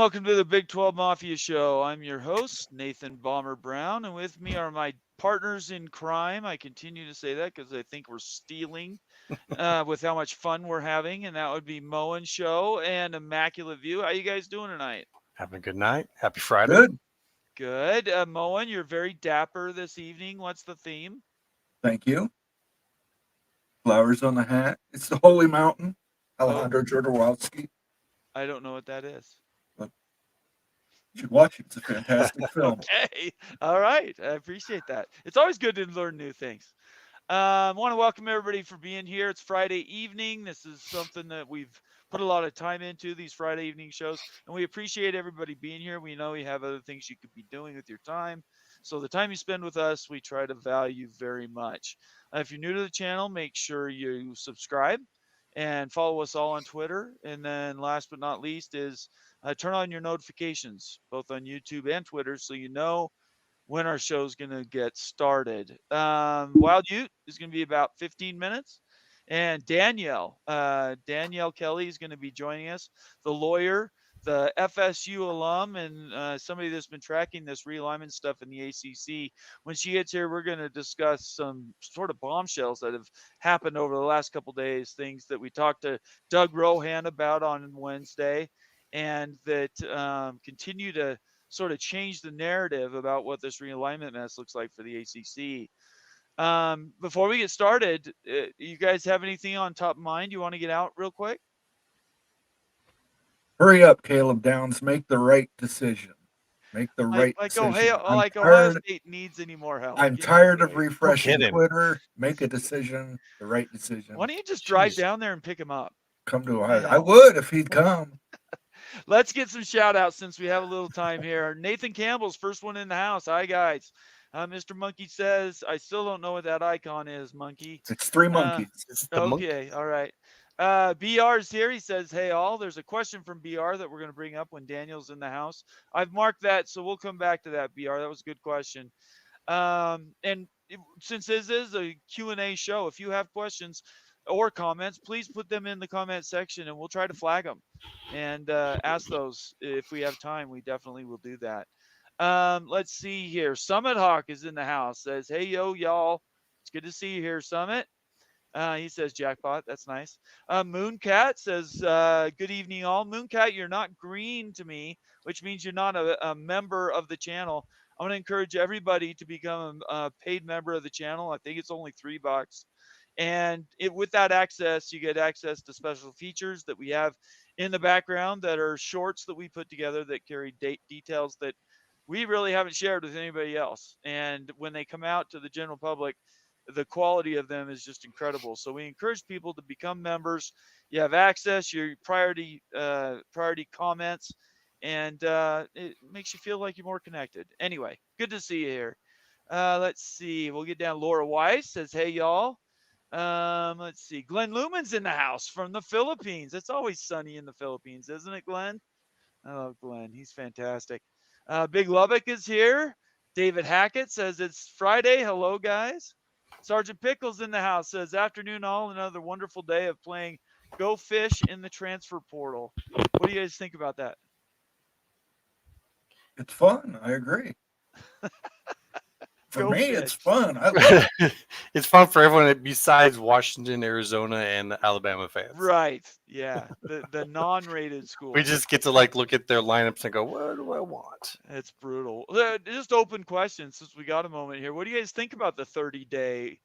welcome to the Big 12 Mafia Show. I'm your host, Nathan Bomber Brown, and with me are my partners in crime. I continue to say that because I think we're stealing with how much fun we're having, and that would be Moen Show and Immaculate View. How you guys doing tonight? Having a good night. Happy Friday. Good. Good. Moen, you're very dapper this evening. What's the theme? Thank you. Flowers on the hat. It's the Holy Mountain. Alejandro Jodorowsky. I don't know what that is. You should watch it. It's a fantastic film. Okay. All right. I appreciate that. It's always good to learn new things. I want to welcome everybody for being here. It's Friday evening. This is something that we've put a lot of time into, these Friday evening shows, and we appreciate everybody being here. We know you have other things you could be doing with your time. So the time you spend with us, we try to value very much. If you're new to the channel, make sure you subscribe and follow us all on Twitter. And then last but not least is turn on your notifications, both on YouTube and Twitter, so you know when our show is going to get started. Wild Ute is going to be about 15 minutes. And Danielle Kelley is going to be joining us, the lawyer, the FSU alum, and somebody that's been tracking this realignment stuff in the ACC. When she gets here, we're going to discuss some sort of bombshells that have happened over the last couple days, things that we talked to Doug Rohan about on Wednesday, and that continue to sort of change the narrative about what this realignment mess looks like for the ACC. Before we get started, you guys have anything on top of mind you want to get out real quick? Hurry up, Caleb Downs. Make the right decision. Make the right decision. Ohio State needs any more help. I'm tired of refreshing Twitter. Make a decision. The right decision. Why don't you just drive down there and pick him up? Come to Ohio. I would if he'd come. Let's get some shout outs since we have a little time here. Nathan Campbell's first one in the house. Hi, guys. Mr. Monkey says, I still don't know what that icon is, Monkey. It's three monkeys. Okay, all right. BR's here. He says, hey, all. There's a question from BR that we're going to bring up when Daniel's in the house. I've marked that, so we'll come back to that, BR. That was a good question. And since this is a Q&A show, if you have questions or comments, please put them in the comment section, and we'll try to flag them and ask those if we have time. We definitely will do that. Let's see here. Summit Hawk is in the house. Says, hey, yo, y'all. It's good to see you here, Summit. He says, jackpot. That's nice. Mooncat says, good evening, all. Mooncat, you're not green to me, which means you're not a member of the channel. I want to encourage everybody to become a paid member of the channel. I think it's only $3. And with that access, you get access to special features that we have in the background that are shorts that we put together that carry details that we really haven't shared with anybody else. And when they come out to the general public, the quality of them is just incredible. So we encourage people to become members. You have access, your priority comments, and it makes you feel like you're more connected. Anyway, good to see you here. Let's see. We'll get down. Laura Weiss says, hey, y'all. Let's see. Glenn Lumen's in the house from the Philippines. It's always sunny in the Philippines, isn't it, Glenn? I love Glenn. He's fantastic. Big Lubbock is here. David Hackett says it's Friday. Hello, guys. Sergeant Pickles in the house says, afternoon all, another wonderful day of playing Go Fish in the transfer portal. What do you guys think about that? It's fun. I agree. For me, it's fun. I love it. It's fun for everyone besides Washington, Arizona, and Alabama fans. Right. Yeah. The non-rated schools. We just get to look at their lineups and go, what do I want? It's brutal. Just open questions since we got a moment here. What do you guys think about the 30-day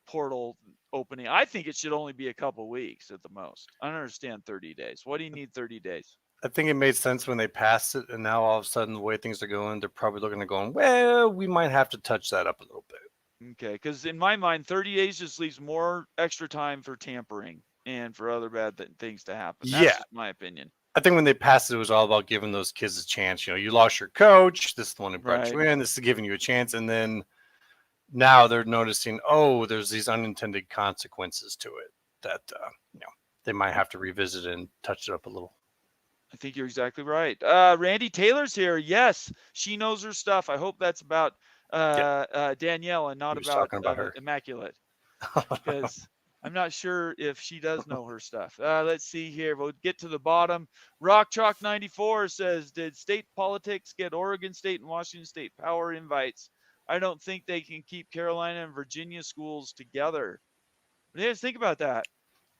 portal opening? I think it should only be a couple weeks at the most. I don't understand 30 days. What do you need 30 days? I think it made sense when they passed it, and now all of a sudden the way things are going, they're probably looking at going, well, we might have to touch that up a little bit. Okay, because in my mind, 30 days just leaves more extra time for tampering and for other bad things to happen. That's just my opinion. I think when they passed it, it was all about giving those kids a chance. You lost your coach. This is the one who brought you in. This is giving you a chance. And then now they're noticing, there's these unintended consequences to it that, they might have to revisit and touch it up a little. I think you're exactly right. Randy Taylor's here. Yes, she knows her stuff. I hope that's about Danielle and not about her. Immaculate. Because I'm not sure if she does know her stuff. Let's see here. We'll get to the bottom. Rock Chalk 94 says, did state politics get Oregon State and Washington State power invites? I don't think they can keep Carolina and Virginia schools together. What do you guys think about that?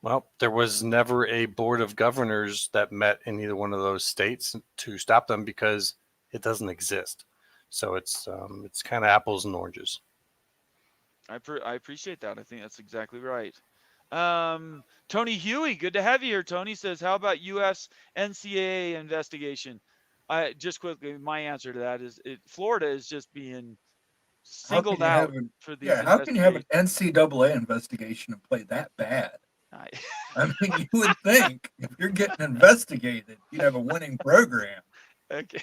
Well, there was never a board of governors that met in either one of those states to stop them because it doesn't exist. So it's kind of apples and oranges. I appreciate that. I think that's exactly right. Tony Huey, good to have you here. Tony says, how about US NCAA investigation? Just quickly, my answer to that is Florida is just being singled out for these. Yeah, how can you have an NCAA investigation and play that bad? I mean, you would think if you're getting investigated, you'd have a winning program. Okay.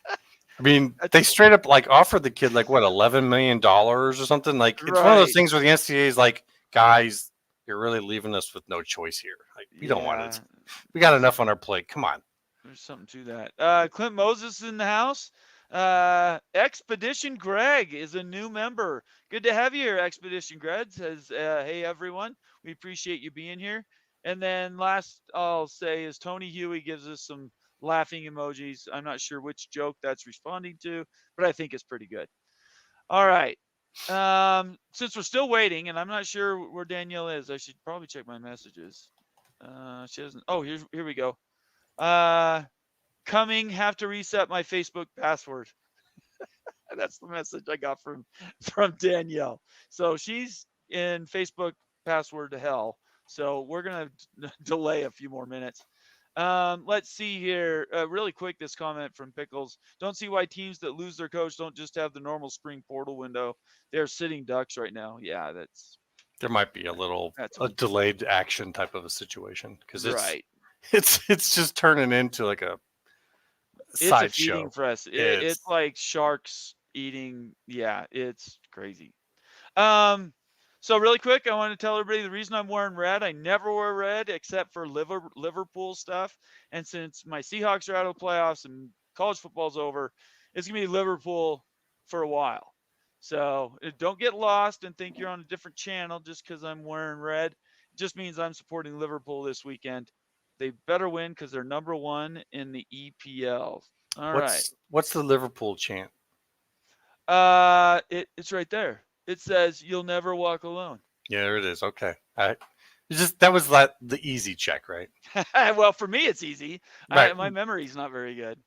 I mean, they straight up like offered the kid like what, $11 million or something. Like it's one of those things where the NCAA is like, guys, you're really leaving us with no choice here. Like we don't want it. We got enough on our plate. Come on. There's something to that. Clint Moses in the house. Expedition Greg is a new member. Good to have you here, Expedition Greg. Says, hey everyone, we appreciate you being here. And then last I'll say is Tony Huey gives us some laughing emojis. I'm not sure which joke that's responding to, but I think it's pretty good. All right. Since we're still waiting, and I'm not sure where Danielle is, I should probably check my messages. She doesn't. Oh, here we go. Coming, have to reset my Facebook password. That's the message I got from Danielle. So she's in Facebook password to hell. So we're gonna delay a few more minutes. Let's see here. Really quick, this comment from Pickles. Don't see why teams that lose their coach don't just have the normal spring portal window. They're sitting ducks right now. Yeah, there might be a delayed action type of a situation because it's just turning into like a sideshow for us. It's like sharks eating. Yeah, it's crazy. So really quick, I want to tell everybody the reason I'm wearing red. I never wear red except for Liverpool stuff. And since my Seahawks are out of the playoffs and college football's over, it's going to be Liverpool for a while. So don't get lost and think you're on a different channel just because I'm wearing red. It just means I'm supporting Liverpool this weekend. They better win because they're number one in the EPL. All right. What's the Liverpool chant? It's right there. It says, "You'll never walk alone." Yeah, there it is. Okay. That was the easy check, right? Well, for me, it's easy. Right. My memory's not very good.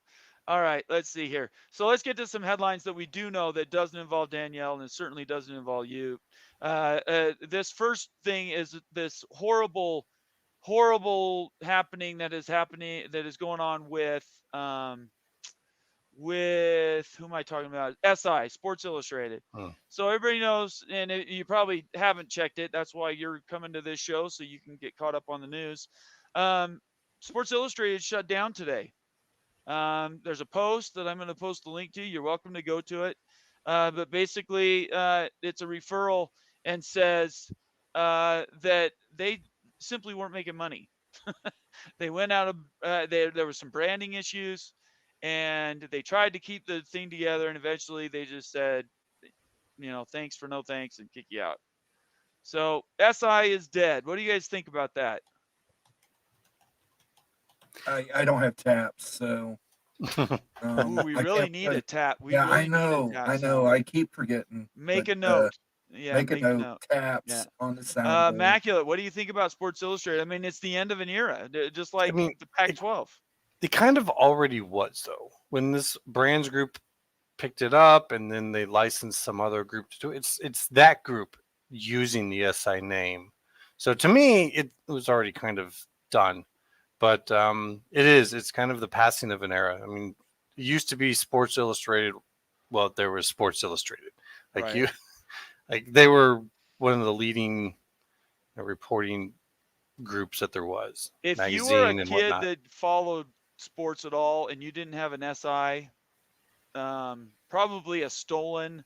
All right, let's see here. So let's get to some headlines that we do know that doesn't involve Danielle, and it certainly doesn't involve you. This first thing is this horrible happening that is going on with who am I talking about? SI, Sports Illustrated. So everybody knows, and you probably haven't checked it. That's why you're coming to this show, so you can get caught up on the news. Sports Illustrated shut down today. There's a post that I'm going to post the link to. You're welcome to go to it. But basically, it's a referral and says that they simply weren't making money. They went out of there was some branding issues. And they tried to keep the thing together, and eventually they just said, thanks for no thanks, and kick you out. So SI is dead. What do you guys think about that? I don't have taps, so we really need a tap. I know. I keep forgetting. Make a note. Make a note. Taps on the sound. Immaculate. What do you think about Sports Illustrated? I mean, it's the end of an era, just like the Pac-12. It kind of already was, though, when this brands group picked it up and then they licensed some other group to do it. It's that group using the SI name. So to me, it was already kind of done. But it's kind of the passing of an era. I mean, it used to be Sports Illustrated. Well, there was Sports Illustrated. They were one of the leading reporting groups that there was. If you were a kid that followed sports at all and you didn't have an SI, probably a stolen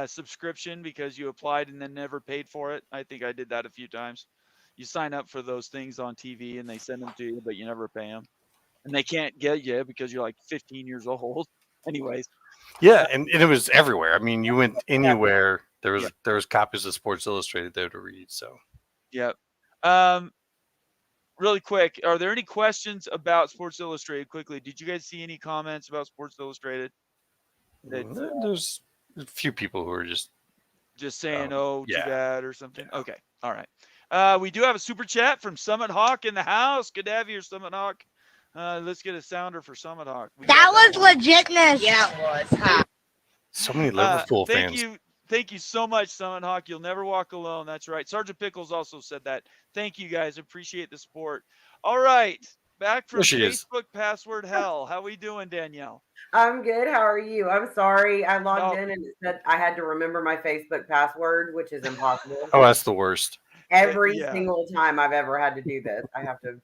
subscription because you applied and then never paid for it. I think I did that a few times. You sign up for those things on TV and they send them to you, but you never pay them, and they can't get you because you're like 15 years old. Anyways. Yeah, and it was everywhere. I mean, you went anywhere, there was copies of Sports Illustrated there to read. So Yep. Really quick, are there any questions about Sports Illustrated? Quickly, did you guys see any comments about Sports Illustrated? There's a few people who are just saying, "Oh, too yeah. bad" or something. Yeah. Okay, all right. We do have a super chat from Summit Hawk in the house. Good to have you, Summit Hawk. Let's get a sounder for Summit Hawk. That was legitness. Yeah, it was. Huh? So many Liverpool fans. fans. Thank you so much, Summit Hawk. You'll never walk alone. That's right. Sergeant Pickles also said that. Thank you, guys. Appreciate the support. All right. Back from Facebook password hell. How we doing, Danielle? I'm good. How are you? I'm sorry. I logged in and it said I had to remember my Facebook password, which is impossible. Oh, that's the worst. Every single time I've ever had to do this, I have to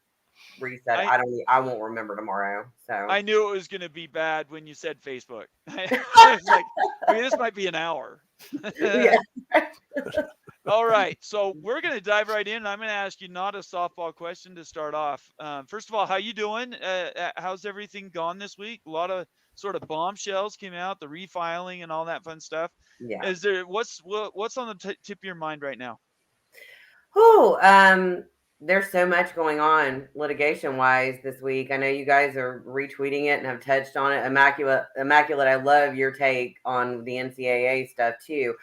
reset. I won't remember tomorrow. So I knew it was going to be bad when you said Facebook. I was like, this might be an hour. All right. So we're going to dive right in. I'm going to ask you not a softball question to start off. First of all, how you doing? How's everything gone this week? A lot of sort of bombshells came out, the refiling and all that fun stuff. Yeah. Is there what's on the tip of your mind right now? There's so much going on litigation wise this week. I know you guys are retweeting it and have touched on it. Immaculate. I love your take on the NCAA stuff too,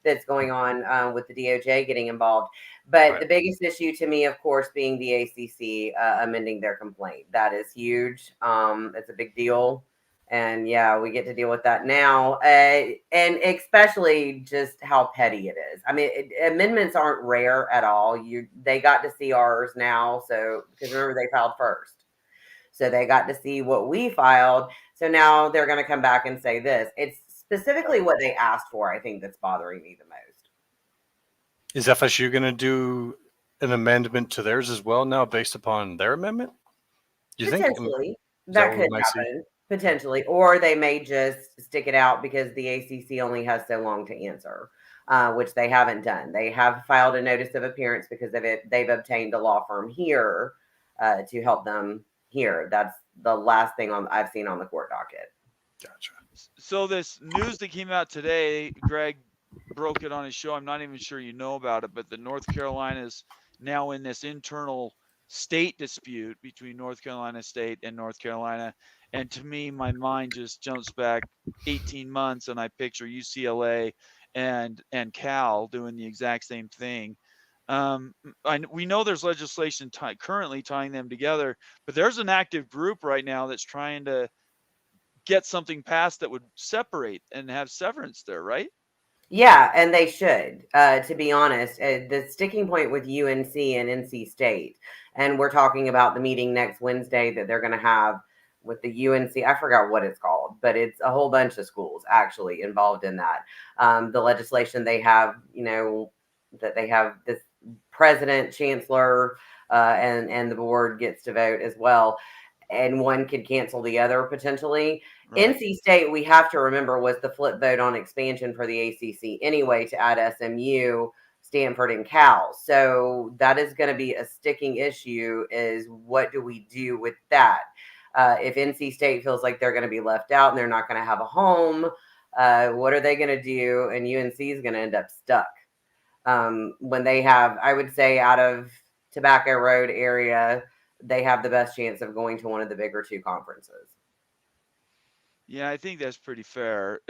that's going on with the DOJ getting involved. But the biggest issue to me, of course, being the ACC amending their complaint. That is huge. It's a big deal. And yeah, we get to deal with that now. And especially just how petty it is. I mean, amendments aren't rare at all. They got to see ours now. So, because remember, they filed first. So they got to see what we filed. So now they're going to come back and say this. It's specifically what they asked for, I think, that's bothering me the most. Is FSU going to do an amendment to theirs as well now based upon their amendment? Do you Potentially. think? That could happen. Potentially, or they may just stick it out because the ACC only has so long to answer, which they haven't done. They have filed a notice of appearance because of it. They've obtained a law firm here to help them here. That's the last thing I've seen on the court docket. Gotcha. So this news that came out today, Greg broke it on his show. I'm not even sure you know about it, but the North Carolina is now in this internal state dispute between North Carolina State and North Carolina. And to me, my mind just jumps back 18 months and I picture UCLA and Cal doing the exact same thing. We know there's legislation currently tying them together, but there's an active group right now that's trying to get something passed that would separate and have severance there, right? Yeah, and they should, to be honest. The sticking point with UNC and NC State, and we're talking about the meeting next Wednesday that they're going to have with the UNC, I forgot what it's called, but it's a whole bunch of schools actually involved in that. The legislation they have, that they have this president, chancellor, and the board gets to vote as well. And one could cancel the other potentially. Right. NC State, we have to remember, was the flip vote on expansion for the ACC anyway to add SMU, Stanford, and Cal. So that is going to be a sticking issue, is what do we do with that? If NC State feels like they're going to be left out and they're not going to have a home, what are they going to do? And UNC is going to end up stuck. When they have, I would say, out of Tobacco Road area, they have the best chance of going to one of the bigger two conferences. Yeah, I think that's pretty fair.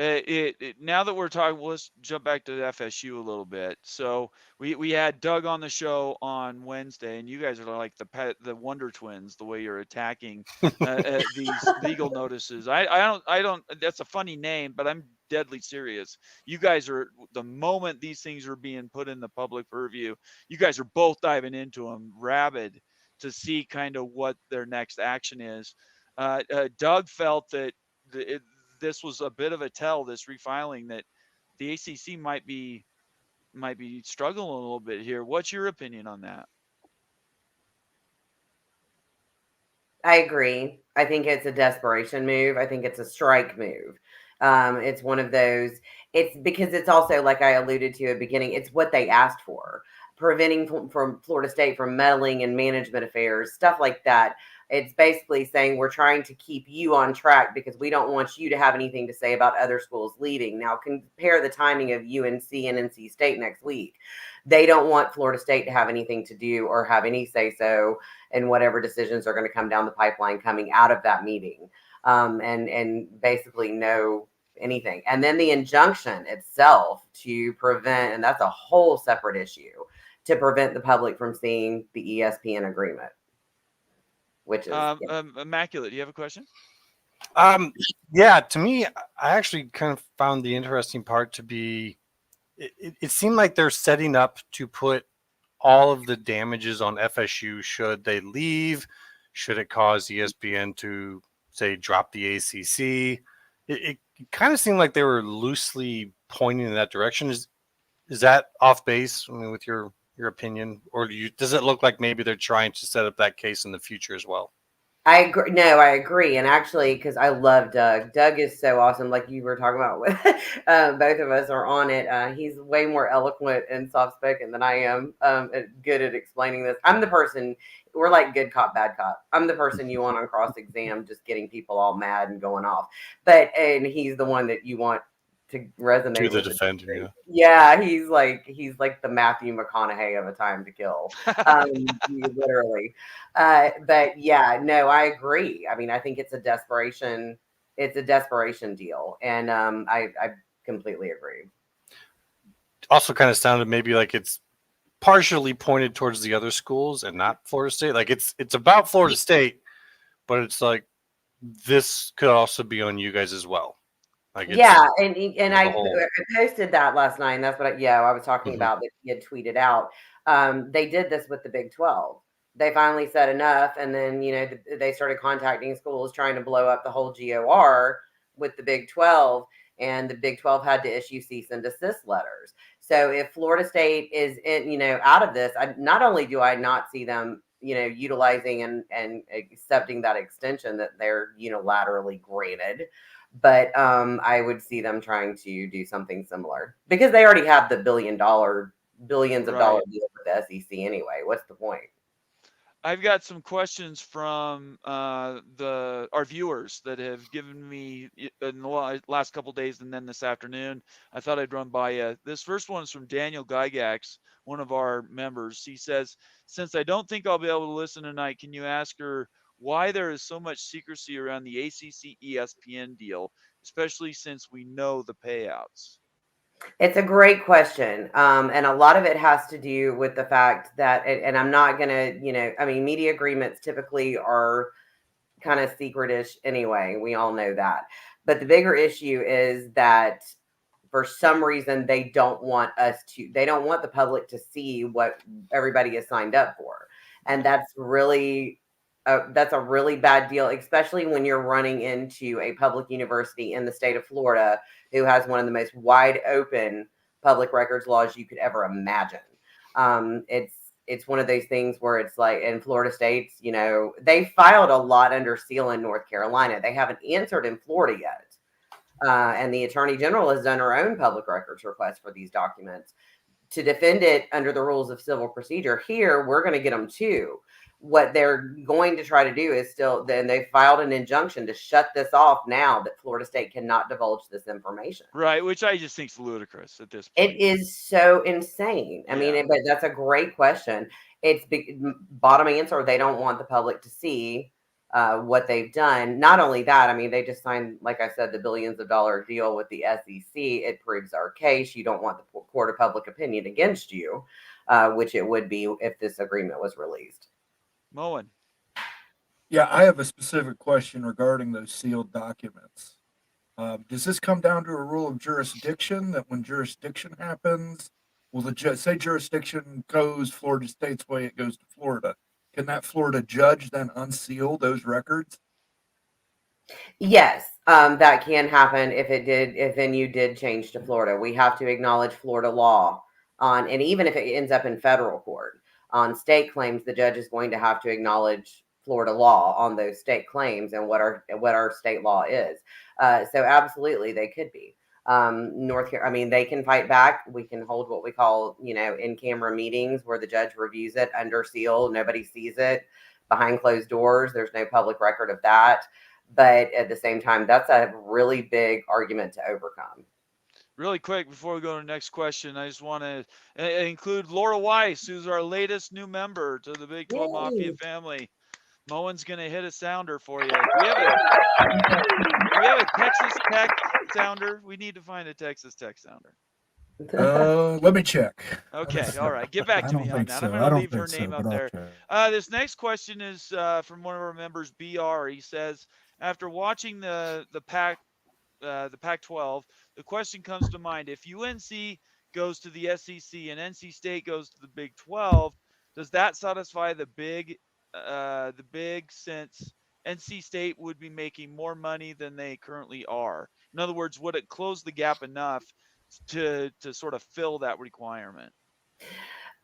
Now that we're talking, let's jump back to the FSU a little bit. So we had Doug on the show on Wednesday, and you guys are like the Wonder Twins, the way you're attacking these legal notices. I don't. That's a funny name, but I'm deadly serious. You guys are, the moment these things are being put in the public purview, you guys are both diving into them rabid to see kind of what their next action is. Doug felt that this was a bit of a tell, this refiling, that the ACC might be struggling a little bit here. What's your opinion on that? I agree. I think it's a desperation move. I think it's a strike move. It's one of those, it's because it's also, like I alluded to at the beginning, it's what they asked for. Preventing from Florida State from meddling in management affairs, stuff like that. It's basically saying we're trying to keep you on track because we don't want you to have anything to say about other schools leaving. Now, compare the timing of UNC and NC State next week. They don't want Florida State to have anything to do or have any say-so in whatever decisions are going to come down the pipeline coming out of that meeting, and basically no anything. And then the injunction itself to prevent, and that's a whole separate issue, to prevent the public from seeing the ESPN agreement. Which is Immaculate. Do you have a question? Yeah, to me, I actually kind of found the interesting part to be, it seemed like they're setting up to put all of the damages on FSU should they leave, should it cause ESPN to, say, drop the ACC. It kind of seemed like they were loosely pointing in that direction. Is that off base? I mean, with your opinion, or does it look like maybe they're trying to set up that case in the future as well? I agree. No, I agree. And actually, because I love Doug. Doug is so awesome. Like you were talking about, both of us are on it. He's way more eloquent and soft-spoken than I am. Good at explaining this. I'm the person. We're like good cop, bad cop. I'm the person you want on cross-exam, just getting people all mad and going off. And he's the one that you want to resonate to the with defender. Yeah, he's like the Matthew McConaughey of A Time to Kill, literally. But yeah, no, I agree. I mean, I think it's a desperation deal, and I completely agree. Also, kind of sounded maybe like it's partially pointed towards the other schools and not Florida State. Like it's about Florida State, but it's like this could also be on you guys as well. Like yeah, and I posted that last night, and that's what I was talking about that he had tweeted out. They did this with the Big 12. They finally said enough, and then they started contacting schools trying to blow up the whole GOR with the Big 12, and the Big 12 had to issue cease and desist letters. So if Florida State is out of this, not only do I not see them utilizing and accepting that extension that they're unilaterally granted, but I would see them trying to do something similar because they already have the billions of dollar deal with the SEC anyway. What's the point? I've got some questions from our viewers that have given me in the last couple of days and then this afternoon. I thought I'd run by you. This first one is from Daniel Gygax, one of our members. He says, since I don't think I'll be able to listen tonight, can you ask her why there is so much secrecy around the ACC ESPN deal, especially since we know the payouts? It's a great question. And a lot of it has to do with the fact that, and I'm not going to, media agreements typically are kind of secretish anyway. We all know that. But the bigger issue is that for some reason, they don't want the public to see what everybody is signed up for. And that's a really bad deal, especially when you're running into a public university in the state of Florida who has one of the most wide open public records laws you could ever imagine. It's one of those things where it's like in Florida State's, they filed a lot under seal in North Carolina. They haven't answered in Florida yet. And the Attorney General has done her own public records request for these documents to defend it under the rules of civil procedure. Here, we're going to get them too. What they're going to try to do is then they filed an injunction to shut this off now that Florida State cannot divulge this information. Right, which I just think is ludicrous at this point. It is so insane. I mean, but that's a great question. It's bottom answer. They don't want the public to see what they've done. Not only that, I mean, they just signed, like I said, the billions of dollar deal with the SEC. It proves our case. You don't want the court of public opinion against you, which it would be if this agreement was released. Moen. Yeah, I have a specific question regarding those sealed documents. Does this come down to a rule of jurisdiction that when jurisdiction happens, will the say jurisdiction goes Florida State's way, it goes to Florida? Can that Florida judge then unseal those records? Yes, that can happen if venue did change to Florida. We have to acknowledge Florida law and even if it ends up in federal court on state claims, the judge is going to have to acknowledge Florida law on those state claims and what our state law is. So absolutely, they could be. They can fight back. We can hold what we call, in-camera meetings where the judge reviews it under seal. Nobody sees it. behind closed doors. There's no public record of that. But at the same time, that's a really big argument to overcome. Really quick before we go to the next question, I just want to include Laura Weiss, who's our latest new member to the Big 12 Mafia family. Moen's going to hit a sounder for you. Do we have a Texas Tech sounder? We need to find a Texas Tech sounder. Let me check. Okay, all right. Get back to me on that. I'm going to leave her name up there. This next question is from one of our members, BR. He says, after watching the Pac-12, the question comes to mind: if UNC goes to the SEC and NC State goes to the Big 12, does that satisfy the big since NC State would be making more money than they currently are? In other words, would it close the gap enough to sort of fill that requirement?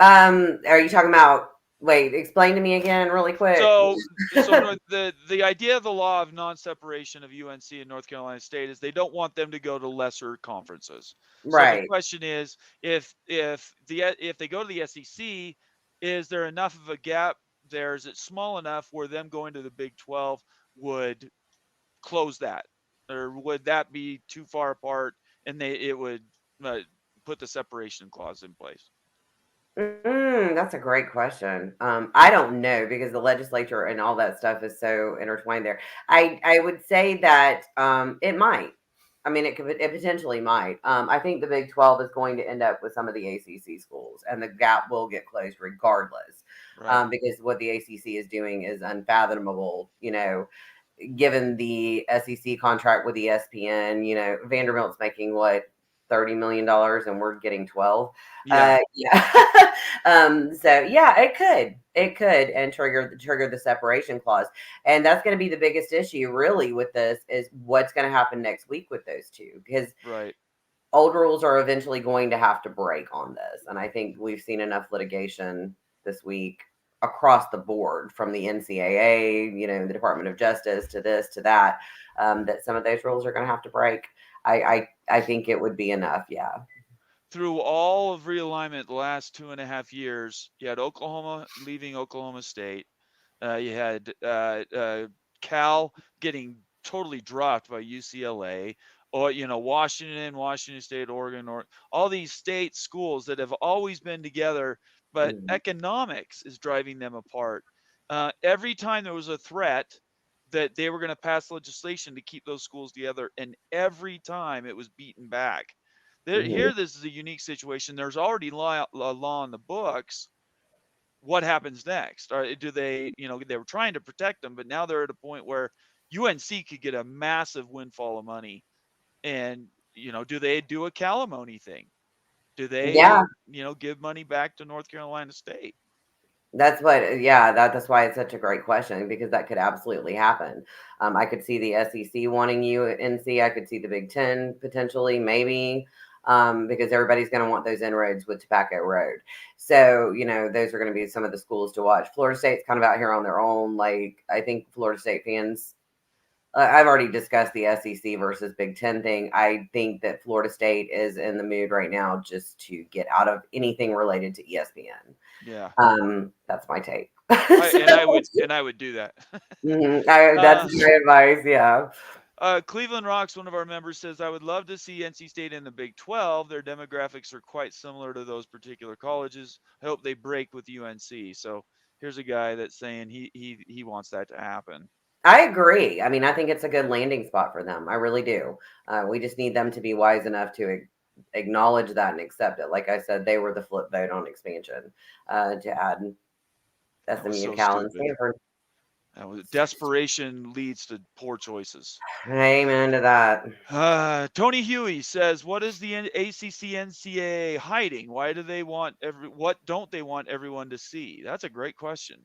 Are you talking about? Wait, explain to me again really quick. So the idea of the law of non-separation of UNC and North Carolina State is they don't want them to go to lesser conferences. Right. So the question is, if they go to the SEC, is there enough of a gap there? Is it small enough where them going to the Big 12 would close that, or would that be too far apart and it would put the separation clause in place? That's a great question. I don't know, because the legislature and all that stuff is so intertwined there. I would say that it might. I mean, it potentially might. I think the Big 12 is going to end up with some of the ACC schools, and the gap will get closed regardless. Right. Because what the ACC is doing is unfathomable. Given the SEC contract with ESPN, Vanderbilt's making what, $30 million, and we're getting 12. Yeah. So yeah, it could and trigger the separation clause. And that's going to be the biggest issue really with this, is what's going to happen next week with those two, because right. Old rules are eventually going to have to break on this. And I think we've seen enough litigation this week across the board, from the NCAA, the Department of Justice, to this, to that, that some of those rules are going to have to break. I think it would be enough. Yeah. Through all of realignment the last 2.5 years, you had Oklahoma leaving Oklahoma State. You had Cal getting totally dropped by UCLA, or Washington State, Oregon, or all these state schools that have always been together, but economics is driving them apart. Every time there was a threat that they were going to pass legislation to keep those schools together, and every time it was beaten back. Here, this is a unique situation. There's already law on the books. What happens next? Do they, they were trying to protect them, but now they're at a point where UNC could get a massive windfall of money. And, do they do a calimony thing? Do they, give money back to North Carolina State? That's that's why it's such a great question, because that could absolutely happen. I could see the SEC wanting UNC. I could see the Big Ten potentially, maybe, because everybody's going to want those inroads with Tobacco Road. So, those are going to be some of the schools to watch. Florida State's kind of out here on their own. Like, I think Florida State fans, I've already discussed the SEC versus Big Ten thing. I think that Florida State is in the mood right now just to get out of anything related to ESPN. Yeah. That's my take. I would do that. That's my advice. Yeah. Cleveland Rocks, one of our members, says, I would love to see NC State in the Big 12. Their demographics are quite similar to those particular colleges. I hope they break with UNC. So here's a guy that's saying he wants that to happen. I agree. I mean, I think it's a good landing spot for them. I really do. We just need them to be wise enough to acknowledge that and accept it. Like I said, they were the flip vote on expansion to add SMU, Cal, and Stanford. Desperation leads to poor choices. Amen to that. Tony Huey says, what is the ACC NCAA hiding? Why do they want what don't they want everyone to see? That's a great question.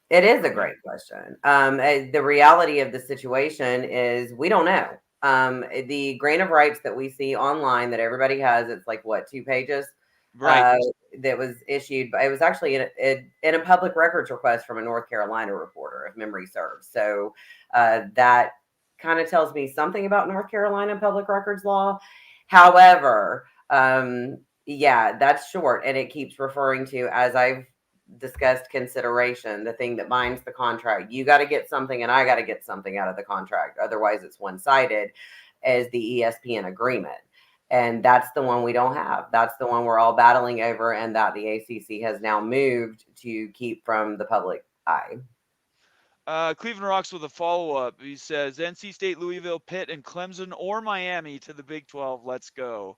It is a great question. The reality of the situation is we don't know. The grant of rights that we see online that everybody has, it's like, what, 2 pages? Right. That was issued, but it was actually in a public records request from a North Carolina reporter, if memory serves. So that kind of tells me something about North Carolina public records law. However, that's short, and it keeps referring to, as I've discussed consideration, the thing that binds the contract. You got to get something and I got to get something out of the contract. Otherwise it's one-sided, as the ESPN agreement. And that's the one we don't have. That's the one we're all battling over, and that the ACC has now moved to keep from the public eye. Cleveland Rocks with a follow-up. He says, NC State, Louisville, Pitt, and Clemson or Miami to the Big 12. Let's go.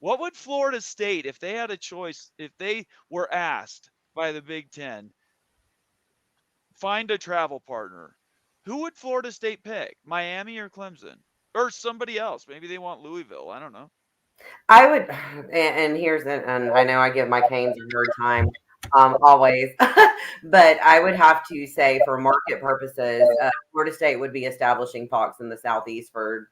What would Florida State, if they had a choice, if they were asked by the Big 10, find a travel partner, who would Florida State pick? Miami or Clemson? Or somebody else? Maybe they want Louisville. I don't know. I would, and here's, and I know I give my Canes a hard time, always, but I would have to say, for market purposes, Florida State would be establishing Fox in the Southeast for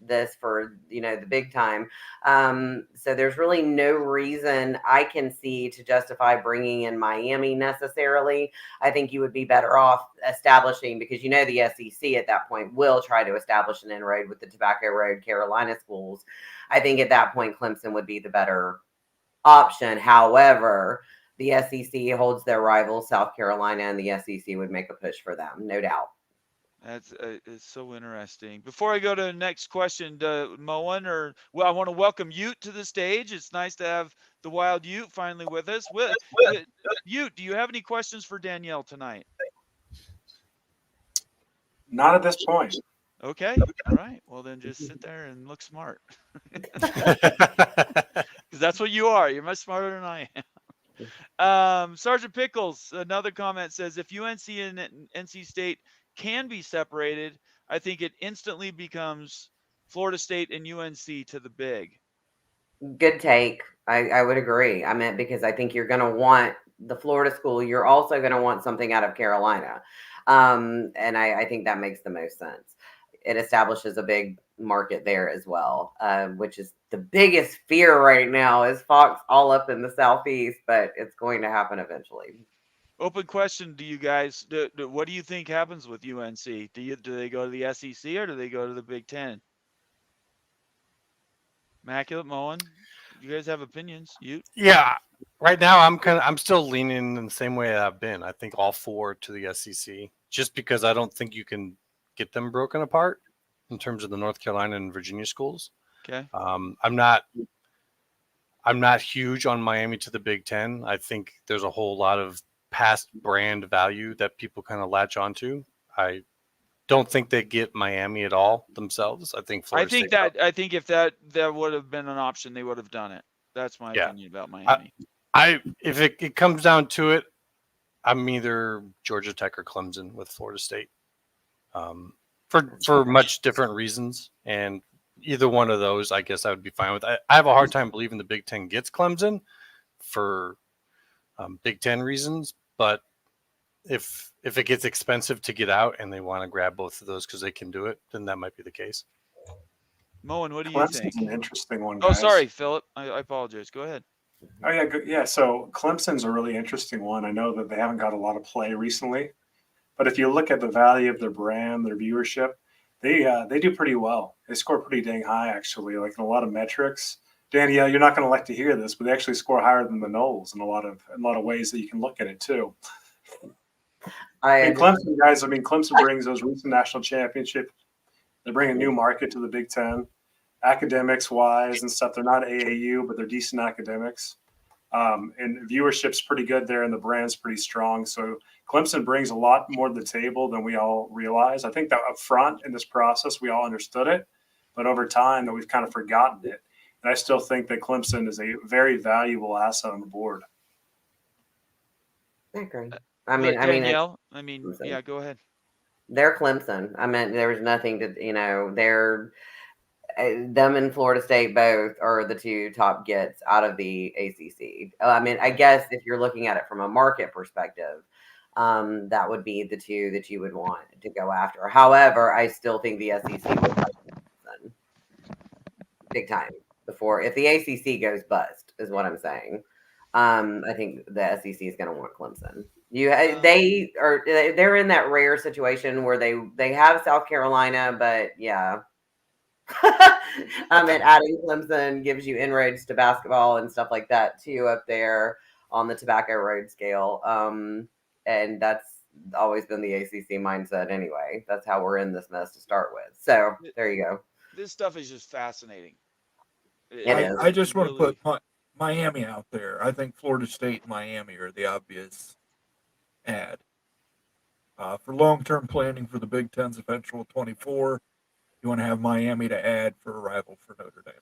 the big time. So there's really no reason I can see to justify bringing in Miami necessarily. I think you would be better off establishing, because the SEC at that point will try to establish an inroad with the Tobacco Road Carolina schools. I think at that point Clemson would be the better option. However, the SEC holds their rivals, South Carolina, and the SEC would make a push for them, no doubt. That's it's so interesting. Before I go to the next question, Moen, I want to welcome Ute to the stage. It's nice to have the Wild Ute finally with us. Ute, do you have any questions for Danielle tonight? Not at this point. Okay. All right. Well, then just sit there and look smart. Because that's what you are. You're much smarter than I am. Sergeant Pickles, another comment, says, if UNC and NC State can be separated, I think it instantly becomes Florida State and UNC to the big. Good take. I would agree. Because I think you're going to want the Florida school. You're also going to want something out of Carolina. And I think that makes the most sense. It establishes a big market there as well, which is the biggest fear right now, is Fox all up in the Southeast, but it's going to happen eventually. Open question to you guys. What do you think happens with UNC? Do they go to the SEC or do they go to the Big Ten? Immaculate, Moen, you guys have opinions? Yeah, right now I'm still leaning in the same way I've been. I think all four to the SEC, just because I don't think you can get them broken apart in terms of the North Carolina and Virginia schools. Okay. I'm not huge on Miami to the Big Ten. I think there's a whole lot of past brand value that people kind of latch onto. I don't think they get Miami at all themselves. I think Florida State. I think if that would have been an option, they would have done it. That's my opinion about Miami. If it comes down to it, I'm either Georgia Tech or Clemson with Florida State, for much different reasons. And either one of those, I guess I would be fine with. I have a hard time believing the Big Ten gets Clemson for Big Ten reasons, but if it gets expensive to get out and they want to grab both of those because they can do it, then that might be the case. Moen, what do you Clemson's think? an interesting one, Oh, guys. sorry, Philip. I apologize. Go ahead. Oh, yeah. Yeah. So Clemson's a really interesting one. I know that they haven't got a lot of play recently, but if you look at the value of their brand, their viewership, they do pretty well. They score pretty dang high, actually, like in a lot of metrics. Danielle, you're not going to like to hear this, but they actually score higher than the Noles in a lot of ways that you can look at it too. Clemson, guys, Clemson brings those recent national championships. They bring a new market to the Big Ten, academics wise and stuff. They're not AAU, but they're decent academics. And viewership's pretty good there, and the brand's pretty strong. So Clemson brings a lot more to the table than we all realize. I think that up front in this process, we all understood it, but over time that we've kind of forgotten it. And I still think that Clemson is a very valuable asset on the board. I agree. Danielle, yeah, go ahead. They're Clemson. There was nothing to, they're them and Florida State both are the two top gets out of the ACC. I guess if you're looking at it from a market perspective, that would be the two that you would want to go after. However, I still think the SEC would have Clemson big time before. If the ACC goes bust, is what I'm saying. I think the SEC is going to want Clemson. They're in that rare situation where they have South Carolina, but yeah. Adding Clemson gives you inroads to basketball and stuff like that too up there. on the Tobacco Road scale. And that's always been the ACC mindset anyway. That's how we're in this mess to start with. So there you go. This stuff is just fascinating. I just want to put Miami out there. I think Florida State and Miami are the obvious add. For long-term planning for the Big Ten's eventual 24, you want to have Miami to add for a rival for Notre Dame.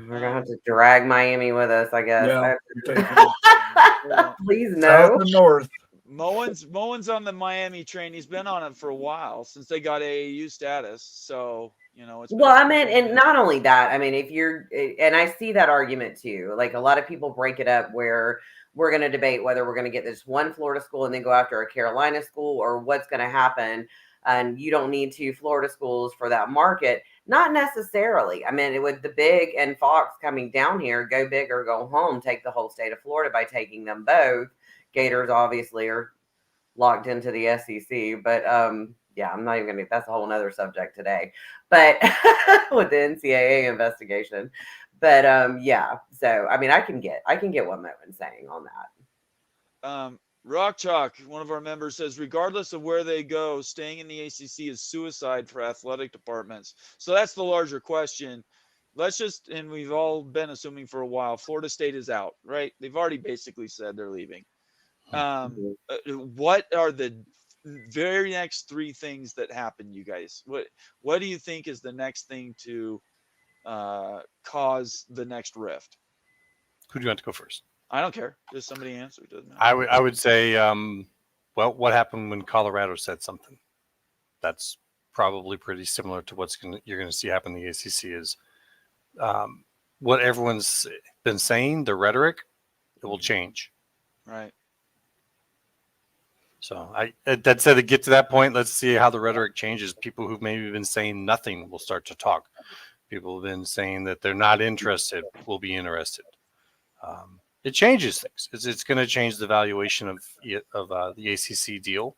We're gonna have to drag Miami with us, I guess. Yeah, Please no. South and North. Moen's on the Miami train. He's been on it for a while since they got AAU status. So it's well. I mean, and not only that. I mean, if you're, and I see that argument too. Like a lot of people break it up where we're going to debate whether we're going to get this one Florida school and then go after a Carolina school, or what's going to happen. And you don't need 2 Florida schools for that market. Not necessarily. I mean, with the Big and Fox coming down here, go big or go home, take the whole state of Florida by taking them both. Gators obviously are locked into the SEC, but yeah, I'm not even going to, that's a whole nother subject today, but with the NCAA investigation. But yeah, so, I mean, I can get what Moen's saying on that. Rock Chalk, one of our members, says, regardless of where they go, staying in the ACC is suicide for athletic departments. So that's the larger question. Let's just, and we've all been assuming for a while, Florida State is out, right? They've already basically said they're leaving. What are the very next 3 things that happen, you guys? What do you think is the next thing to cause the next rift? Who do you want to go first? I don't care. Just somebody answer. Doesn't matter. I would say, well, what happened when Colorado said something? That's probably pretty similar to you're going to see happen in the ACC is what everyone's been saying, the rhetoric, it will change. Right. So that said, to get to that point, let's see how the rhetoric changes. People who've maybe been saying nothing will start to talk. People have been saying that they're not interested will be interested. It changes things. It's going to change the valuation of the ACC deal.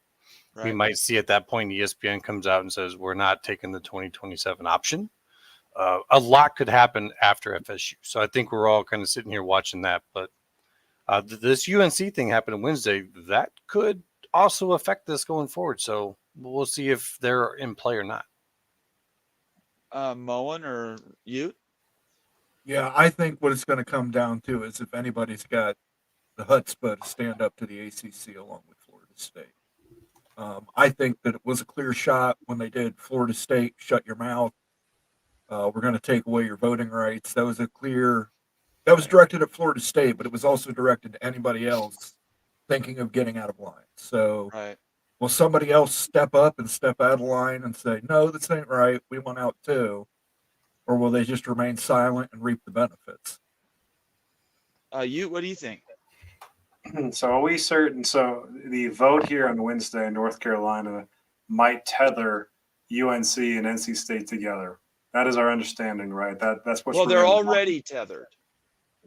Right. We might see at that point ESPN comes out and says we're not taking the 2027 option. A lot could happen after FSU. So I think we're all kind of sitting here watching that. But this UNC thing happened on Wednesday. That could also affect this going forward. So we'll see if they're in play or not. Moen or you? Yeah, I think what it's going to come down to is if anybody's got the chutzpah to stand up to the ACC along with Florida State. I think that it was a clear shot when they did Florida State, shut your mouth. We're going to take away your voting rights. That was directed at Florida State, but it was also directed to anybody else thinking of getting out of line. So will somebody else step up and step out of line and say, no, this ain't right, we want out too? Or will they just remain silent and reap the benefits? What do you think? So are we certain? So the vote here on Wednesday in North Carolina might tether UNC and NC State together. That is our understanding, right? That's what. Well, they're already tethered.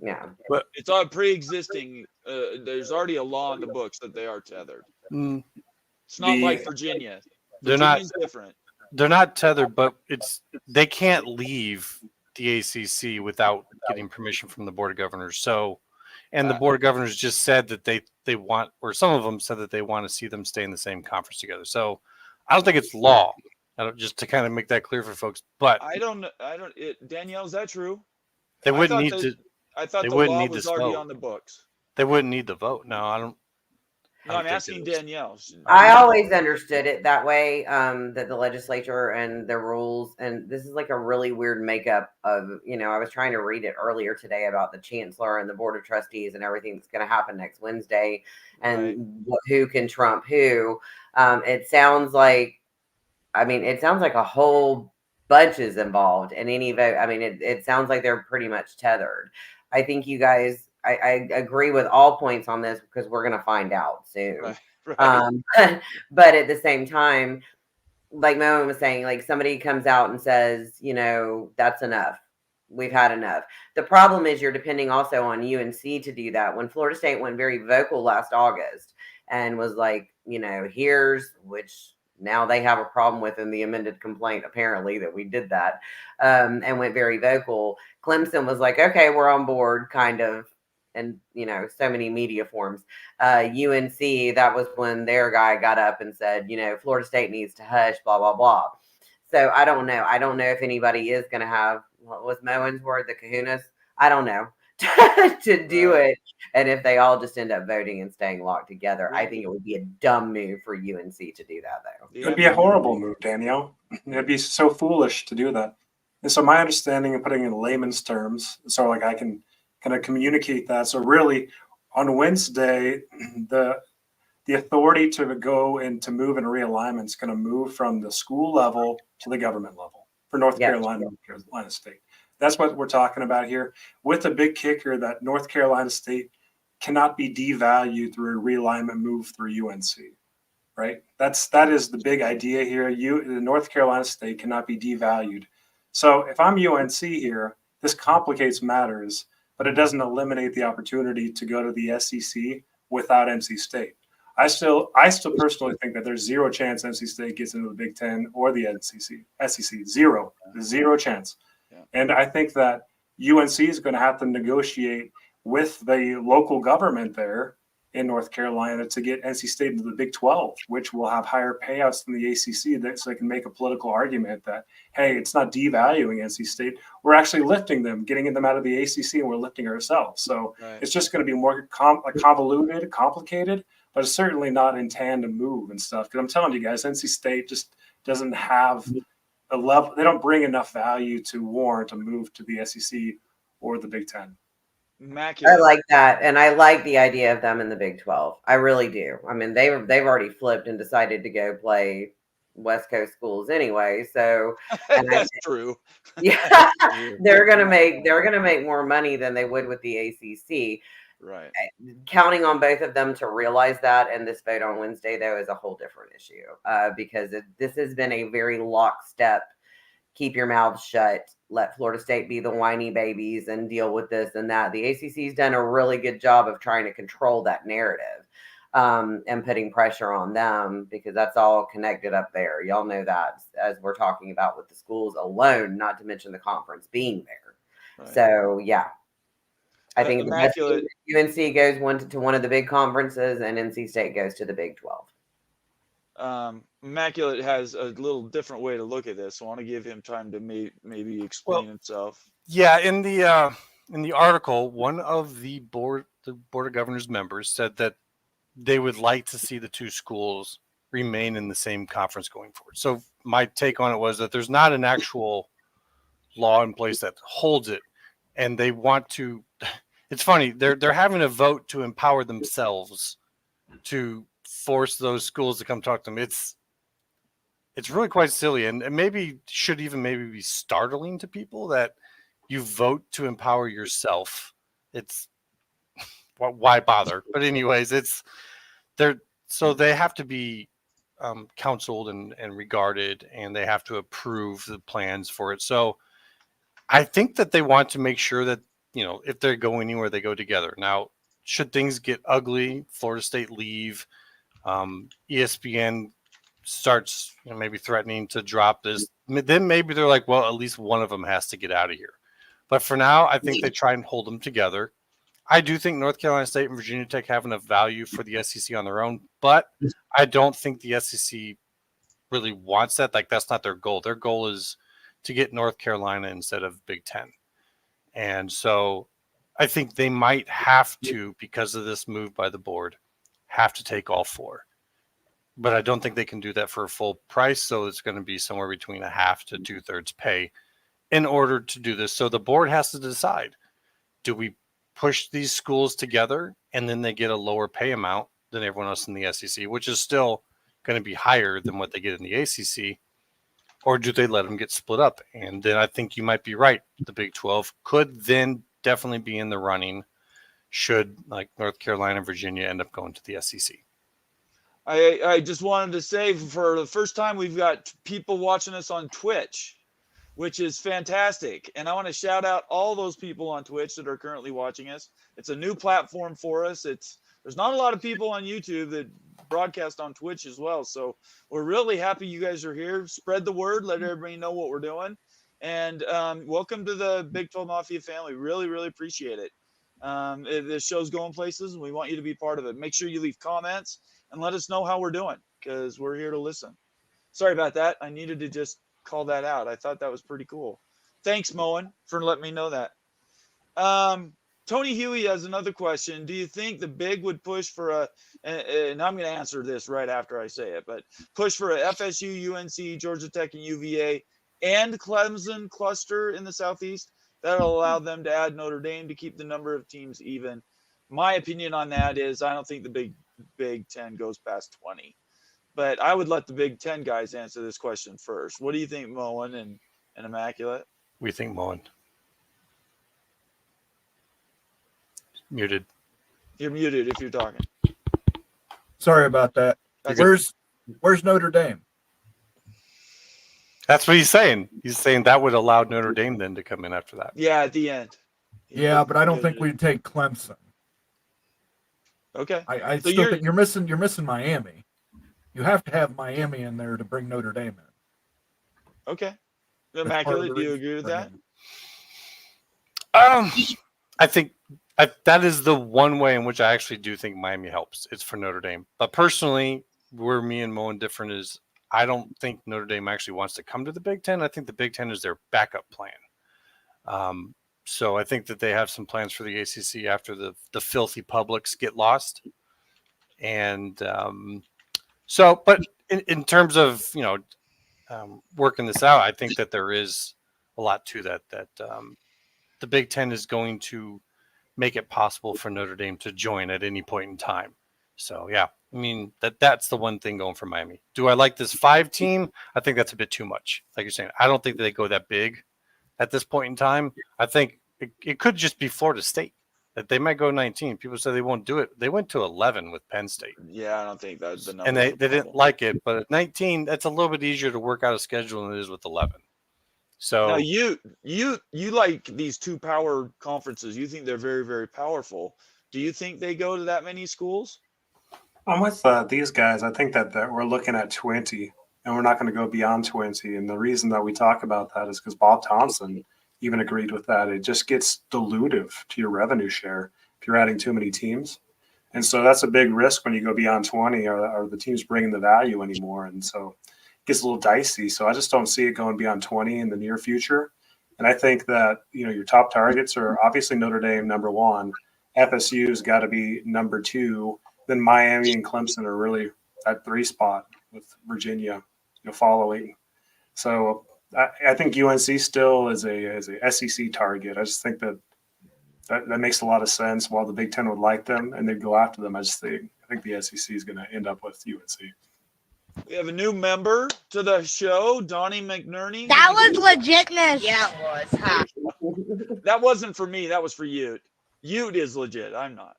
Yeah, but it's all pre-existing. There's already a law in the books that they are tethered. It's not like Virginia. Virginia's different. They're not tethered, but they can't leave the ACC without getting permission from the Board of Governors. So, and the Board of Governors just said that they want, or some of them said that they want to see them stay in the same conference together. So, I don't think it's law. Just to kind of make that clear for folks. But Danielle, is that true? They wouldn't need to. I thought the law was already on the books. They wouldn't need the vote. No, I don't. No, I'm asking Danielle. I always understood it that way, that the legislature and the rules, and this is like a really weird makeup of, I was trying to read it earlier today about the chancellor and the board of trustees and everything that's going to happen next Wednesday and who can trump who. It sounds like a whole bunch is involved in any vote. I mean, it sounds like they're pretty much tethered. I think you guys, I agree with all points on this because we're going to find out soon. Right. But at the same time, like Moen was saying, like somebody comes out and says, that's enough. We've had enough. The problem is you're depending also on UNC to do that. When Florida State went very vocal last August and was like, here's which now they have a problem with in the amended complaint, apparently, that we did that, and went very vocal. Clemson was like, okay, we're on board, kind of. and so many media forms. UNC, that was when their guy got up and said, Florida State needs to hush, blah blah blah. So I don't know. I don't know if anybody is going to have, what was Moen's word, the kahunas? I don't know to do it. And if they all just end up voting and staying locked together, I think it would be a dumb move for UNC to do that, though. It would be a horrible move, Danielle. It'd be so foolish to do that. And so my understanding and putting in layman's terms, so like I can kind of communicate that. So really on Wednesday, the authority to go and to move in realignment is going to move from the school level to the government level for North Carolina, North Carolina State. That's what we're talking about here, with a big kicker that North Carolina State cannot be devalued through a realignment move through UNC, right? That is the big idea here. The North Carolina State cannot be devalued. So if I'm UNC here, this complicates matters, but it doesn't eliminate the opportunity to go to the SEC without NC State. I still personally think that there's zero chance NC State gets into the Big Ten or the SEC. Zero chance. Yeah. And I think that UNC is going to have to negotiate with the local government there in North Carolina to get NC State into the Big 12, which will have higher payouts than the ACC, so they can make a political argument that, hey, it's not devaluing NC State. We're actually lifting them, getting them out of the ACC, and we're lifting ourselves. So It's just going to be more convoluted, complicated, but it's certainly not in tandem move and stuff. Because I'm telling you guys, NC State just doesn't have a level. They don't bring enough value to warrant a move to the SEC or the Big Ten. Immaculate. I like that, and I like the idea of them in the Big 12. I really do. I mean, they've already flipped and decided to go play West Coast schools anyway. So that's true. Yeah, they're gonna make more money than they would with the ACC. Right. Counting on both of them to realize that, and this vote on Wednesday though is a whole different issue because this has been a very lockstep. Keep your mouths shut. Let Florida State be the whiny babies and deal with this and that. The ACC's done a really good job of trying to control that narrative and putting pressure on them because that's all connected up there. Y'all know that as we're talking about with the schools alone, not to mention the conference being there. Right. So, yeah. I think immaculate. UNC goes to one of the big conferences and NC State goes to the Big 12. Immaculate has a little different way to look at this. I want to give him time to maybe explain himself. Yeah, in the article, one of the board of governors members said that they would like to see the two schools remain in the same conference going forward. So my take on it was that there's not an actual law in place that holds it, and they want to. It's funny, they're having a vote to empower themselves to force those schools to come talk to them. It's really quite silly, and maybe should even be startling to people that you vote to empower yourself. It's why bother? But anyways, so they have to be counseled and regarded, and they have to approve the plans for it. So I think that they want to make sure that if they go anywhere, they go together. Now, should things get ugly, Florida State leave, ESPN starts maybe threatening to drop this, then maybe they're like, well, at least one of them has to get out of here. But for now, I think they try and hold them together. I do think North Carolina State and Virginia Tech have enough value for the SEC on their own, but I don't think the SEC really wants that. Like, that's not their goal. Their goal is to get North Carolina instead of Big Ten. And so I think they might have to, because of this move by the board, have to take all four. But I don't think they can do that for a full price. So it's going to be somewhere between a half to 2/3 pay in order to do this. So the board has to decide, do we push these schools together and then they get a lower pay amount than everyone else in the SEC, which is still going to be higher than what they get in the ACC, or do they let them get split up? And then I think you might be right. The Big 12 could then definitely be in the running should like North Carolina and Virginia end up going to the SEC. I just wanted to say, for the first time, we've got people watching us on Twitch, which is fantastic. And I want to shout out all those people on Twitch that are currently watching us. It's a new platform for us. There's not a lot of people on YouTube that broadcast on Twitch as well. So we're really happy you guys are here. Spread the word. Let everybody know what we're doing. And welcome to the Big 12 Mafia family. Really, really appreciate it. This show's going places, and we want you to be part of it. Make sure you leave comments and let us know how we're doing, because we're here to listen. Sorry about that. I needed to just call that out. I thought that was pretty cool. Thanks, Moen, for letting me know that. Tony Huey has another question. Do you think the Big would push for and I'm going to answer this right after I say it, but push for a FSU, UNC, Georgia Tech, and UVA and Clemson cluster in the Southeast? That'll allow them to add Notre Dame to keep the number of teams even. My opinion on that is I don't think the Big Ten goes past 20. But I would let the Big Ten guys answer this question first. What do you think, Moen and Immaculate? We think Moen. Muted. You're muted if you're talking. Sorry about that. Where's Notre Dame? That's what he's saying. He's saying that would allow Notre Dame then to come in after that. Yeah, at the end. Yeah, but I don't think we'd take Clemson. Okay. I still think you're missing Miami. You have to have Miami in there to bring Notre Dame in. Okay. Immaculate, do you agree with that? I think that is the one way in which I actually do think Miami helps. It's for Notre Dame. But personally, where me and Moen different is I don't think Notre Dame actually wants to come to the Big Ten. I think the Big Ten is their backup plan. So I think that they have some plans for the ACC after the filthy publics get lost. And but in terms of, working this out, I think that there is a lot to that the Big Ten is going to make it possible for Notre Dame to join at any point in time. So, yeah, I mean, that's the one thing going for Miami. Do I like this 5 team? I think that's a bit too much. Like you're saying, I don't think that they go that big at this point in time. I think it could just be Florida State. That they might go 19. People say they won't do it. They went to 11 with Penn State. Yeah, I don't think that's the number. And they didn't like it. But at 19, that's a little bit easier to work out a schedule than it is with 11. So now you like these 2 power conferences. You think they're very, very powerful. Do you think they go to that many schools? I'm with these guys. I think that we're looking at 20, and we're not going to go beyond 20. And the reason that we talk about that is because Bob Thompson even agreed with that. It just gets dilutive to your revenue share if you're adding too many teams. And so that's a big risk when you go beyond 20. Are the teams bringing the value anymore? And so it gets a little dicey. So I just don't see it going beyond 20 in the near future. And I think that, your top targets are obviously Notre Dame, number 1. FSU's got to be number 2. Then Miami and Clemson are really at 3 spot with Virginia, following. So I think UNC still is a SEC target. I just think that makes a lot of sense. While the Big Ten would like them and they'd go after them, I think the SEC is going to end up with UNC. We have a new member to the show, Donnie McNerney. That was legitness. Yeah, it was. Huh? That wasn't for me. That was for Ute. Ute is legit. I'm not.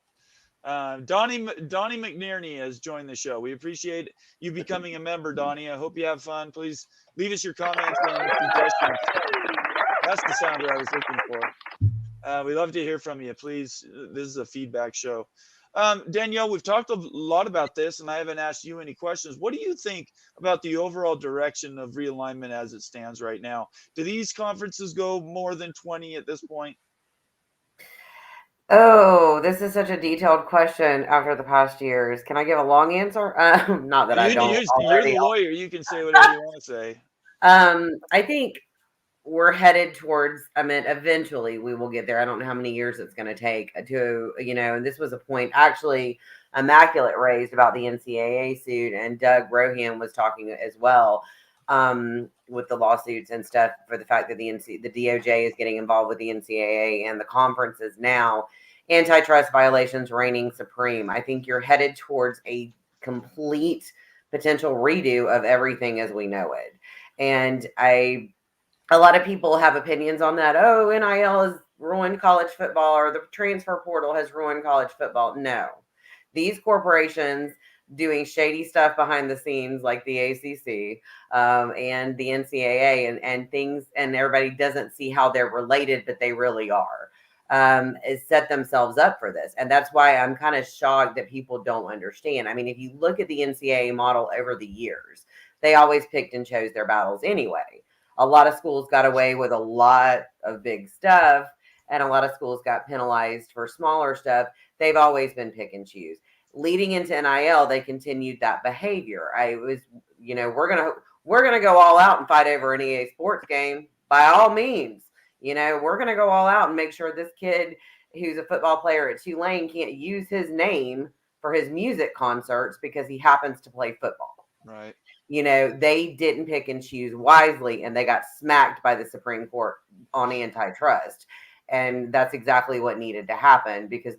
Donnie McNerney has joined the show. We appreciate you becoming a member, Donnie. I hope you have fun. Please leave us your comments and suggestions. That's the sounder I was looking for. We'd love to hear from you. Please, this is a feedback show. Danielle, we've talked a lot about this, and I haven't asked you any questions. What do you think about the overall direction of realignment as it stands right now? Do these conferences go more than 20 at this point? Oh, this is such a detailed question after the past years. Can I give a long answer? Not that I don't. You're the lawyer. You can say whatever you want to say. I think we're headed towards, eventually we will get there. I don't know how many years it's going to take to, and this was a point actually Immaculate raised about the NCAA suit, and Doug Rohan was talking as well with the lawsuits and stuff for the fact that the DOJ is getting involved with the NCAA and the conferences now. Antitrust violations reigning supreme. I think you're headed towards a complete potential redo of everything as we know it. And a lot of people have opinions on that. Oh, NIL has ruined college football, or the transfer portal has ruined college football. No, these corporations doing shady stuff behind the scenes like the ACC and the NCAA and things, and everybody doesn't see how they're related, but they really are. Is set themselves up for this. And that's why I'm kind of shocked that people don't understand. If you look at the NCAA model over the years, they always picked and chose their battles anyway. A lot of schools got away with a lot of big stuff, and a lot of schools got penalized for smaller stuff. They've always been pick and choose. Leading into NIL, they continued that behavior. We're gonna go all out and fight over an EA Sports game by all means. We're gonna go all out and make sure this kid who's a football player at Tulane can't use his name for his music concerts because he happens to play football. Right. They didn't pick and choose wisely, and they got smacked by the Supreme Court on antitrust. And that's exactly what needed to happen, because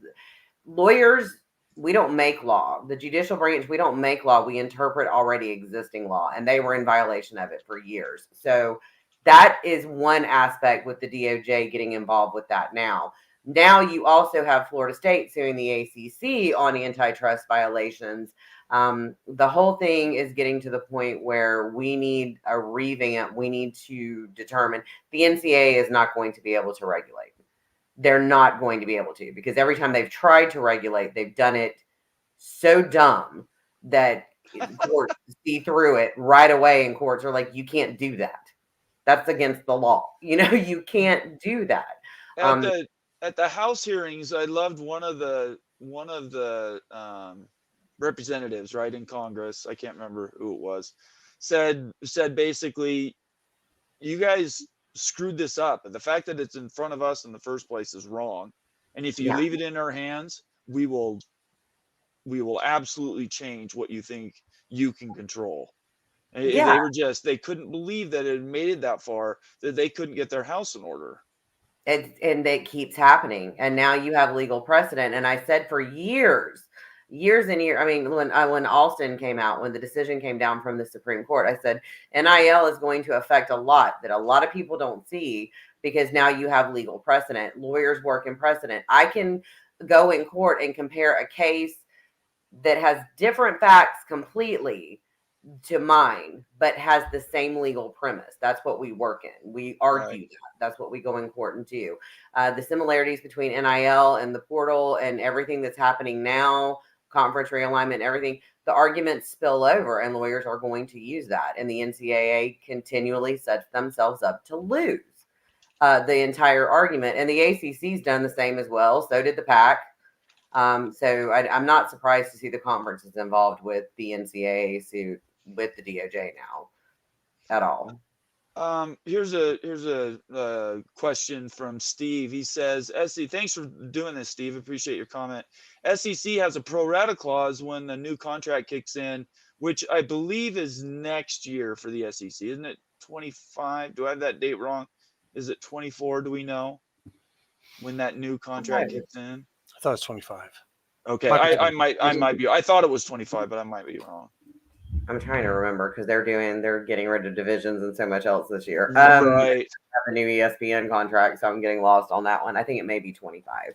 lawyers, we don't make law. The judicial branch, we don't make law. We interpret already existing law, and they were in violation of it for years. So that is one aspect with the DOJ getting involved with that now. Now you also have Florida State suing the ACC on antitrust violations. The whole thing is getting to the point where we need a revamp. We need to determine the NCAA is not going to be able to regulate. They're not going to be able to, because every time they've tried to regulate, they've done it so dumb that courts see through it right away, and courts are like, you can't do that. That's against the law. You can't do that. At the House hearings, I loved one of the representatives, right, in Congress, I can't remember who it was, said basically, you guys screwed this up, and the fact that it's in front of us in the first place is wrong, and if you leave it in our hands, we will absolutely change what you think you can control. They couldn't believe that it had made it that far, that they couldn't get their house in order. And it keeps happening. And now you have legal precedent. And I said for years and years, I mean, when Alston came out, when the decision came down from the Supreme Court, I said, NIL is going to affect a lot that a lot of people don't see, because now you have legal precedent. Lawyers work in precedent. I can go in court and compare a case that has different facts completely to mine, but has the same legal premise. That's what we work in. We argue that. That's what we go in court and do. The similarities between NIL and the portal and everything that's happening now, conference realignment, everything, the arguments spill over, and lawyers are going to use that. And the NCAA continually sets themselves up to lose the entire argument. And the ACC's done the same as well. So did the PAC. So I'm not surprised to see the conferences involved with the NCAA suit with the DOJ now at all. Here's a question from Steve. He says, SEC, thanks for doing this, Steve. Appreciate your comment. SEC has a pro rata clause when the new contract kicks in, which I believe is next year for the SEC. Isn't it 25? Do I have that date wrong? Is it 24? Do we know when that new contract kicks in? I thought it was 25. Okay, I might be. I thought it was 25, but I might be wrong. I'm trying to remember, because they're getting rid of divisions and so much else this year. Right. The new ESPN contract, so I'm getting lost on that one. I think it may be 25.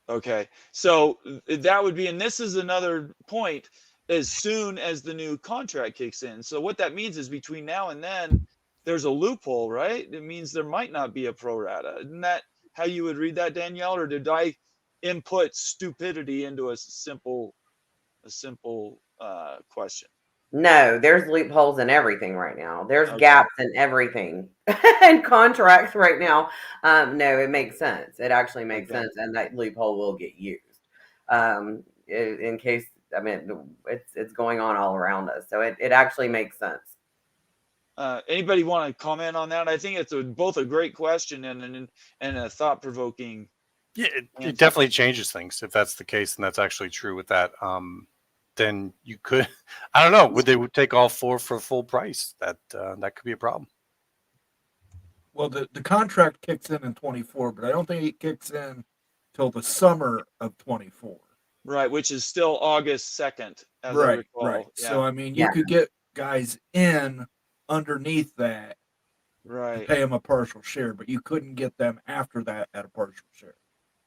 Okay, so that would be, and this is another point, as soon as the new contract kicks in. So what that means is between now and then, there's a loophole, right? It means there might not be a pro rata. Isn't that how you would read that, Danielle? Or did I input stupidity into a simple question? No, there's loopholes in everything right now. There's gaps in everything and contracts right now. No, it makes sense. It actually makes sense, and that loophole will get used. In case, I mean, it's going on all around us, so it actually makes sense. Anybody want to comment on that? I think it's both a great question and a thought-provoking. Yeah, it definitely changes things if that's the case, and that's actually true with that. Then you could, I don't know, would they take all four for full price? That could be a problem. Well, the contract kicks in 24, but I don't think it kicks in till the summer of 24. Right, which is still August 2nd. As I recall. Right. Yeah. So, I mean, you could get guys in underneath that, right, pay them a partial share, but you couldn't get them after that at a partial share.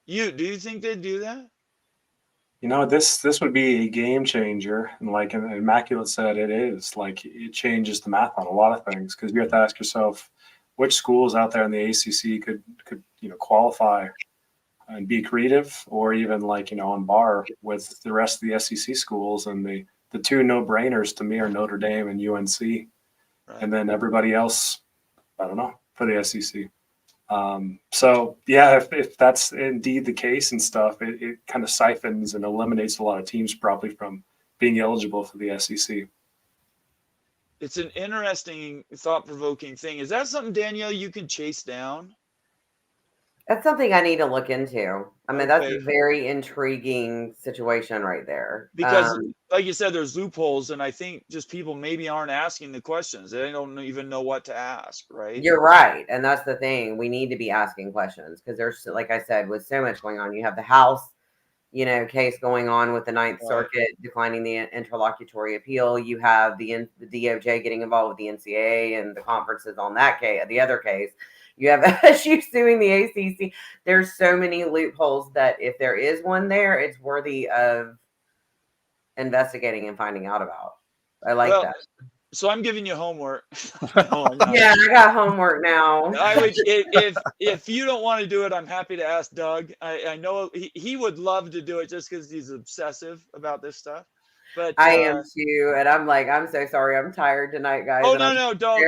Do you think they'd do that? This would be a game changer, and like Immaculate said, it is like it changes the math on a lot of things, because you have to ask yourself which schools out there in the ACC could qualify and be creative, or even on par with the rest of the SEC schools. And the two no-brainers to me are Notre Dame and UNC, and then everybody else, I don't know, for the SEC. So yeah, if that's indeed the case and stuff, it kind of siphons and eliminates a lot of teams probably from being eligible for the SEC. It's an interesting, thought-provoking thing. Is that something, Danielle, you can chase down? That's something I need to look into. I mean, that's Okay. a very intriguing situation right there. Because, like you said, there's loopholes, and I think just people maybe aren't asking the questions. They don't even know what to ask, right? You're right. And that's the thing. We need to be asking questions because there's, like I said, with so much going on, you have the House, case going on with the Ninth Right. Circuit declining the interlocutory appeal. You have the DOJ getting involved with the NCAA and the conferences on that case, the other case. You have FSU suing the ACC. There's so many loopholes that if there is one there, it's worthy of investigating and finding out about. I like that. So I'm giving you homework. No, I'm not. Yeah, I got homework now. I would, if you don't want to do it, I'm happy to ask Doug. I know he would love to do it just because he's obsessive about this stuff. But I am too, and I'm like, I'm so sorry, I'm tired tonight, guys. Oh and I'm no, don't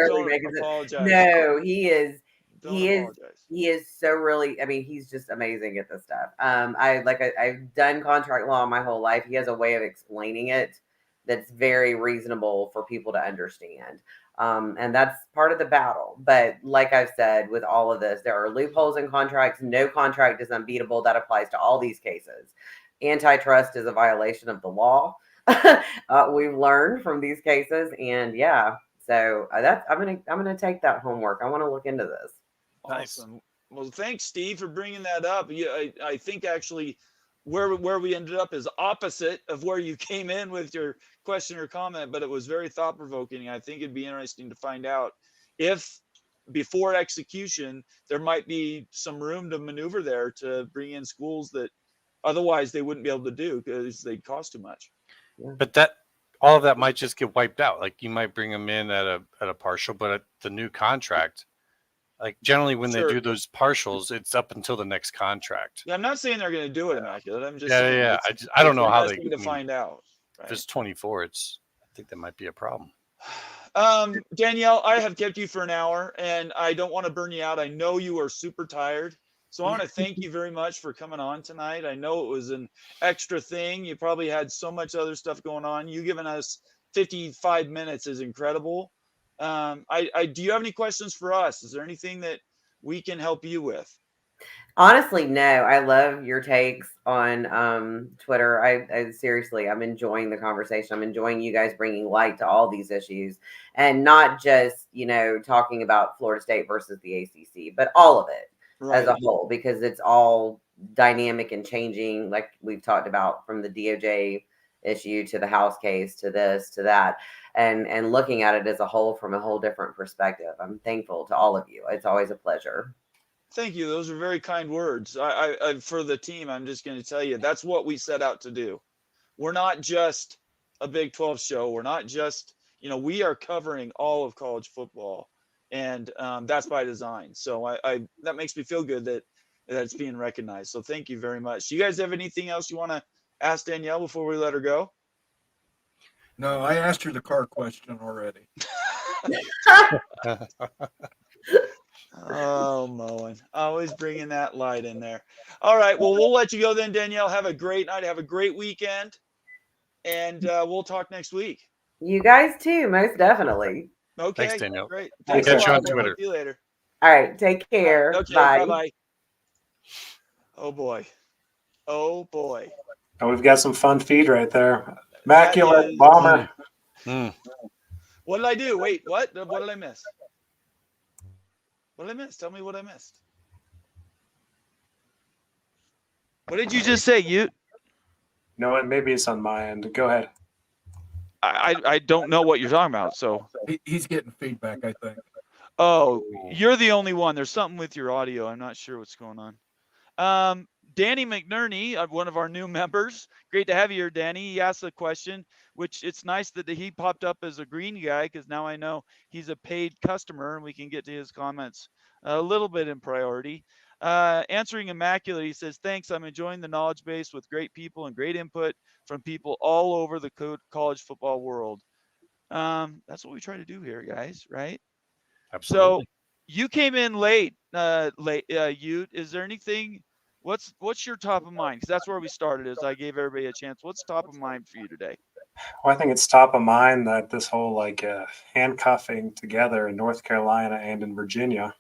apologize. No, he is. Don't he apologize. He is so really. I mean, he's just amazing at this stuff. I've done contract law my whole life. He has a way of explaining it that's very reasonable for people to understand. And that's part of the battle. But like I've said, with all of this, there are loopholes in contracts. No contract is unbeatable. That applies to all these cases. Antitrust is a violation of the law. We've learned from these cases, and yeah. So I'm gonna take that homework. I want to look into this. Awesome. Nice. Well, thanks, Steve, for bringing that up. I think actually where we ended up is opposite of where you came in with your question or comment, but it was very thought-provoking. I think it'd be interesting to find out if before execution there might be some room to maneuver there to bring in schools that otherwise they wouldn't be able to do because they'd cost too much. But all of that might just get wiped out. Like you might bring them in at a partial, but at the new contract, like generally when they do those partials, it's up until the next contract. Yeah, I'm not saying they're going to do it immaculate. I'm just saying I don't know how they to find out. Right? If it's 24, I think that might be a problem. Danielle, I have kept you for an hour, and I don't want to burn you out. I know you are super tired. So I want to thank you very much for coming on tonight. I know it was an extra thing. You probably had so much other stuff going on. You giving us 55 minutes is incredible. Do you have any questions for us? Is there anything that we can help you with? Honestly, no. I love your takes on Twitter. I seriously, I'm enjoying the conversation. I'm enjoying you guys bringing light to all these issues, and not just talking about Florida State versus the ACC, but all of it. Right. As a whole, because it's all dynamic and changing, like we've talked about, from the DOJ issue to the House case to this to that, and looking at it as a whole from a whole different perspective. I'm thankful to all of you. It's always a pleasure. Thank you. Those are very kind words. I for the team, I'm just going to tell you that's what we set out to do. We're not just a Big 12 show. We're not just we are covering all of college football. And that's by design. So that makes me feel good that it's being recognized. So thank you very much. Do you guys have anything else you want to ask Danielle before we let her go? No, I asked her the car question already. Oh, Moen. Always bringing that light in there. All right. Well, we'll let you go then, Danielle. Have a great night. Have a great weekend. And we'll talk next week. You guys too, most definitely. Okay. Thanks, Danielle. Great. I'll catch you on Twitter. See you later. All right. Take care. Okay. Bye. Bye-bye. Oh, boy. Oh, boy. And we've got some fun feed right there. Immaculate bomber. What did I do? Wait, what? What did I miss? What did I miss? Tell me what I missed. What did you just say, Ute? No, maybe it's on my end. Go ahead. I don't know what you're talking about. So he's getting feedback, I think. Oh, you're the only one. There's something with your audio. I'm not sure what's going on. Danny McNerney, one of our new members. Great to have you here, Danny. He asked a question, which it's nice that he popped up as a green guy because now I know he's a paid customer and we can get to his comments a little bit in priority. Answering Immaculate, he says, thanks. I'm enjoying the knowledge base with great people and great input from people all over the college football world. That's what we try to do here, guys, right? Absolutely. So you came in late Ute, is there anything? What's your top of mind? Because that's where we started. Is I gave everybody a chance. What's top of mind for you today? Well, I think it's top of mind that this whole handcuffing together in North Carolina and in Virginia.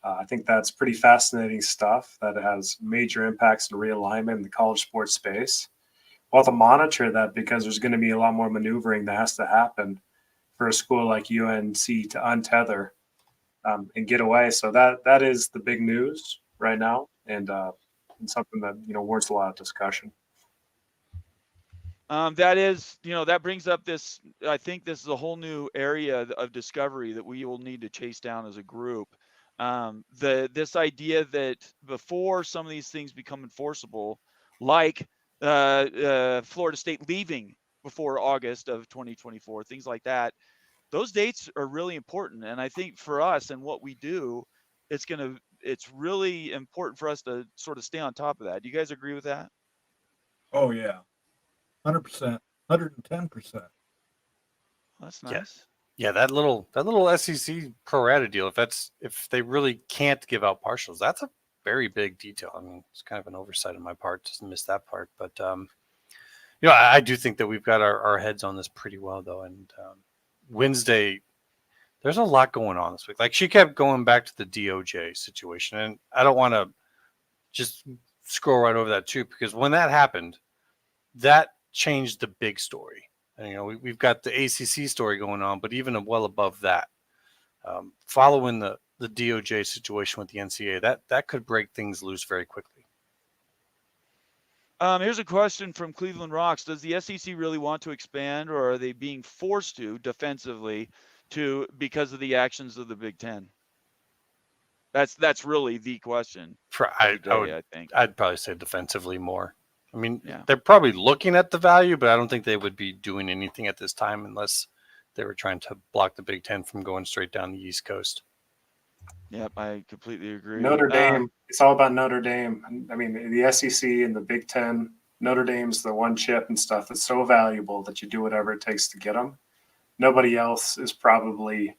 I think that's pretty fascinating stuff that has major impacts in realignment in the college sports space. We'll have to monitor that because there's going to be a lot more maneuvering that has to happen for a school like UNC to untether and get away. So that is the big news right now, and something that warrants a lot of discussion. That is, that brings up this. I think this is a whole new area of discovery that we will need to chase down as a group. This idea that before some of these things become enforceable, like Florida State leaving before August of 2024, things like that, those dates are really important. And I think for us and what we do, it's really important for us to sort of stay on top of that. Do you guys agree with that? Oh yeah, 100%, 110%. That's nice. Yeah, that little SEC pro rata deal. If they really can't give out partials, that's a very big detail. I mean, it's kind of an oversight on my part to miss that part. But I do think that we've got our heads on this pretty well, though. And Wednesday, there's a lot going on this week. Like, she kept going back to the DOJ situation, and I don't want to just scroll right over that too, because when that happened, that changed the big story. And, we've got the ACC story going on, but even well above that, following the DOJ situation with the NCAA, that could break things loose very quickly. Here's a question from Cleveland Rocks. Does the SEC really want to expand, or are they being forced to defensively because of the actions of the Big Ten? That's really the question. I think I'd probably say defensively more. I mean, They're probably looking at the value, but I don't think they would be doing anything at this time unless they were trying to block the Big Ten from going straight down the East Coast. Yep, I completely agree. Notre Dame, it's all about Notre Dame. I mean, the SEC and the Big Ten, Notre Dame's the one chip and stuff that's so valuable that you do whatever it takes to get them. Nobody else is probably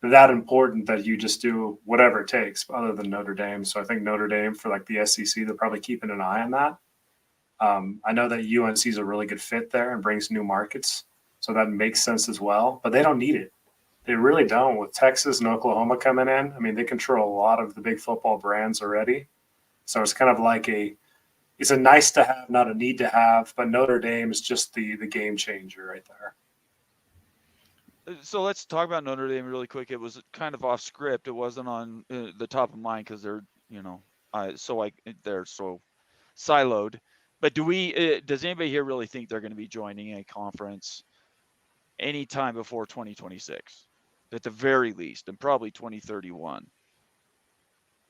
that important that you just do whatever it takes other than Notre Dame. So I think Notre Dame for the SEC, they're probably keeping an eye on that. I know that UNC is a really good fit there and brings new markets. So that makes sense as well, but they don't need it. They really don't. With Texas and Oklahoma coming in, I mean, they control a lot of the big football brands already. So it's kind of it's a nice to have, not a need to have, but Notre Dame is just the game changer right there. So let's talk about Notre Dame really quick. It was kind of off script. It wasn't on the top of mind because they're, they're so siloed. But does anybody here really think they're going to be joining a conference anytime before 2026, at the very least, and probably 2031?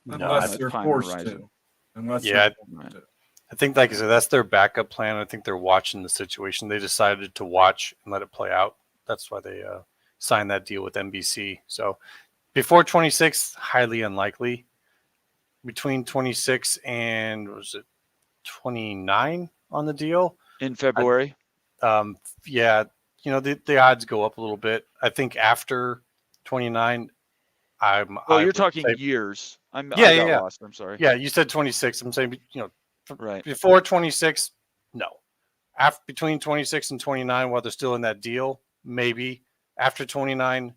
Unless they're forced to. I think, like I said, that's their backup plan. I think they're watching the situation. They decided to watch and let it play out. That's why they signed that deal with NBC. So before 26, highly unlikely. Between 26 and, was it 29 on the deal? In February? The odds go up a little bit. I think after 29, you're talking years. I got lost. I'm sorry. Yeah, you said 26. I'm saying, right before 26, no. After between 26 and 29, while they're still in that deal, maybe. After 29,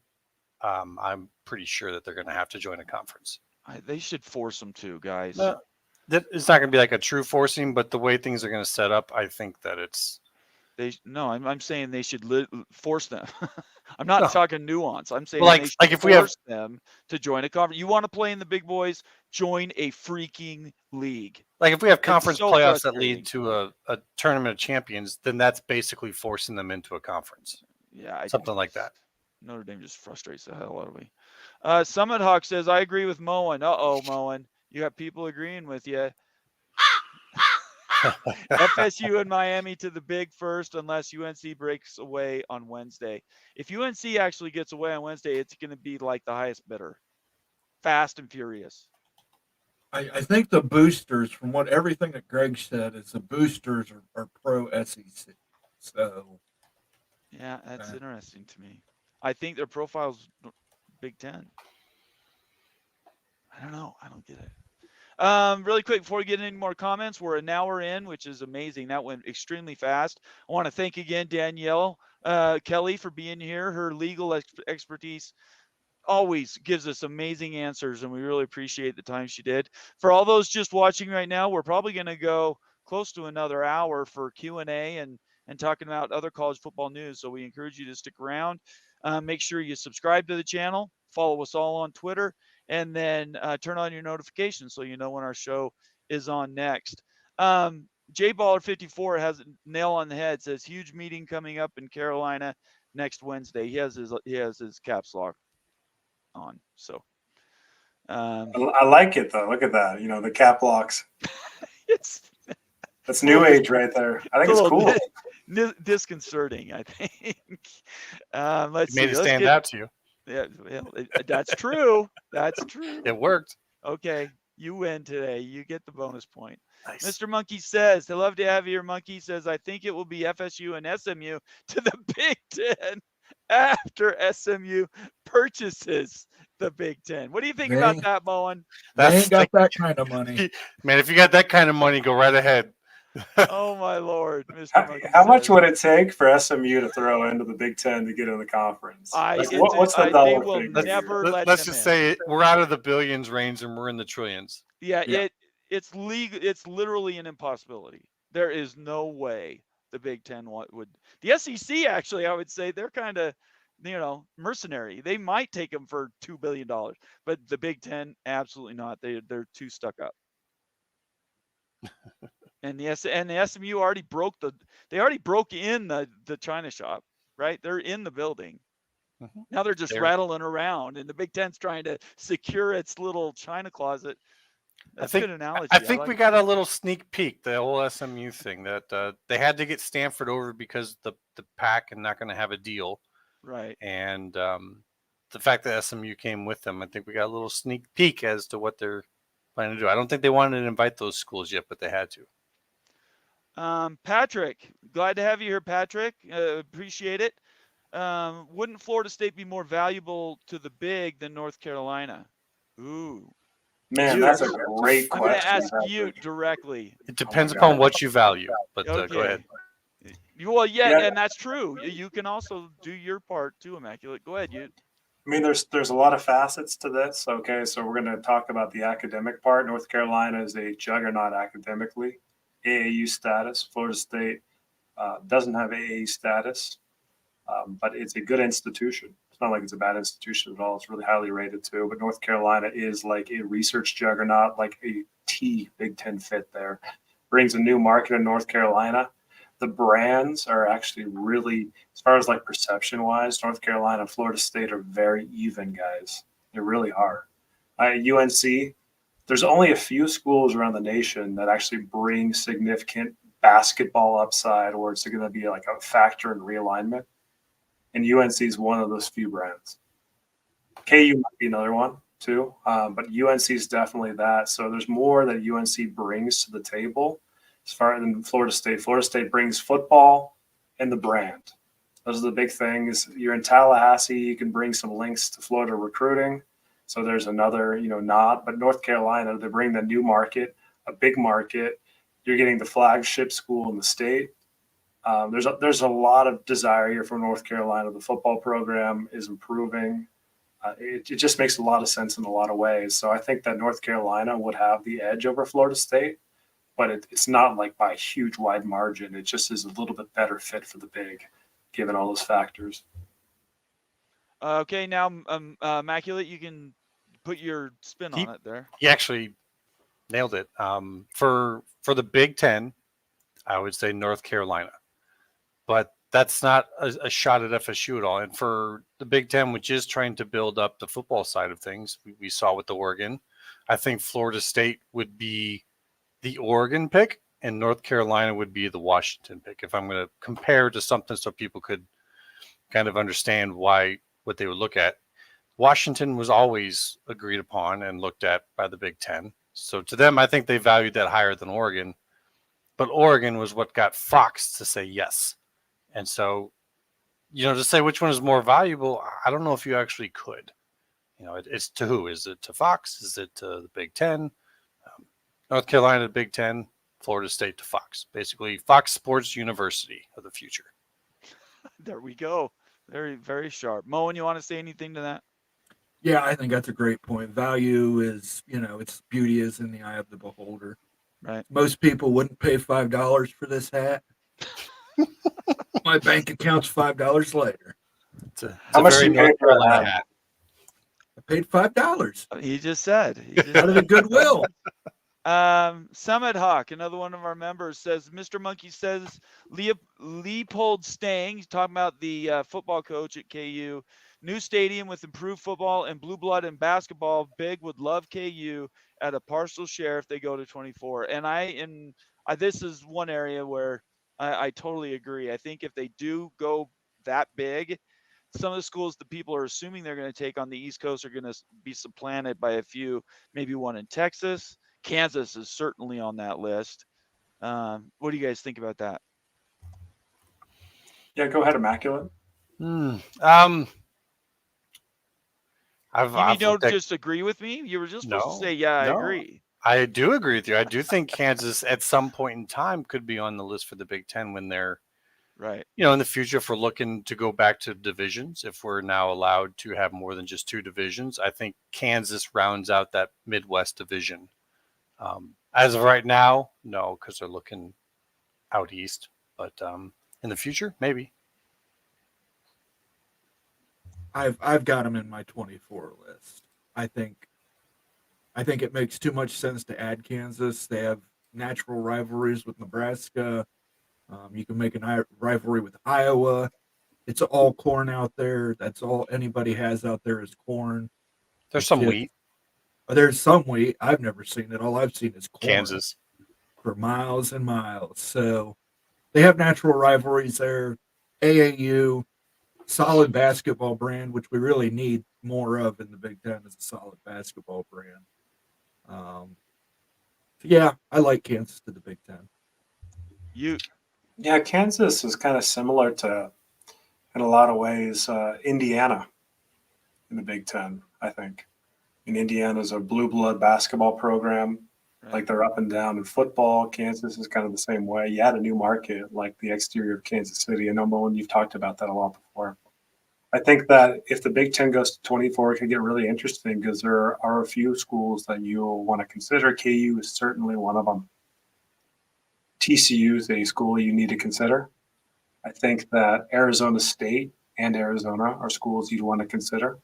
I'm pretty sure that they're going to have to join a conference. They should force them to, guys. It's not going to be like a true forcing, but the way things are going to set up, I think that it's. I'm saying they should force them. I'm not talking nuance. I'm saying if we have them to join a conference. You want to play in the big boys? Join a freaking league. Like if we have conference playoffs that lead to a tournament of champions, then that's basically forcing them into a conference. Yeah, something like that. Notre Dame just frustrates the hell out of me. Summit Hawk says, I agree with Moen. Moen. You got people agreeing with you. FSU and Miami to the big first, unless UNC breaks away on Wednesday. If UNC actually gets away on Wednesday, it's going to be like the highest bidder. Fast and furious. I think the boosters, from everything that Greg said, is the boosters are pro SEC. So. Yeah, that's interesting to me. I think their profile's Big Ten. I don't know. I don't get it. Really quick before we get any more comments, we're an hour in, which is amazing. That went extremely fast. I want to thank again Danielle Kelley for being here. Her legal expertise always gives us amazing answers, and we really appreciate the time she did. For all those just watching right now, we're probably going to go close to another hour for Q&A and talking about other college football news. So we encourage you to stick around. Make sure you subscribe to the channel, follow us all on Twitter, and then turn on your notifications so you know when our show is on next. JBaller54 has a nail on the head, says huge meeting coming up in Carolina next Wednesday. He has his caps lock on. So I like it though. Look at that. You know, the cap locks. That's new age right there. I think it's cool. Disconcerting, I think. Let's made it stand out to you. Yeah, that's true. That's true. It worked. Okay, you win today. You get the bonus point. Nice. Mr. Monkey says, "I love to have you here." Monkey says, "I think it will be FSU and SMU to the Big Ten after SMU purchases the Big Ten." What do you think about that, Bowen? They ain't got that kind of money. Man, if you got that kind of money, go right ahead. Oh my Lord, Mr. Monkey How much would it take for SMU to throw into the Big Ten to get in the conference? What's the dollar they will figure? never let Let's them just in. say we're out of the billions range and we're in the trillions. Yeah. It's legal. It's literally an impossibility. There is no way the Big Ten would. The SEC actually, I would say they're kind of, mercenary. They might take them for $2 billion, but the Big Ten, absolutely not. They're too stuck up. And the SMU already broke in the China shop, right? They're in the building. Mm-hmm. Now they're just rattling around, and the Big Ten's trying to secure its little China closet. That's a good analogy. I think we got a little sneak peek, the whole SMU thing, that they had to get Stanford over because the PAC and not going to have a deal. Right. And the fact that SMU came with them, I think we got a little sneak peek as to what they're planning to do. I don't think they wanted to invite those schools yet, but they had to. Patrick, glad to have you here, Patrick. Appreciate it. Wouldn't Florida State be more valuable to the Big than North Carolina? Ooh. Man, that's a great question. I'm going to ask you directly. It depends upon what you value, but go ahead. Well, yeah, and that's true. You can also do your part too, Immaculate. Go ahead, you. I mean, there's a lot of facets to this. Okay, so we're going to talk about the academic part. North Carolina is a juggernaut academically. AAU status. Florida State doesn't have AAU status, but it's a good institution. It's not like it's a bad institution at all. It's really highly rated too. But North Carolina is like a research juggernaut, like a Big Ten fit there. Brings a new market in North Carolina. The brands are actually really, as far as like perception wise, North Carolina and Florida State are very even, guys. They really are. UNC, there's only a few schools around the nation that actually bring significant basketball upside, or it's going to be like a factor in realignment. And UNC is one of those few brands. KU might be another one too, but UNC is definitely that. So there's more that UNC brings to the table as far as Florida State. Florida State brings football and the brand. Those are the big things. You're in Tallahassee, you can bring some links to Florida recruiting. So there's another, nod. But North Carolina, they bring the new market, a big market. You're getting the flagship school in the state. There's a lot of desire here from North Carolina. The football program is improving. It just makes a lot of sense in a lot of ways. So I think that North Carolina would have the edge over Florida State, but it's not like by a huge wide margin. It just is a little bit better fit for the Big, given all those factors. Okay, now Immaculate, you can put your spin on it there. He actually nailed it. For the Big Ten, I would say North Carolina, but that's not a shot at FSU at all. And for the Big Ten, which is trying to build up the football side of things, we saw with the Oregon. I think Florida State would be the Oregon pick, and North Carolina would be the Washington pick. If I'm going to compare to something so people could kind of understand what they would look at. Washington was always agreed upon and looked at by the Big Ten. So to them, I think they valued that higher than Oregon. But Oregon was what got Fox to say yes. And so, to say which one is more valuable, I don't know if you actually could. It's to who? Is it to Fox? Is it to the Big Ten? North Carolina to Big Ten, Florida State to Fox. Basically, Fox Sports University of the future. There we go. Very, very sharp. Moen, you want to say anything to that? Yeah, I think that's a great point. Value is, its beauty is in the eye of the beholder. Right. Most people wouldn't pay $5 for this hat. My bank account's $5 later. How much do you pay for that hat? I paid $5. He just said. Out of the goodwill. Summit Hawk, another one of our members, says Mr. Monkey says Leopold Stang, he's talking about the football coach at KU. New stadium with improved football and blue blood and basketball. Big would love KU at a partial share if they go to 24. And this is one area where I totally agree. I think if they do go that big, some of the schools that people are assuming they're going to take on the East Coast are going to be supplanted by a few, maybe one in Texas. Kansas is certainly on that list. What do you guys think about that? Yeah, go ahead, Immaculate. You don't just agree with me? You were just supposed to say, yeah, I agree. I do agree with you. I do think Kansas at some point in time could be on the list for the Big Ten when they're right. In the future, if we're looking to go back to divisions, if we're now allowed to have more than just 2 divisions, I think Kansas rounds out that Midwest division. As of right now, no, because they're looking out east. But in the future, maybe. I've got them in my 24 list. I think it makes too much sense to add Kansas. They have natural rivalries with Nebraska. You can make a rivalry with Iowa. It's all corn out there. That's all anybody has out there is corn. There's some wheat. There's some wheat. I've never seen it. All I've seen is corn. Kansas. For miles and miles. So they have natural rivalries there. AAU, solid basketball brand, which we really need more of in the Big Ten, is a solid basketball brand. Yeah, I like Kansas to the Big Ten. Yeah, Kansas is kind of similar to, in a lot of ways, Indiana in the Big Ten, I think. And Indiana's a blue blood basketball program. Right. Like they're up and down in football. Kansas is kind of the same way. You add a new market like the exterior of Kansas City. I know, Moen, you've talked about that a lot before. I think that if the Big Ten goes to 24, it could get really interesting because there are a few schools that you'll want to consider. KU is certainly one of them. TCU is a school you need to consider. I think that Arizona State and Arizona are schools you'd want to consider.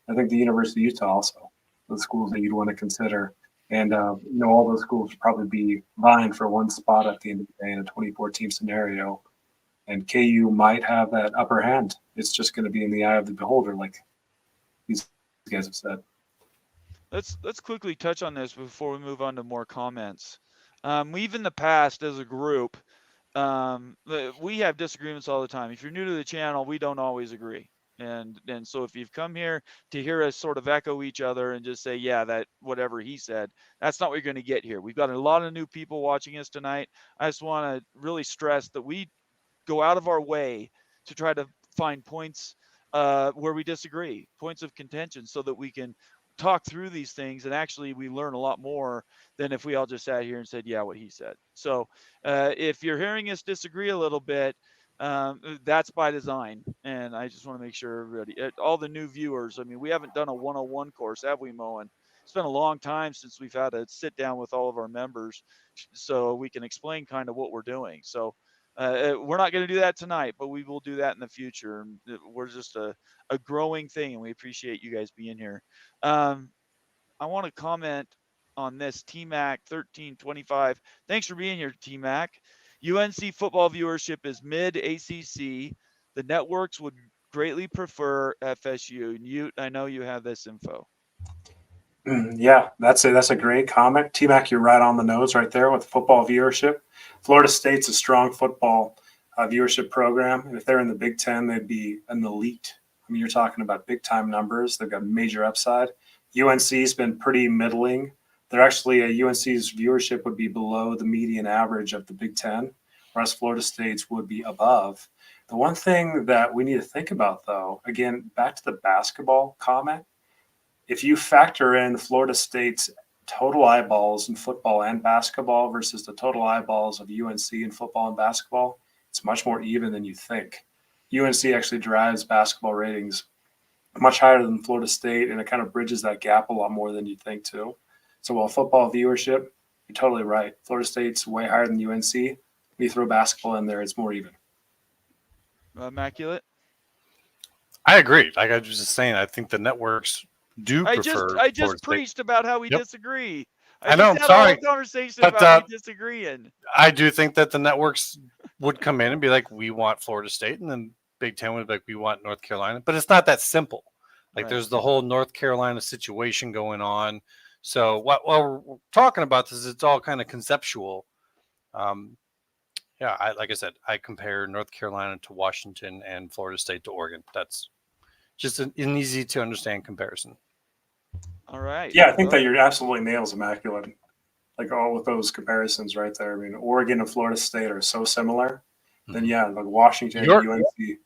I think the University of Utah also, the schools that you'd want to consider. And, all those schools would probably be vying for one spot at the end of the day in a 24-team scenario. And KU might have that upper hand. It's just going to be in the eye of the beholder, like these guys have said. Let's quickly touch on this before we move on to more comments. We've in the past as a group, we have disagreements all the time. If you're new to the channel, we don't always agree. And so if you've come here to hear us sort of echo each other and just say, yeah, that whatever he said, that's not what you're going to get here. We've got a lot of new people watching us tonight. I just want to really stress that we go out of our way to try to find points where we disagree, points of contention, so that we can talk through these things. And actually we learn a lot more than if we all just sat here and said, yeah, what he said. So if you're hearing us disagree a little bit, that's by design. And I just want to make sure everybody, all the new viewers, I mean, we haven't done a 101 course, have we, Moen? It's been a long time since we've had to sit down with all of our members so we can explain kind of what we're doing. So we're not going to do that tonight, but we will do that in the future. We're just a growing thing, and we appreciate you guys being here. I want to comment on this. T-Mac 1325. Thanks for being here, T-Mac. UNC football viewership is mid ACC. The networks would greatly prefer FSU. I know you have this info. Yeah, that's a great comment. T-Mac, you're right on the nose right there with football viewership. Florida State's a strong football viewership program. And if they're in the Big Ten, they'd be an elite. I mean, you're talking about big-time numbers. They've got major upside. UNC's been pretty middling. They're actually, UNC's viewership would be below the median average of the Big Ten, whereas Florida State's would be above. The one thing that we need to think about, though, again, back to the basketball comment, if you factor in Florida State's total eyeballs in football and basketball versus the total eyeballs of UNC in football and basketball, it's much more even than you think. UNC actually drives basketball ratings much higher than Florida State, and it kind of bridges that gap a lot more than you think too. So while football viewership, you're totally right. Florida State's way higher than UNC. When you throw basketball in there, it's more even. Immaculate. I agree. Like I was just saying, I think the networks do I prefer. just Florida State. preached about how we Yep. disagree. I know, just had sorry. a whole conversation But, about we disagreeing. I do think that the networks would come in and be like, we want Florida State, and then Big Ten would be like, we want North Carolina. But it's not that simple. Like there's the whole North Carolina situation going on. So while we're talking about this, it's all kind of conceptual. Yeah, like I said, I compare North Carolina to Washington and Florida State to Oregon. That's just an easy to understand comparison. All right. Yeah, I think that you're absolutely nails immaculate. Like all with those comparisons right there. I mean, Oregon and Florida State are so similar. Then yeah, like Washington and UNC.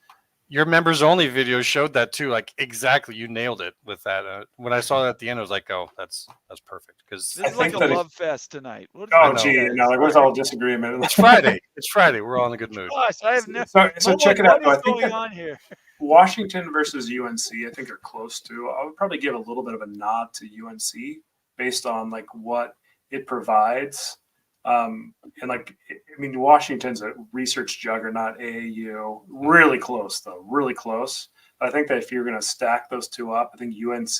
Your members only video showed that too. Like exactly, you nailed it with that. When I saw that at the end, I was like, "Oh, that's perfect." Because this is like a love fest tonight. Oh, gee, no, like where's all disagreement? It's Friday. It's Friday. We're all in a good mood. Gosh, I have never. So check it out. What is going on here? Washington versus UNC, I think are close to. I would probably give a little bit of a nod to UNC based on like what it provides. And like, I mean, Washington's a research juggernaut, AAU, really close though, really close. But I think that if you're going to stack those two up, I think UNC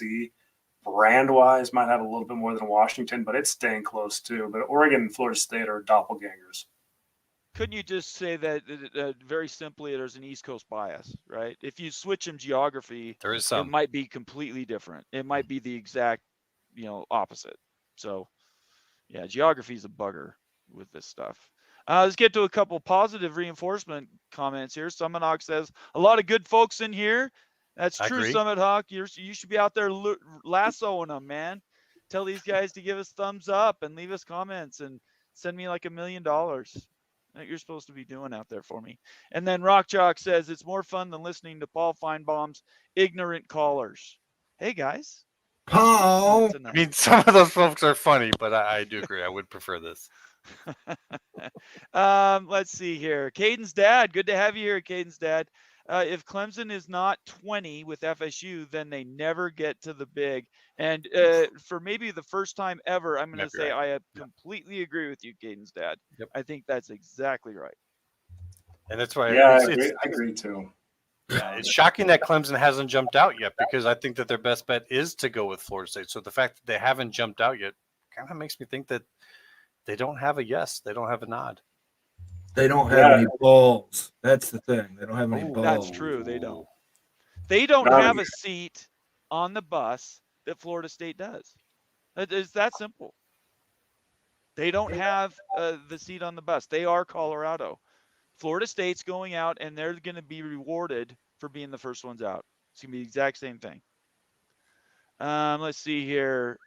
brand wise might have a little bit more than Washington, but it's staying close too. But Oregon and Florida State are doppelgangers. Couldn't you just say that very simply there's an East Coast bias, right? If you switch them geography, there is some. It might be completely different. It might be the exact, opposite. So, yeah, geography is a bugger with this stuff. Let's get to a couple positive reinforcement comments here. Summit Hawk says, a lot of good folks in here. That's true, Summit Hawk. You should be out there lassoing them, man. Tell these guys to give us thumbs up and leave us comments and send me like $1 million. That you're supposed to be doing out there for me. And then Rock Jock says, it's more fun than listening to Paul Feinbaum's ignorant callers. Hey, guys. Paul. I mean, some of those folks are funny, but I do agree. I would prefer this. Let's see here. Caden's dad. Good to have you here, Caden's dad. If Clemson is not 20 with FSU, then they never get to the big. And for maybe the first time ever, I'm going to say I completely agree with you, Caden's dad. Yep. I think that's exactly right. And that's why I agree too. Yeah, it's shocking that Clemson hasn't jumped out yet because I think that their best bet is to go with Florida State. So the fact that they haven't jumped out yet kind of makes me think that they don't have a yes. They don't have a nod. They don't have any balls. That's the thing. They don't have any balls. That's true. They don't. They don't have a seat on the bus that Florida State does. It's that simple. They don't have the seat on the bus. They are Colorado. Florida State's going out, and they're going to be rewarded for being the first ones out. It's going to be the exact same thing. Let's see here.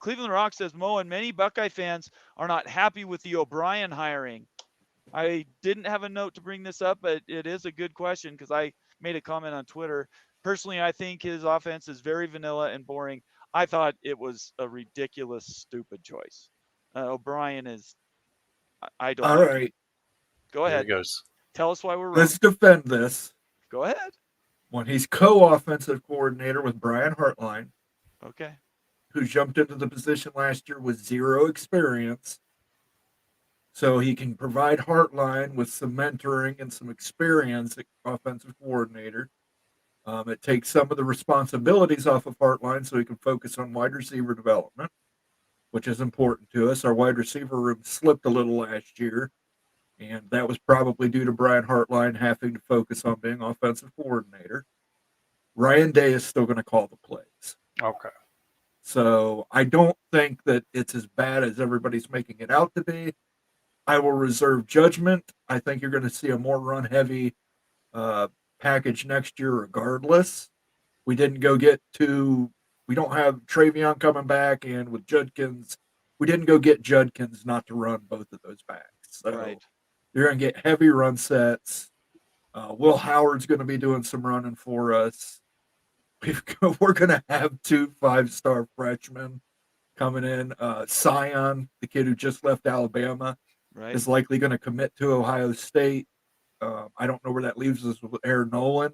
Cleveland Rock says, Mo and many Buckeye fans are not happy with the O'Brien hiring. I didn't have a note to bring this up, but it is a good question because I made a comment on Twitter. Personally, I think his offense is very vanilla and boring. I thought it was a ridiculous, stupid choice. O'Brien is, I don't know. All right. Go ahead. Here he goes. Tell us why we're wrong. Let's defend this. Go ahead. When he's co-offensive coordinator with Brian Hartline, okay, who jumped into the position last year with zero experience, so he can provide Hartline with some mentoring and some experience as offensive coordinator. It takes some of the responsibilities off of Hartline so he can focus on wide receiver development, which is important to us. Our wide receiver room slipped a little last year, and that was probably due to Brian Hartline having to focus on being offensive coordinator. Ryan Day is still going to call the plays. Okay. So I don't think that it's as bad as everybody's making it out to be. I will reserve judgment. I think you're going to see a more run-heavy package next year regardless. We don't have Travion coming back, and with Judkins, we didn't go get Judkins not to run both of those backs. So right. You're going to get heavy run sets. Will Howard's going to be doing some running for us. we're going to have 2 5-star freshmen coming in. Sion, the kid who just left Alabama, Right. is likely going to commit to Ohio State. I don't know where that leaves us with Aaron Nolan,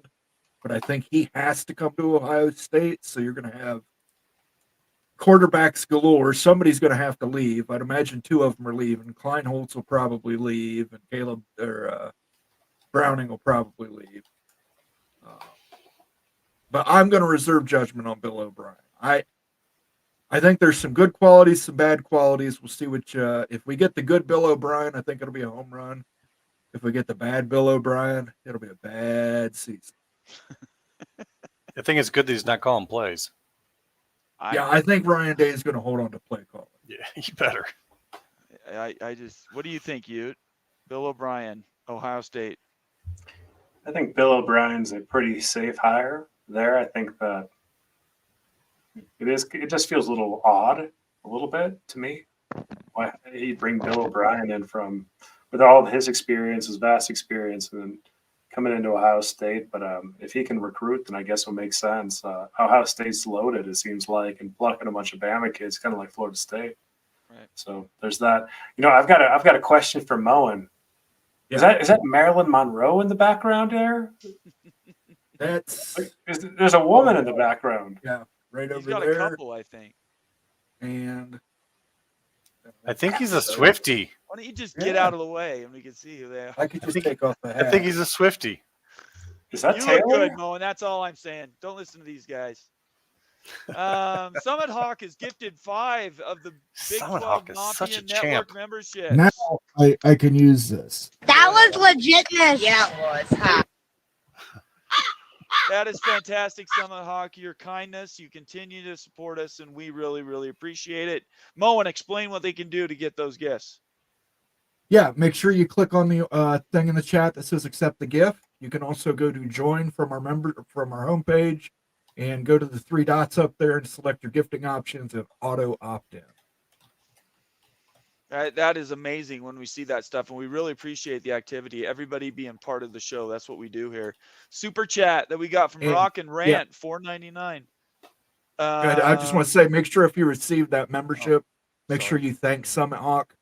but I think he has to come to Ohio State. So you're going to have quarterbacks galore. Somebody's going to have to leave. I'd imagine 2 of them are leaving. Kleinholtz will probably leave, and Caleb or Browning will probably leave. But I'm going to reserve judgment on Bill O'Brien. I think there's some good qualities, some bad qualities. We'll see which. If we get the good Bill O'Brien, I think it'll be a home run. If we get the bad Bill O'Brien, it'll be a bad season. I think it's good that he's not calling plays. I think Ryan Day is going to hold on to play calling. Yeah, you better. I just, what do you think, Ute? Bill O'Brien, Ohio State. I think Bill O'Brien's a pretty safe hire there. I think that it just feels a little odd, a little bit to me. Why he'd bring Bill O'Brien in with all of his experience, his vast experience, and then coming into Ohio State. But if he can recruit, then I guess it'll make sense. Ohio State's loaded, it seems like, and plucking a bunch of Bama kids, kind of like Florida State. Right. So there's that. I've got a question for Moen. Is that Marilyn Monroe in the background there? There's a woman in the background. Yeah, right over He's got there. a couple, I think. And I think he's a Swiftie. Why don't you just get out of the way and we can see who they are? I could just take off the hat. I think he's a Swiftie. Is that You Taylor? look good, Moen. That's all I'm saying. Don't listen to these guys. Summit Hawk is gifted 5 of the Big Summit 12 Hawk is such Mafia a Network champ. memberships. Now I can use this. That was legitness. Yeah, it was. Huh? That is fantastic, Summit Hawk. Your kindness, you continue to support us, and we really, really appreciate it. Moen, explain what they can do to get those gifts. Yeah, make sure you click on the thing in the chat that says accept the gift. You can also go to join from our homepage and go to the 3 dots up there and select your gifting options and auto opt-in. That is amazing when we see that stuff, and we really appreciate the activity. Everybody being part of the show. That's what we do here. Super chat that we got from Rock and Rant, $4.99. Good. I just want to say, make sure if you receive that membership, make sure you thank Summit Hawk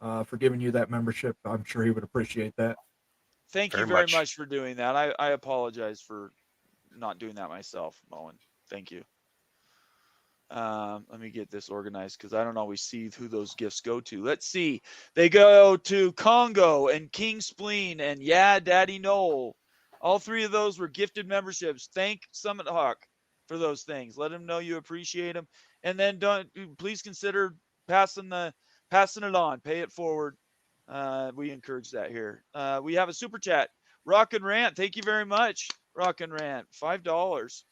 for giving you that membership. I'm sure he would appreciate that. Thank you very much for doing that. I apologize for not doing that myself, Moen. Thank you. Let me get this organized because I don't always see who those gifts go to. Let's see. They go to Congo and King Spleen and Daddy Noel. All 3 of those were gifted memberships. Thank Summit Hawk for those things. Let him know you appreciate them. And then please consider passing it on. Pay it forward. We encourage that here. We have a super chat. Rock and Rant. Thank you very much. Rock and Rant. $5.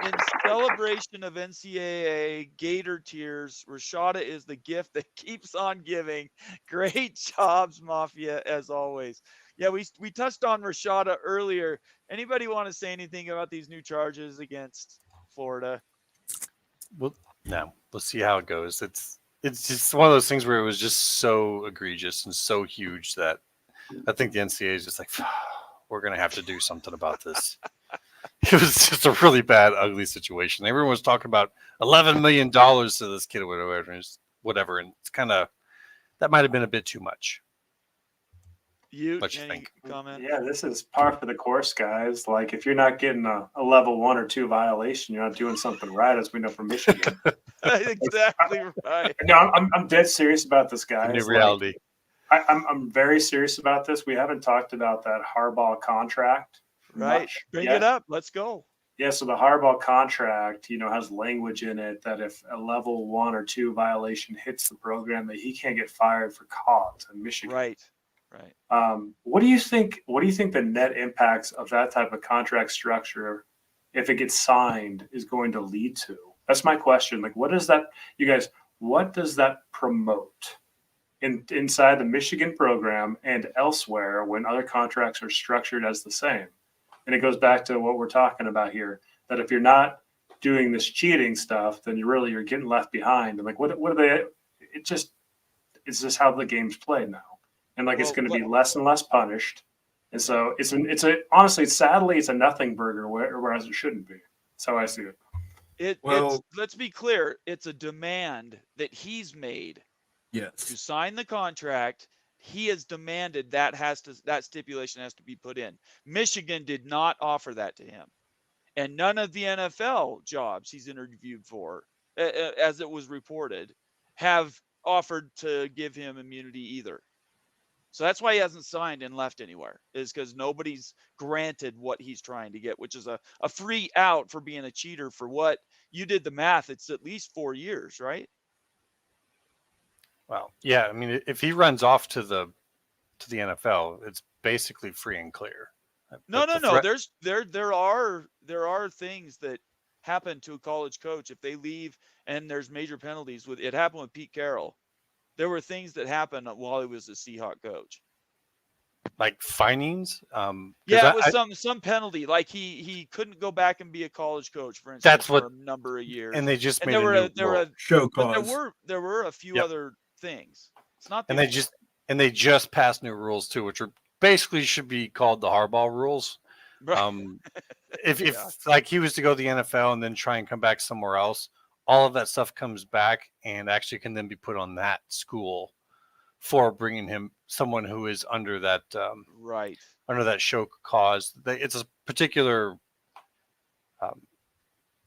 In celebration of NCAA Gator Tears, Rashada is the gift that keeps on giving. Great jobs, Mafia, as always. Yeah, we touched on Rashada earlier. Anybody want to say anything about these new charges against Florida? Well, no. Let's see how it goes. It's just one of those things where it was just so egregious and so huge that I think the NCAA is just like, we're going to have to do something about this. It was just a really bad, ugly situation. Everyone was talking about $11 million to this kid or whatever. And it's kind of, that might have been a bit too much. What you think? Comment? Yeah, this is par for the course, guys. Like, if you're not getting a level 1 or 2 violation, you're not doing something right, as we know from Michigan. Exactly right. No, I'm dead serious about this, guys. New reality. I'm very serious about this. We haven't talked about that Harbaugh contract. Right. Bring it up. Let's go. Yeah, so the Harbaugh contract, has language in it that if a level 1 or 2 violation hits the program, that he can't get fired for cause in Michigan. Right. What do you think the net impacts of that type of contract structure, if it gets signed, is going to lead to? That's my question. Like, what does that promote inside the Michigan program and elsewhere when other contracts are structured as the same? And it goes back to what we're talking about here, that if you're not doing this cheating stuff, then you're getting left behind. And like, what are they? It's just how the game's played now. And it's going to be less and less punished. And so honestly, sadly, it's a nothing burger, whereas it shouldn't be. That's how I see it. It's let's be clear. It's a demand that he's made Yes. to sign the contract. He has demanded that stipulation has to be put in. Michigan did not offer that to him, and none of the NFL jobs he's interviewed for, as it was reported, have offered to give him immunity either. So that's why he hasn't signed and left anywhere, is because nobody's granted what he's trying to get, which is a free out for being a cheater. For what you did the math, it's at least 4 years, right? Well, yeah. I mean, if he runs off to the NFL, it's basically free and clear. No. There are things that happen to a college coach if they leave, and there's major penalties. With it happened with Pete Carroll. There were things that happened while he was a Seahawk coach. Like fines? Yeah, it was some penalty. Like he couldn't go back and be a college coach, for instance, for a number of years. And they just made there were show cause. There were a few other things. It's not. And they just passed new rules too, which are basically should be called the Harbaugh rules. Right. If like he was to go to the NFL and then try and come back somewhere else, all of that stuff comes back and actually can then be put on that school for bringing him someone who is under that under that show cause. It's a particular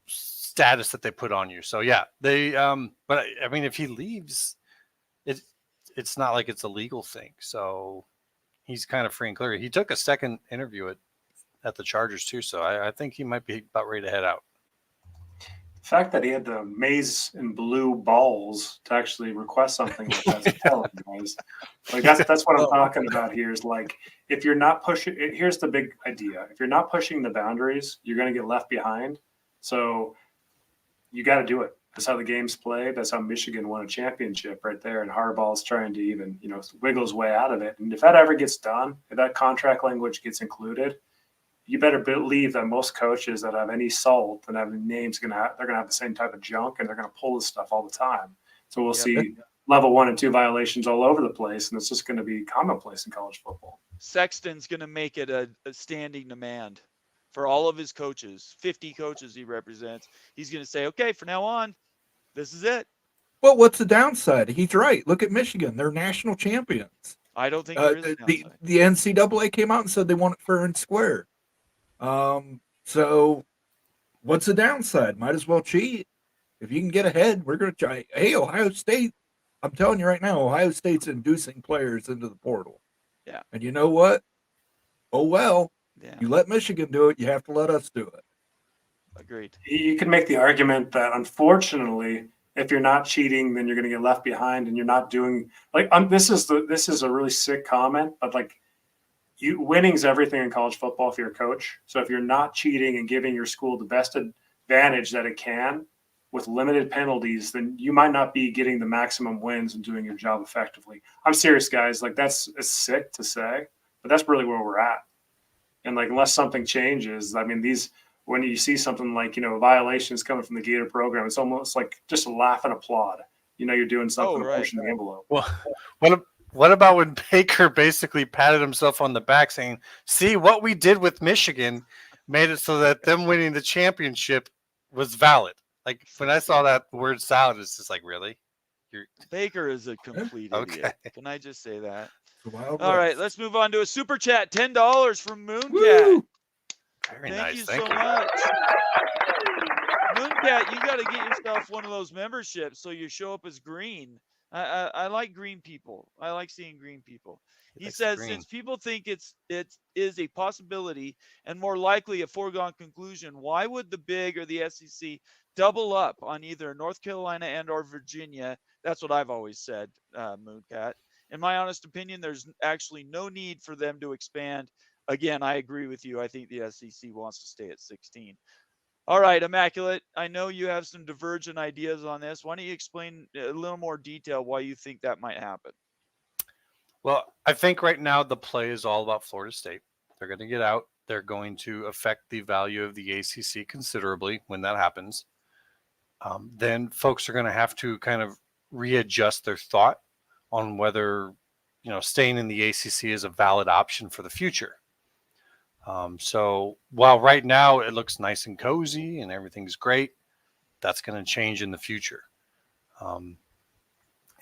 status that they put on you. So yeah, they but I mean, if he leaves, it's not like it's a legal thing. So he's kind of free and clear. He took a second interview at the Chargers too, so I think he might be about ready to head out. The fact that he had the maize and blue balls to actually request something like that is telling, guys. Like that's what I'm talking about here. Is like, if you're not pushing, here's the big idea: if you're not pushing the boundaries, you're going to get left behind. So you got to do it. That's how the game's played. That's how Michigan won a championship right there. And Harbaugh's trying to even wiggle his way out of it. And if that ever gets done, if that contract language gets included, you better believe that most coaches that have any salt and have names they're going to have the same type of junk, and they're going to pull this stuff all the time. So we'll see level 1 and 2 violations all over the place, and it's just going to be commonplace in college football. Sexton's going to make it a standing demand for all of his coaches, 50 coaches he represents. He's going to say, okay, from now on, this is it. Well, what's the downside? He's right. Look at Michigan. They're national champions. I don't think there is a downside. The NCAA came out and said they want it fair and square. So what's the downside? Might as well cheat. If you can get ahead, we're going to try. Hey, Ohio State, I'm telling you right now, Ohio State's inducing players into the portal. Yeah. And you know what? Oh, well, yeah. You let Michigan do it. You have to let us do it. Agreed. You can make the argument that, unfortunately, if you're not cheating, then you're going to get left behind, and you're not doing this is a really sick comment, but winning's everything in college football if you're a coach. So if you're not cheating and giving your school the best advantage that it can with limited penalties, then you might not be getting the maximum wins and doing your job effectively. I'm serious, guys. It's sick to say, but that's really where we're at. And unless something changes, I mean, when you see something like, violations coming from the Gator program, it's almost like just a laugh and applaud. You're doing something pushing the envelope. Well, what about when Baker basically patted himself on the back saying, see, what we did with Michigan made it so that them winning the championship was valid. When I saw that word salad, it's just like, really? Baker is a complete idiot. Can I just say that? All right, let's move on to a super chat. $10 from Mooncat. Very Thank nice. you Thank so you. much. Mooncat, you got to get yourself one of those memberships so you show up as green. I like green people. I like seeing green people. He says, since people think it is a possibility and more likely a foregone conclusion, why would the Big or the SEC double up on either North Carolina and or Virginia? That's what I've always said, Mooncat. In my honest opinion, there's actually no need for them to expand. Again, I agree with you. I think the SEC wants to stay at 16. All right, Immaculate, I know you have some divergent ideas on this. Why don't you explain a little more detail why you think that might happen? Well, I think right now the play is all about Florida State. They're going to get out. They're going to affect the value of the ACC considerably when that happens. Then folks are going to have to kind of readjust their thought on whether, staying in the ACC is a valid option for the future. So while right now it looks nice and cozy and everything's great, that's going to change in the future. And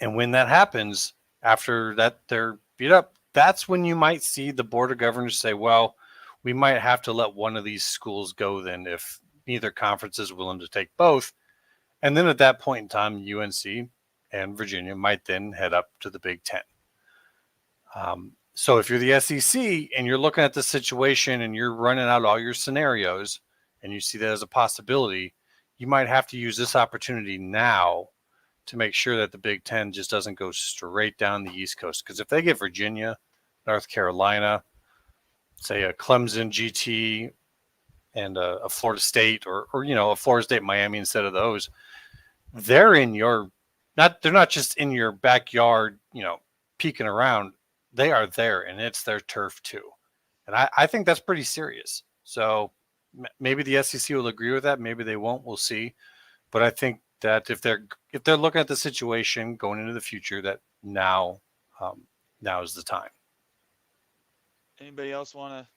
when that happens, after that they're beat up, that's when you might see the Board of Governors say, well, we might have to let one of these schools go then if neither conference is willing to take both. And then at that point in time, UNC and Virginia might then head up to the Big Ten. So if you're the SEC and you're looking at the situation and you're running out all your scenarios and you see that as a possibility, you might have to use this opportunity now to make sure that the Big Ten just doesn't go straight down the East Coast. Because if they get Virginia, North Carolina, say a Clemson GT, and a Florida State or a Florida State Miami instead of those, they're in your they're not just in your backyard, peeking around. They are there, and it's their turf too. And I think that's pretty serious. So maybe the SEC will agree with that. Maybe they won't. We'll see. But I think that if they're looking at the situation going into the future, that now is the time. Anybody else want to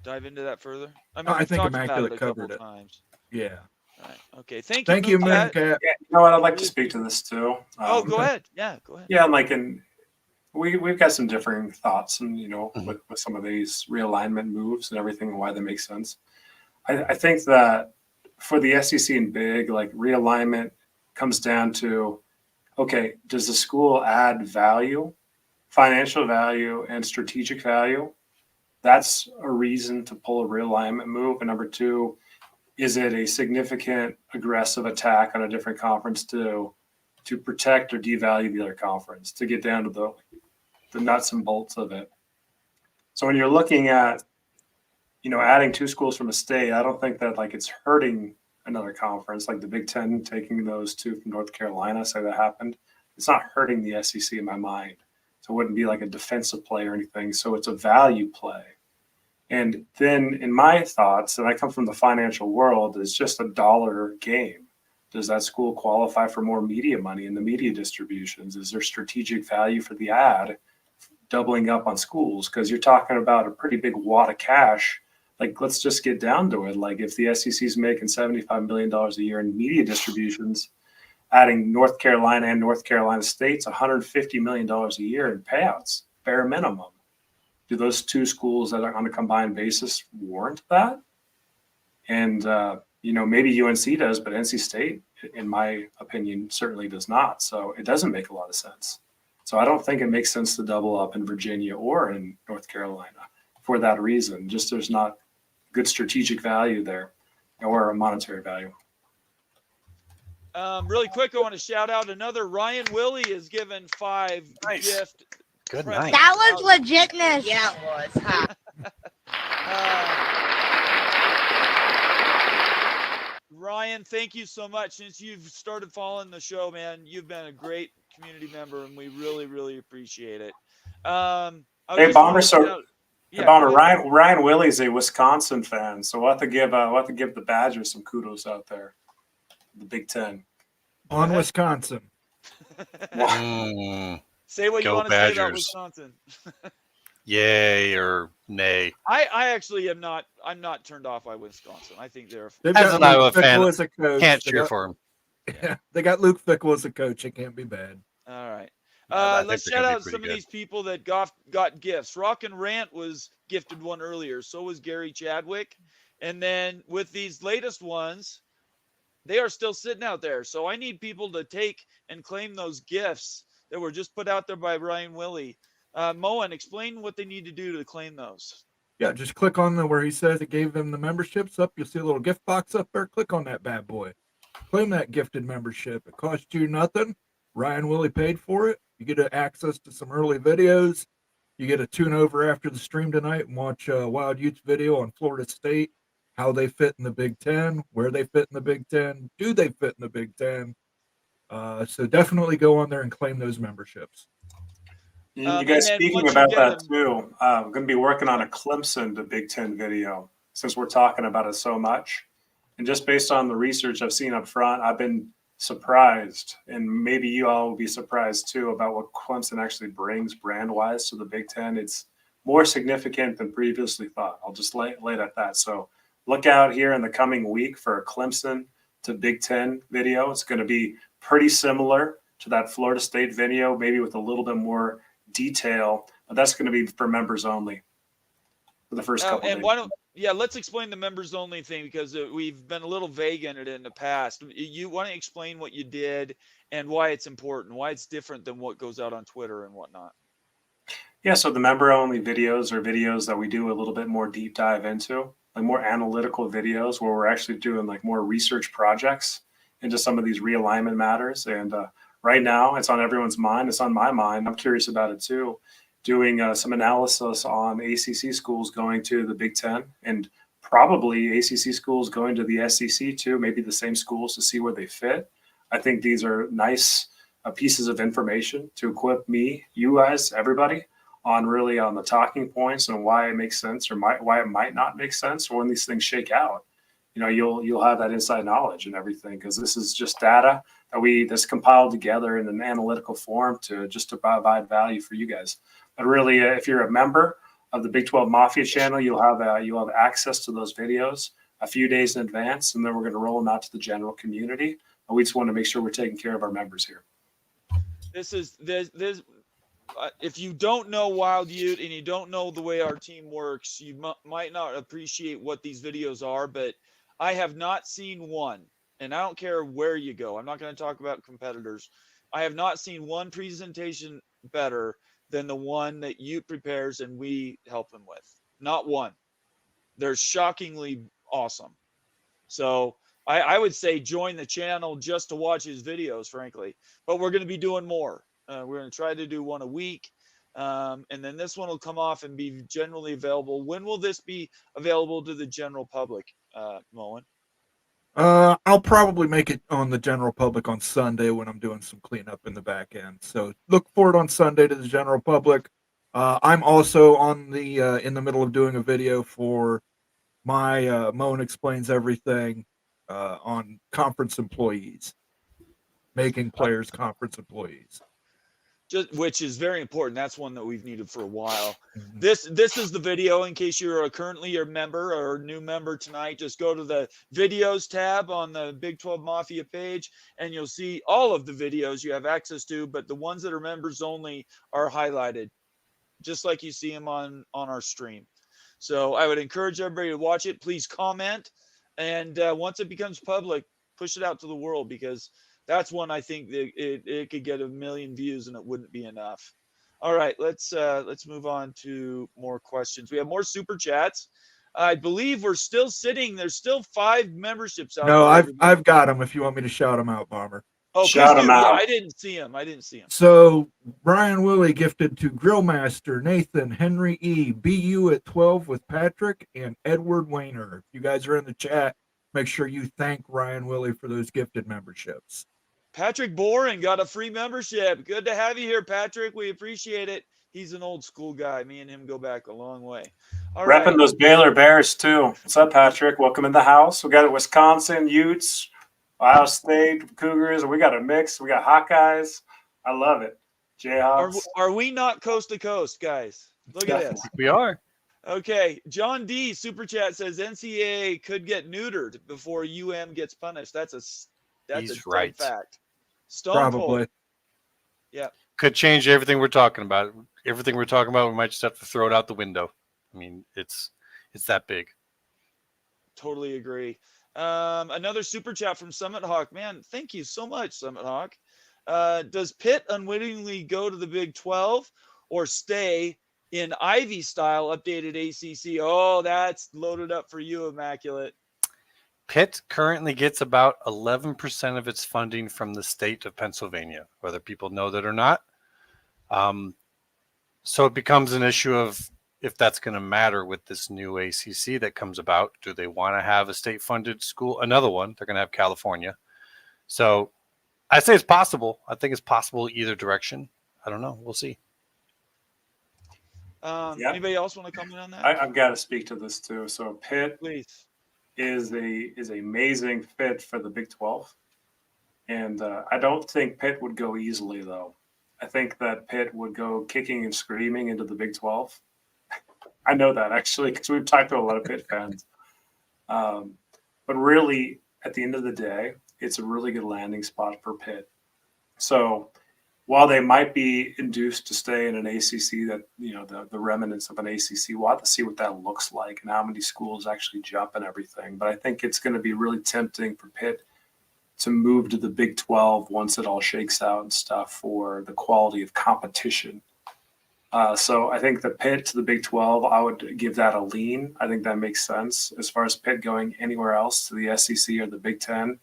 dive into that further? I think talked about Immaculate a covered couple it. times. Yeah. All right. Okay. Thank you, Mooncat. Mooncat. Yeah, you know what? I'd like to speak to this too. Go ahead. Yeah, go ahead. Yeah, we've got some differing thoughts, and with some of these realignment moves and everything, and why they make sense. I think that for the SEC and Big, realignment comes down to, okay, does the school add value, financial value, and strategic value? That's a reason to pull a realignment move. And number two, is it a significant aggressive attack on a different conference to protect or devalue the other conference, to get down to the nuts and bolts of it? So when you're looking at, adding two schools from a state, I don't think that it's hurting another conference, like the Big Ten taking those two from North Carolina, say that happened. It's not hurting the SEC in my mind. So it wouldn't be like a defensive play or anything. So it's a value play. And then in my thoughts, and I come from the financial world, it's just a dollar game. Does that school qualify for more media money in the media distributions? Is there strategic value for the ad doubling up on schools? Because you're talking about a pretty big wad of cash. Let's just get down to it. If the SEC is making $75 million a year in media distributions, adding North Carolina and North Carolina State's $150 million a year in payouts, bare minimum. Do those two schools that are on a combined basis warrant that? And, maybe UNC does, but NC State, in my opinion, certainly does not. So it doesn't make a lot of sense. So I don't think it makes sense to double up in Virginia or in North Carolina for that reason. Just there's not good strategic value there or a monetary value. Really quick, I want to shout out another Ryan Willie is given 5 gift. Good night. That was legitness. Yeah, it was. Ryan, thank you so much. Since you've started following the show, man, you've been a great community member, and we really, really appreciate it. Hey, Bomber, Ryan Willie's a Wisconsin fan, so we'll have to give the Badgers some kudos out there. The Big Ten. On Wisconsin. Say what you want to say about Wisconsin. Yay or nay. I actually am not. I'm not turned off by Wisconsin. I think they're. As an Iowa fan, can't cheer for him. Yeah, they got Luke Fickell as a coach. It can't be bad. All right. No, Let's shout out some of these people that got gifts. Rock and Rant was gifted one earlier. So was Gary Chadwick. And then with these latest ones, they are still sitting out there. So I need people to take and claim those gifts that were just put out there by Ryan Willie. Moen, explain what they need to do to claim those. Yeah, just click on where he says it gave them the memberships up. You'll see a little gift box up there. Click on that bad boy. Claim that gifted membership. It costs you nothing. Ryan Willie paid for it. You get access to some early videos. You get a tune over after the stream tonight and watch Wild Utes video on Florida State, how they fit in the Big Ten, where they fit in the Big Ten, do they fit in the Big Ten. So definitely go on there and claim those memberships. You guys, speaking about that too, I'm going to be working on a Clemson to Big Ten video since we're talking about it so much. And just based on the research I've seen up front, I've been surprised, and maybe you all will be surprised too, about what Clemson actually brings brand-wise to the Big Ten. It's more significant than previously thought. I'll just lay it at that. So look out here in the coming week for a Clemson to Big Ten video. It's going to be pretty similar to that Florida State video, maybe with a little bit more detail, but that's going to be for members only for the first couple and days. why don't let's explain the members only thing, because we've been a little vague in it in the past. You want to explain what you did and why it's important, why it's different than what goes out on Twitter and whatnot. Yeah, so the member only videos are videos that we do a little bit more deep dive into, like more analytical videos where we're actually doing like more research projects into some of these realignment matters. And right now it's on everyone's mind. It's on my mind. I'm curious about it too. Doing some analysis on ACC schools going to the Big Ten, and probably ACC schools going to the SEC too, maybe the same schools, to see where they fit. I think these are nice pieces of information to equip me, you guys, everybody, on really on the talking points and why it makes sense or why it might not make sense, or when these things shake out. You know, you'll have that inside knowledge and everything, because this is just data that's compiled together in an analytical form to provide value for you guys. But really, if you're a member of the Big 12 Mafia channel, you'll have access to those videos a few days in advance, and then we're going to roll them out to the general community. And we just want to make sure we're taking care of our members here. This if you don't know Wild Ute and you don't know the way our team works, you might not appreciate what these videos are, but I have not seen one, and I don't care where you go. I'm not going to talk about competitors. I have not seen one presentation better than the one that Ute prepares and we help him with. Not one. They're shockingly awesome. So I would say join the channel just to watch his videos, frankly. But we're going to be doing more. We're going to try to do one a week. And then this one will come off and be generally available. When will this be available to the general public, Moen? I'll probably make it on the general public on Sunday when I'm doing some cleanup in the back end. So look for it on Sunday to the general public. I'm also on the in the middle of doing a video for my Moen Explains Everything on conference employees, making players conference employees. Which is very important. That's one that we've needed for a while. Mm-hmm. This is the video in case you're currently a member or a new member tonight. Just go to the videos tab on the Big 12 Mafia page, and you'll see all of the videos you have access to, but the ones that are members only are highlighted, just like you see them on our stream. So I would encourage everybody to watch it. Please comment, and once it becomes public, push it out to the world, because that's one I think that it could get 1 million views and it wouldn't be enough. All right, let's move on to more questions. We have more super chats. I believe we're still sitting. There's still 5 memberships out No, there. I've got them. If you want me to shout them out, Bomber. Oh, shout them out. Yeah, I didn't see them. So Brian Willie gifted to Grillmaster, Nathan, Henry E, BU at 12 with Patrick, and Edward Wayner. If you guys are in the chat, make sure you thank Ryan Willie for those gifted memberships. Patrick Boren got a free membership. Good to have you here, Patrick. We appreciate it. He's an old school guy. Me and him go back a long way. All Repping right. those Baylor Bears too. What's up, Patrick? Welcome in the house. We got Wisconsin, Utes, Ohio State, Cougars, and we got a mix. We got Hawkeyes. I love it. Jayhawks. Are we not coast to coast, guys? Look at this. We are. Okay, John D super chat says NCAA could get neutered before UM gets punished. That's a right. fact. Stone Probably. cold. Yeah. Could change everything we're talking about. Everything we're talking about, we might just have to throw it out the window. I mean, it's that big. Totally agree. Another super chat from Summit Hawk. Man, thank you so much, Summit Hawk. Does Pitt unwittingly go to the Big 12 or stay in Ivy style updated ACC? Oh, that's loaded up for you, Immaculate. Pitt currently gets about 11% of its funding from the state of Pennsylvania, whether people know that or not. So it becomes an issue of if that's going to matter with this new ACC that comes about. Do they want to have a state-funded school? Another one, they're going to have California. So I say it's possible. I think it's possible either direction. I don't know. We'll see. Anybody else want to comment on that? I've got to speak to this too. So Pitt, Please. is an amazing fit for the Big 12. And I don't think Pitt would go easily, though. I think that Pitt would go kicking and screaming into the Big 12. I know that actually because we've talked to a lot of Pitt fans. But really, at the end of the day, it's a really good landing spot for Pitt. So while they might be induced to stay in an ACC that, the remnants of an ACC, we'll have to see what that looks like and how many schools actually jump and everything. But I think it's going to be really tempting for Pitt to move to the Big 12 once it all shakes out and stuff for the quality of competition. So I think the Pitt to the Big 12, I would give that a lean. I think that makes sense. As far as Pitt going anywhere else to the SEC or the Big 10,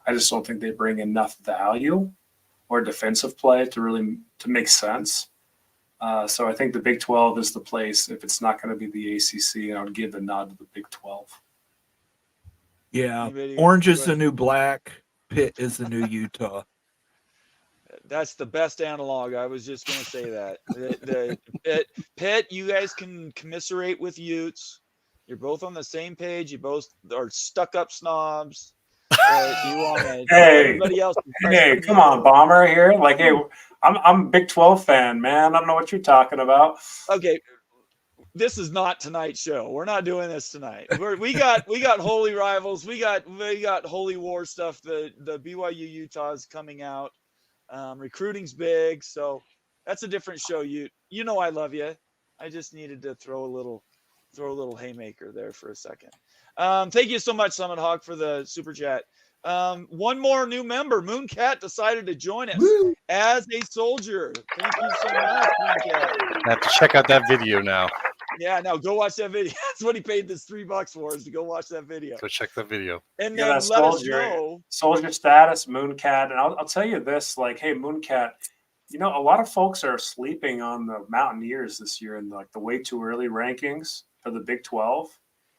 I just don't think they bring enough value or defensive play to make sense. So I think the Big 12 is the place if it's not going to be the ACC, and I would give the nod to the Big 12. Yeah, orange is the new black. Pitt is the new Utah. That's the best analog. I was just going to say that. Pitt, you guys can commiserate with Utes. You're both on the same page. You both are stuck-up snobs. Everybody else. Hey, come on, Bomber here. Like, hey, I'm a Big 12 fan, man. I don't know what you're talking about. Okay, this is not tonight's show. We're not doing this tonight. We got holy rivals. We got holy war stuff. The BYU Utah is coming out. Recruiting's big, so that's a different show. You know I love you. I just needed to throw a little haymaker there for a second. Thank you so much, Summit Hawk, for the super chat. One more new member, Mooncat, decided to join us as a soldier. Thank you so much, Mooncat. I have to check out that video now. Yeah, now go watch that video. That's what he paid this $3 for, is to go watch that video. Go check the video. And then let us know. Soldier status, Mooncat. And I'll tell you this, like, hey, Mooncat, a lot of folks are sleeping on the Mountaineers this year in the way too early rankings for the Big 12.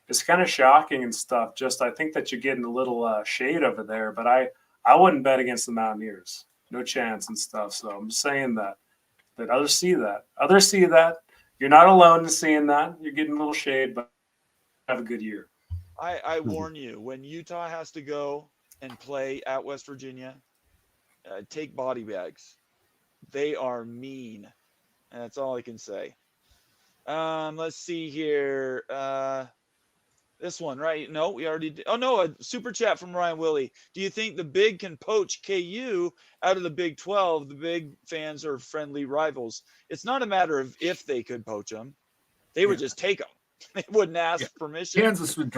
It's kind of shocking and stuff. I think that you're getting a little shade over there, but I wouldn't bet against the Mountaineers. No chance and stuff. So I'm just saying that others see that. Others see that. You're not alone in seeing that. You're getting a little shade, but have a good year. I warn you, when Utah has to go and play at West Virginia, take body bags. They are mean. And that's all I can say. Let's see here. This one, right? No, we already did. Oh, no, a super chat from Ryan Willie. Do you think the Big can poach KU out of the Big 12? The Big fans are friendly rivals. It's not a matter of if they could poach them. They would just take them. They wouldn't ask permission. Kansas would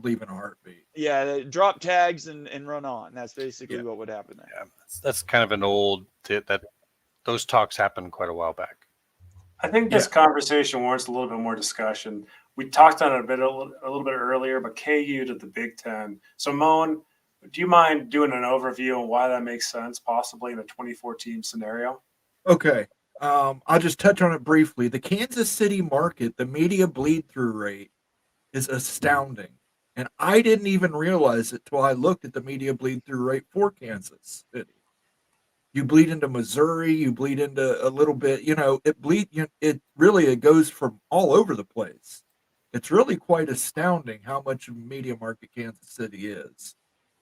leave in a heartbeat. Yeah, drop tags and run on. That's basically what would happen there. Yeah, that's kind of an old that those talks happened quite a while back. I think this conversation warrants a little bit more discussion. We talked on it a little bit earlier, but KU to the Big 10. So, Moan, do you mind doing an overview on why that makes sense, possibly in a 24-team scenario? Okay. I'll just touch on it briefly. The Kansas City market, the media bleed-through rate is astounding. And I didn't even realize it till I looked at the media bleed-through rate for Kansas City. You bleed into Missouri, you bleed into a little bit, it goes from all over the place. It's really quite astounding how much media market Kansas City is.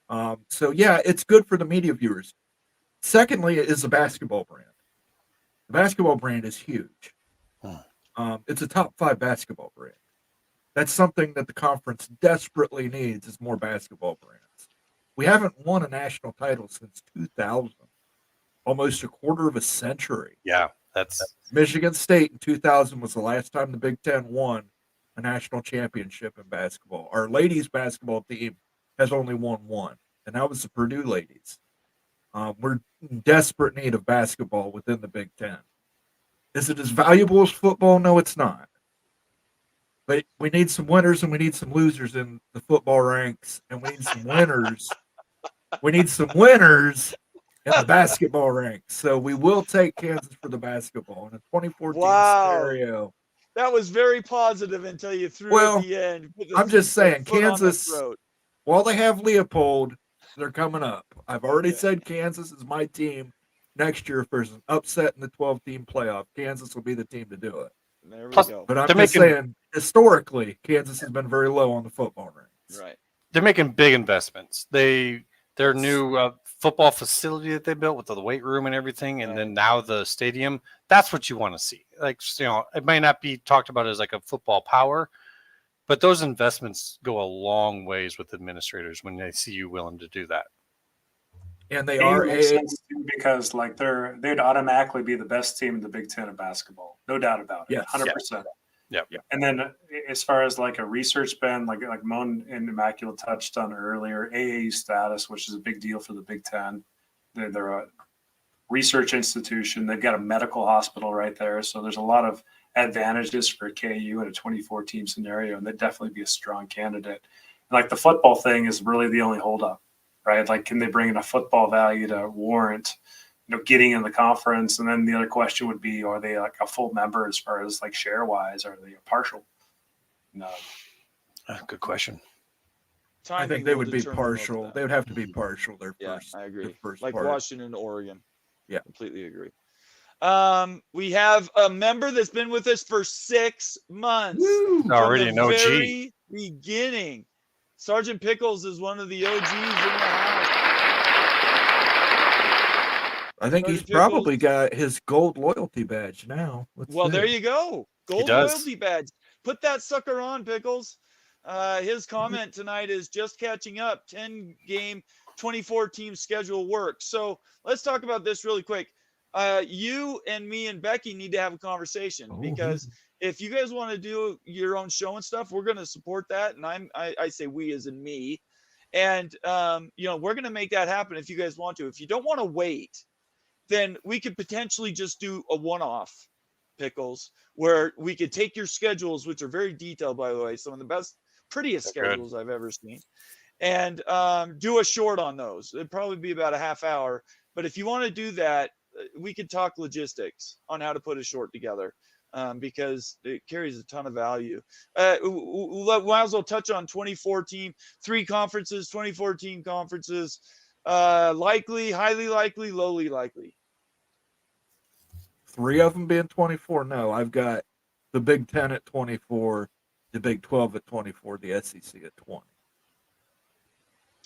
It's good for the media viewers. Secondly, it is a basketball brand. The basketball brand is huge. It's a top 5 basketball brand. That's something that the conference desperately needs, is more basketball brands. We haven't won a national title since 2000. Almost a quarter of a century. Yeah, that's Michigan State in 2000 was the last time the Big Ten won a national championship in basketball. Our ladies basketball team has only won one, and that was the Purdue ladies. We're in desperate need of basketball within the Big Ten. Is it as valuable as football? No, it's not. But we need some winners and we need some losers in the football ranks, and we need some winners. We need some winners in the basketball ranks. So we will take Kansas for the basketball in a 24-team scenario. That was very positive until you threw at the end. I'm just saying, Kansas, while they have Leopold, they're coming up. I've already said Kansas is my team next year. If there's an upset in the 12-team playoff, Kansas will be the team to do it. There we go. But I'm just saying, historically, Kansas has been very low on the football ranks. Right. They're making big investments. They Their new football facility that they built with the weight room and everything, and then now the stadium. That's what you want to see. Like, it might not be talked about as like a football power, but those investments go a long ways with administrators when they see you willing to do that. And they It are makes sense too, because like they'd automatically be the best team in the Big Ten of basketball, no doubt about it. Yes. 100%. Yeah. And then as far as like a research band, like Moan and Immaculate touched on earlier, AAU status, which is a big deal for the Big Ten. They're a research institution. They've got a medical hospital right there, so there's a lot of advantages for KU in a 24-team scenario, and they'd definitely be a strong candidate. And like the football thing is really the only holdup. Right? Like, can they bring in a football value to warrant, getting in the conference? And then the other question would be, are they like a full member as far as like share wise? Are they a partial? No. Good question. I think they would be partial. They would have to be partial. I agree. Like part. Washington, Oregon. Yeah. Completely agree. We have a member that's been with us for 6 months. Already an OG. Very beginning. Sergeant Pickles is one of the OGs in the house. I think he's probably got his gold loyalty badge now. There you go. Gold loyalty badge. Put that sucker on, Pickles. His comment tonight is just catching up. 10-game, 24-team schedule work. So let's talk about this really quick. You and me and Becky need to have a conversation because if you guys want to do your own show and stuff, we're going to support that. And I say we as in me. And, we're going to make that happen if you guys want to. If you don't want to wait, then we could potentially just do a one-off, Pickles, where we could take your schedules, which are very detailed, by the way, some of the best, prettiest schedules I've ever seen, and do a short on those. It'd probably be about a half hour. But if you want to do that, we could talk logistics on how to put a short together. Because it carries a ton of value. Might as well touch on 2014, 3 conferences, 2014 conferences. Likely, highly likely, lowly likely. 3 of them being 24. No, I've got the Big 10 at 24, the Big 12 at 24, the SEC at 20.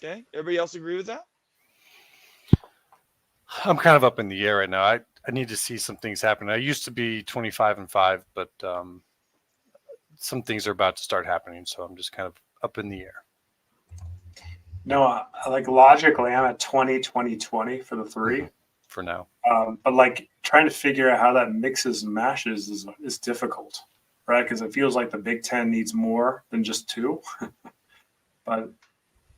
Okay. Everybody else agree with that? I'm kind of up in the air right now. I need to see some things happen. I used to be 25-5, but some things are about to start happening, so I'm just kind of up in the air. No, I like logically, I'm at 20-20-20 for the 3 for now. But like trying to figure out how that mixes and mashes is difficult, right? Because it feels like the Big Ten needs more than just 2. But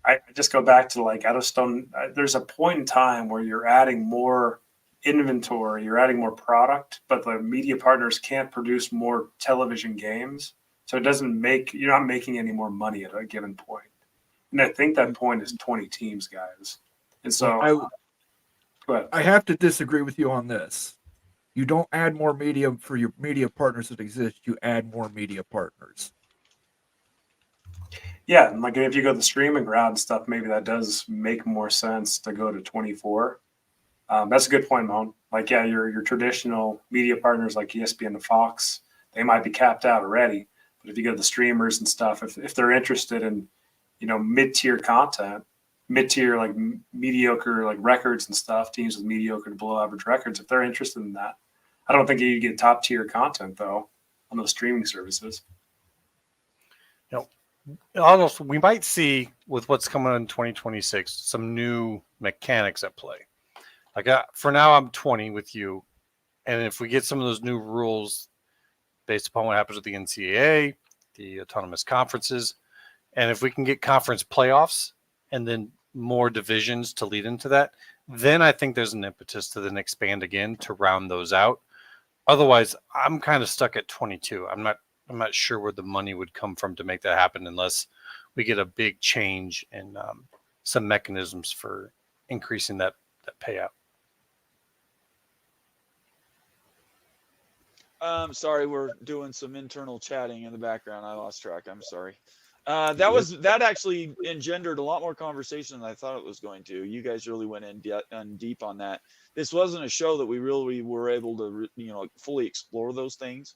I just go back to like there's a point in time where you're adding more inventory, you're adding more product, but the media partners can't produce more television games. So you're not making any more money at a given point. And I think that point is 20 teams, guys. And so go ahead. I have to disagree with you on this. You don't add more media for your media partners that exist. You add more media partners. Yeah, and like if you go the streaming route and stuff, maybe that does make more sense to go to 24. That's a good point, Moan. Like, yeah, your traditional media partners like ESPN and Fox, they might be capped out already. But if you go to the streamers and stuff, if they're interested in, mid-tier content, mid-tier like mediocre like records and stuff, teams with mediocre to below average records, if they're interested in that, I don't think you get top-tier content though on those streaming services. Almost, we might see with what's coming in 2026 some new mechanics at play. Like for now, I'm 20 with you, and if we get some of those new rules based upon what happens with the NCAA, the autonomous conferences, and if we can get conference playoffs and then more divisions to lead into that, then I think there's an impetus to then expand again to round those out. Otherwise, I'm kind of stuck at 22. I'm not sure where the money would come from to make that happen unless we get a big change in some mechanisms for increasing that payout. Sorry, we're doing some internal chatting in the background. I lost track. I'm sorry. That actually engendered a lot more conversation than I thought it was going to. You guys really went in deep on that. This wasn't a show that we really were able to, fully explore those things.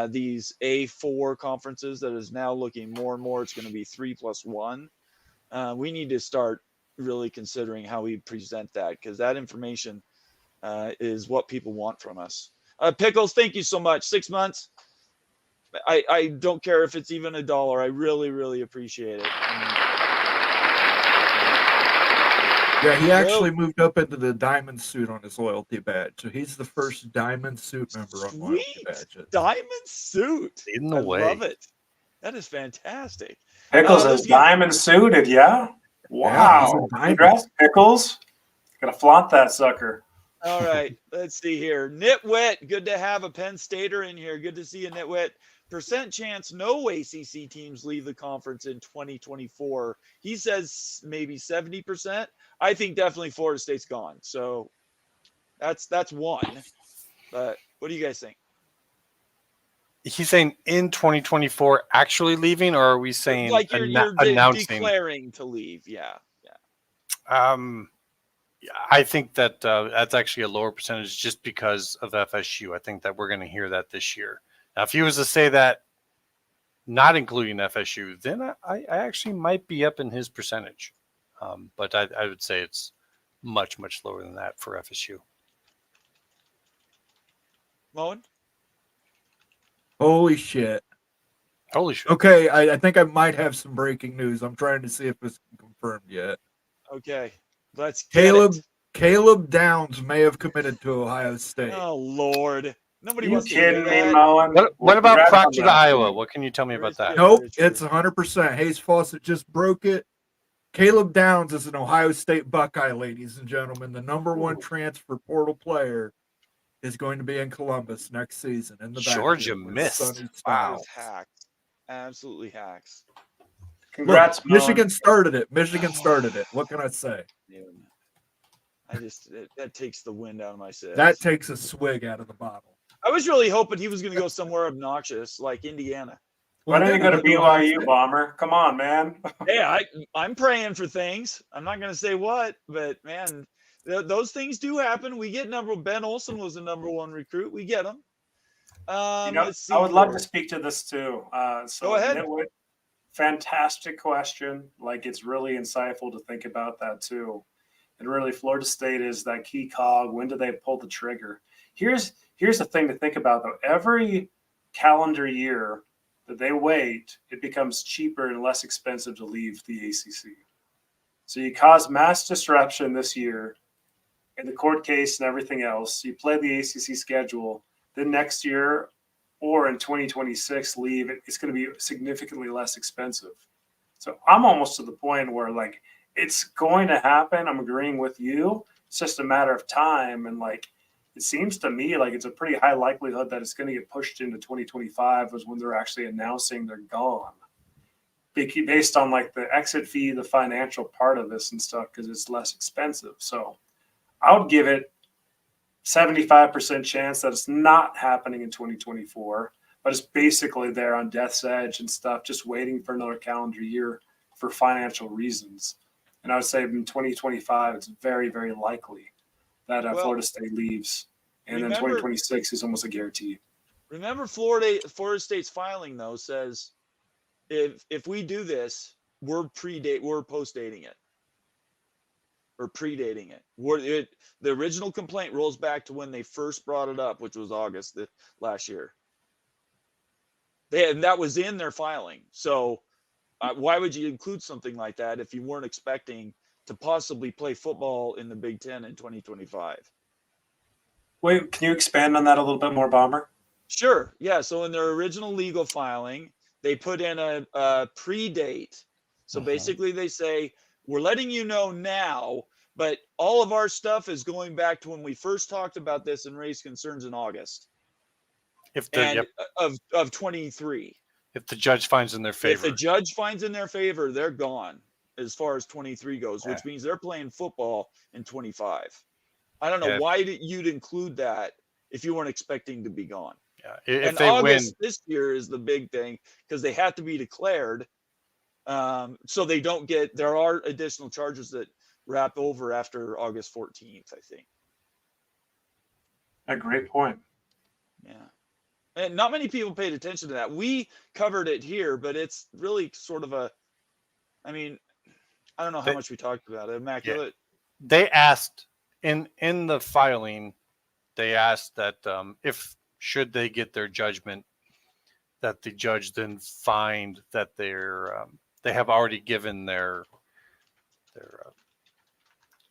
These A4 conferences that is now looking more and more, it's going to be 3+1. We need to start really considering how we present that, because that information is what people want from us. Pickles, thank you so much. 6 months. I don't care if it's even $1. I really, really appreciate it. Yeah, he actually moved up into the diamond suit on his loyalty badge. So he's the first diamond suit member on loyalty Sweet badges. diamond suit. In the I way. love it. That is fantastic. Pickles let's is get- diamond suited, yeah? Yeah, he's a Wow. diamond. Congrats, Pickles. Gotta flaunt that sucker. All right, let's see here. Nitwit, good to have a Penn Stater in here. Good to see you, Nitwit. Percent chance no ACC teams leave the conference in 2024. He says maybe 70%. I think definitely Florida State's gone. So that's one. But what do you guys think? He's saying in 2024 actually leaving, or are we saying Like you're announcing? declaring to leave? Yeah. I think that that's actually a lower percentage just because of FSU. I think that we're going to hear that this year. Now, if he was to say that not including FSU, then I actually might be up in his percentage. But I would say it's much, much lower than that for FSU. Moen? Holy shit. Holy shit. Okay, I think I might have some breaking news. I'm trying to see if it's confirmed yet. Okay. Let's get it. Caleb Downs may have committed to Ohio State. Oh, Lord. Nobody You wants to hear kidding me, that. Moen? What about Congrats on Proctor to that. Iowa? What can you tell me about that? Nope, Very true. it's 100%. Hayes Fawcett just broke it. Caleb Downs is an Ohio State Buckeye, ladies and gentlemen. The number one transfer portal player is going to be in Columbus next season. In the Georgia backfield with missed. Sonny Wow. Styles. Hacks. Absolutely hacks. Congrats, Look, Moen. Michigan started it. Michigan started it. What can I say? Dude, that takes the wind out of my sails. That takes a swig out of the bottle. I was really hoping he was going to go somewhere obnoxious like Indiana. Why don't you go to BYU, Bomber? Come on, man. Yeah, I'm praying for things. I'm not going to say what, but man, those things do happen. We get Ben Olsen was the number one recruit. We get him. Let's see. I would love to speak to this too. So Go ahead. Nitwit, fantastic question. Like, it's really insightful to think about that too. And really, Florida State is that key cog. When do they pull the trigger? Here's the thing to think about though. Every calendar year that they wait, it becomes cheaper and less expensive to leave the ACC. So you cause mass disruption this year in the court case and everything else. You play the ACC schedule. Then next year or in 2026 leave, it's going to be significantly less expensive. So I'm almost to the point where, like, it's going to happen. I'm agreeing with you. It's just a matter of time. And, like, it seems to me like it's a pretty high likelihood that it's going to get pushed into 2025 is when they're actually announcing they're gone. Based on, like, the exit fee, the financial part of this and stuff, because it's less expensive. So I would give it 75% chance that it's not happening in 2024, but it's basically there on death's edge and stuff, just waiting for another calendar year for financial reasons. And I would say in 2025, it's very, very likely that Florida State leaves. And then 2026 is almost a guarantee. Remember, Florida State's filing, though, says if we do this, we're post-dating it. Or predating it. The original complaint rolls back to when they first brought it up, which was August last year. And that was in their filing. So why would you include something like that if you weren't expecting to possibly play football in the Big Ten in 2025? Wait, can you expand on that a little bit more, Bomber? Sure. Yeah. So in their original legal filing, they put in a predate. So basically they say, we're letting you know now, but all of our stuff is going back to when we first talked about this and raised concerns in August of 23. If the judge finds in their favor. If the judge finds in their favor, they're gone as far as 23 goes, which means they're playing football in 25. I don't know why you'd include that if you weren't expecting to be gone. Yeah. If and they August win this year is the big thing because they have to be declared. So they don't get, there are additional charges that wrap over after August 14th, I think. A great point. Yeah. And not many people paid attention to that. We covered it here, but it's really sort of I don't know how much we talked about it. Immaculate. Yeah. They asked in the filing, they asked that if should they get their judgment, that the judge then find that they have already given their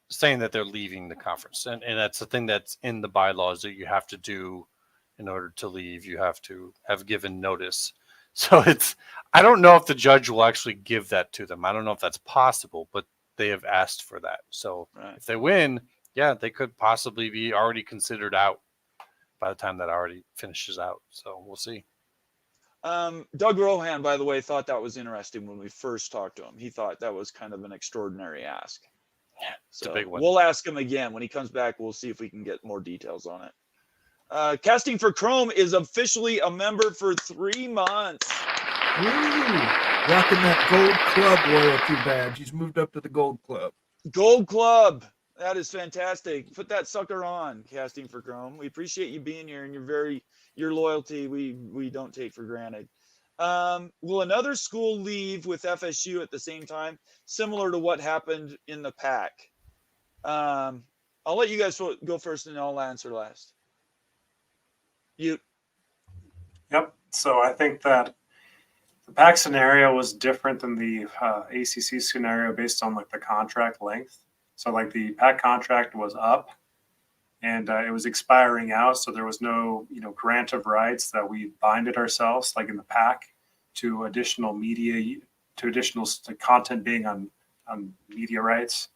saying that they're leaving the conference, and that's the thing that's in the bylaws that you have to do in order to leave. You have to have given notice. So I don't know if the judge will actually give that to them. I don't know if that's possible, but they have asked for that. So if they win, yeah, they could possibly be already considered out by the time that already finishes out. So we'll see. Doug Rohan, by the way, thought that was interesting when we first talked to him. He thought that was kind of an extraordinary ask. Yeah, it's so a big one. We'll ask him again when he comes back. We'll see if we can get more details on it. Casting for Chrome is officially a member for 3 months. Woo! Rocking that Gold Club loyalty badge. He's moved up to the Gold Club. Gold Club. That is fantastic. Put that sucker on, Casting for Chrome. We appreciate you being here and your loyalty we don't take for granted. Will another school leave with FSU at the same time, similar to what happened in the PAC? I'll let you guys go first and I'll answer last. You. Yep. So I think that the PAC scenario was different than the ACC scenario based on like the contract length. So like the PAC contract was up and it was expiring out. So there was no, grant of rights that we binded ourselves like in the PAC to additional media, to additional content being on media rights.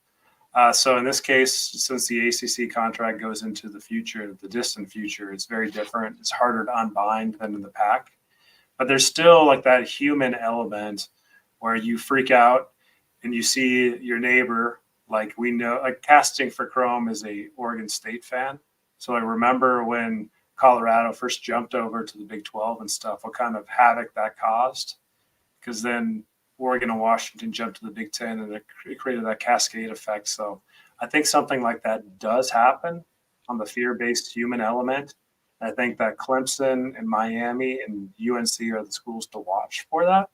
So in this case, since the ACC contract goes into the future, the distant future, it's very different. It's harder to unbind than in the PAC. But there's still like that human element where you freak out and you see your neighbor. Like we know, like Casting for Chrome is a Oregon State fan. So I remember when Colorado first jumped over to the Big 12 and stuff, what kind of havoc that caused. Because then Oregon and Washington jumped to the Big 10 and it created that cascade effect. So I think something like that does happen on the fear-based human element. I think that Clemson and Miami and UNC are the schools to watch for that.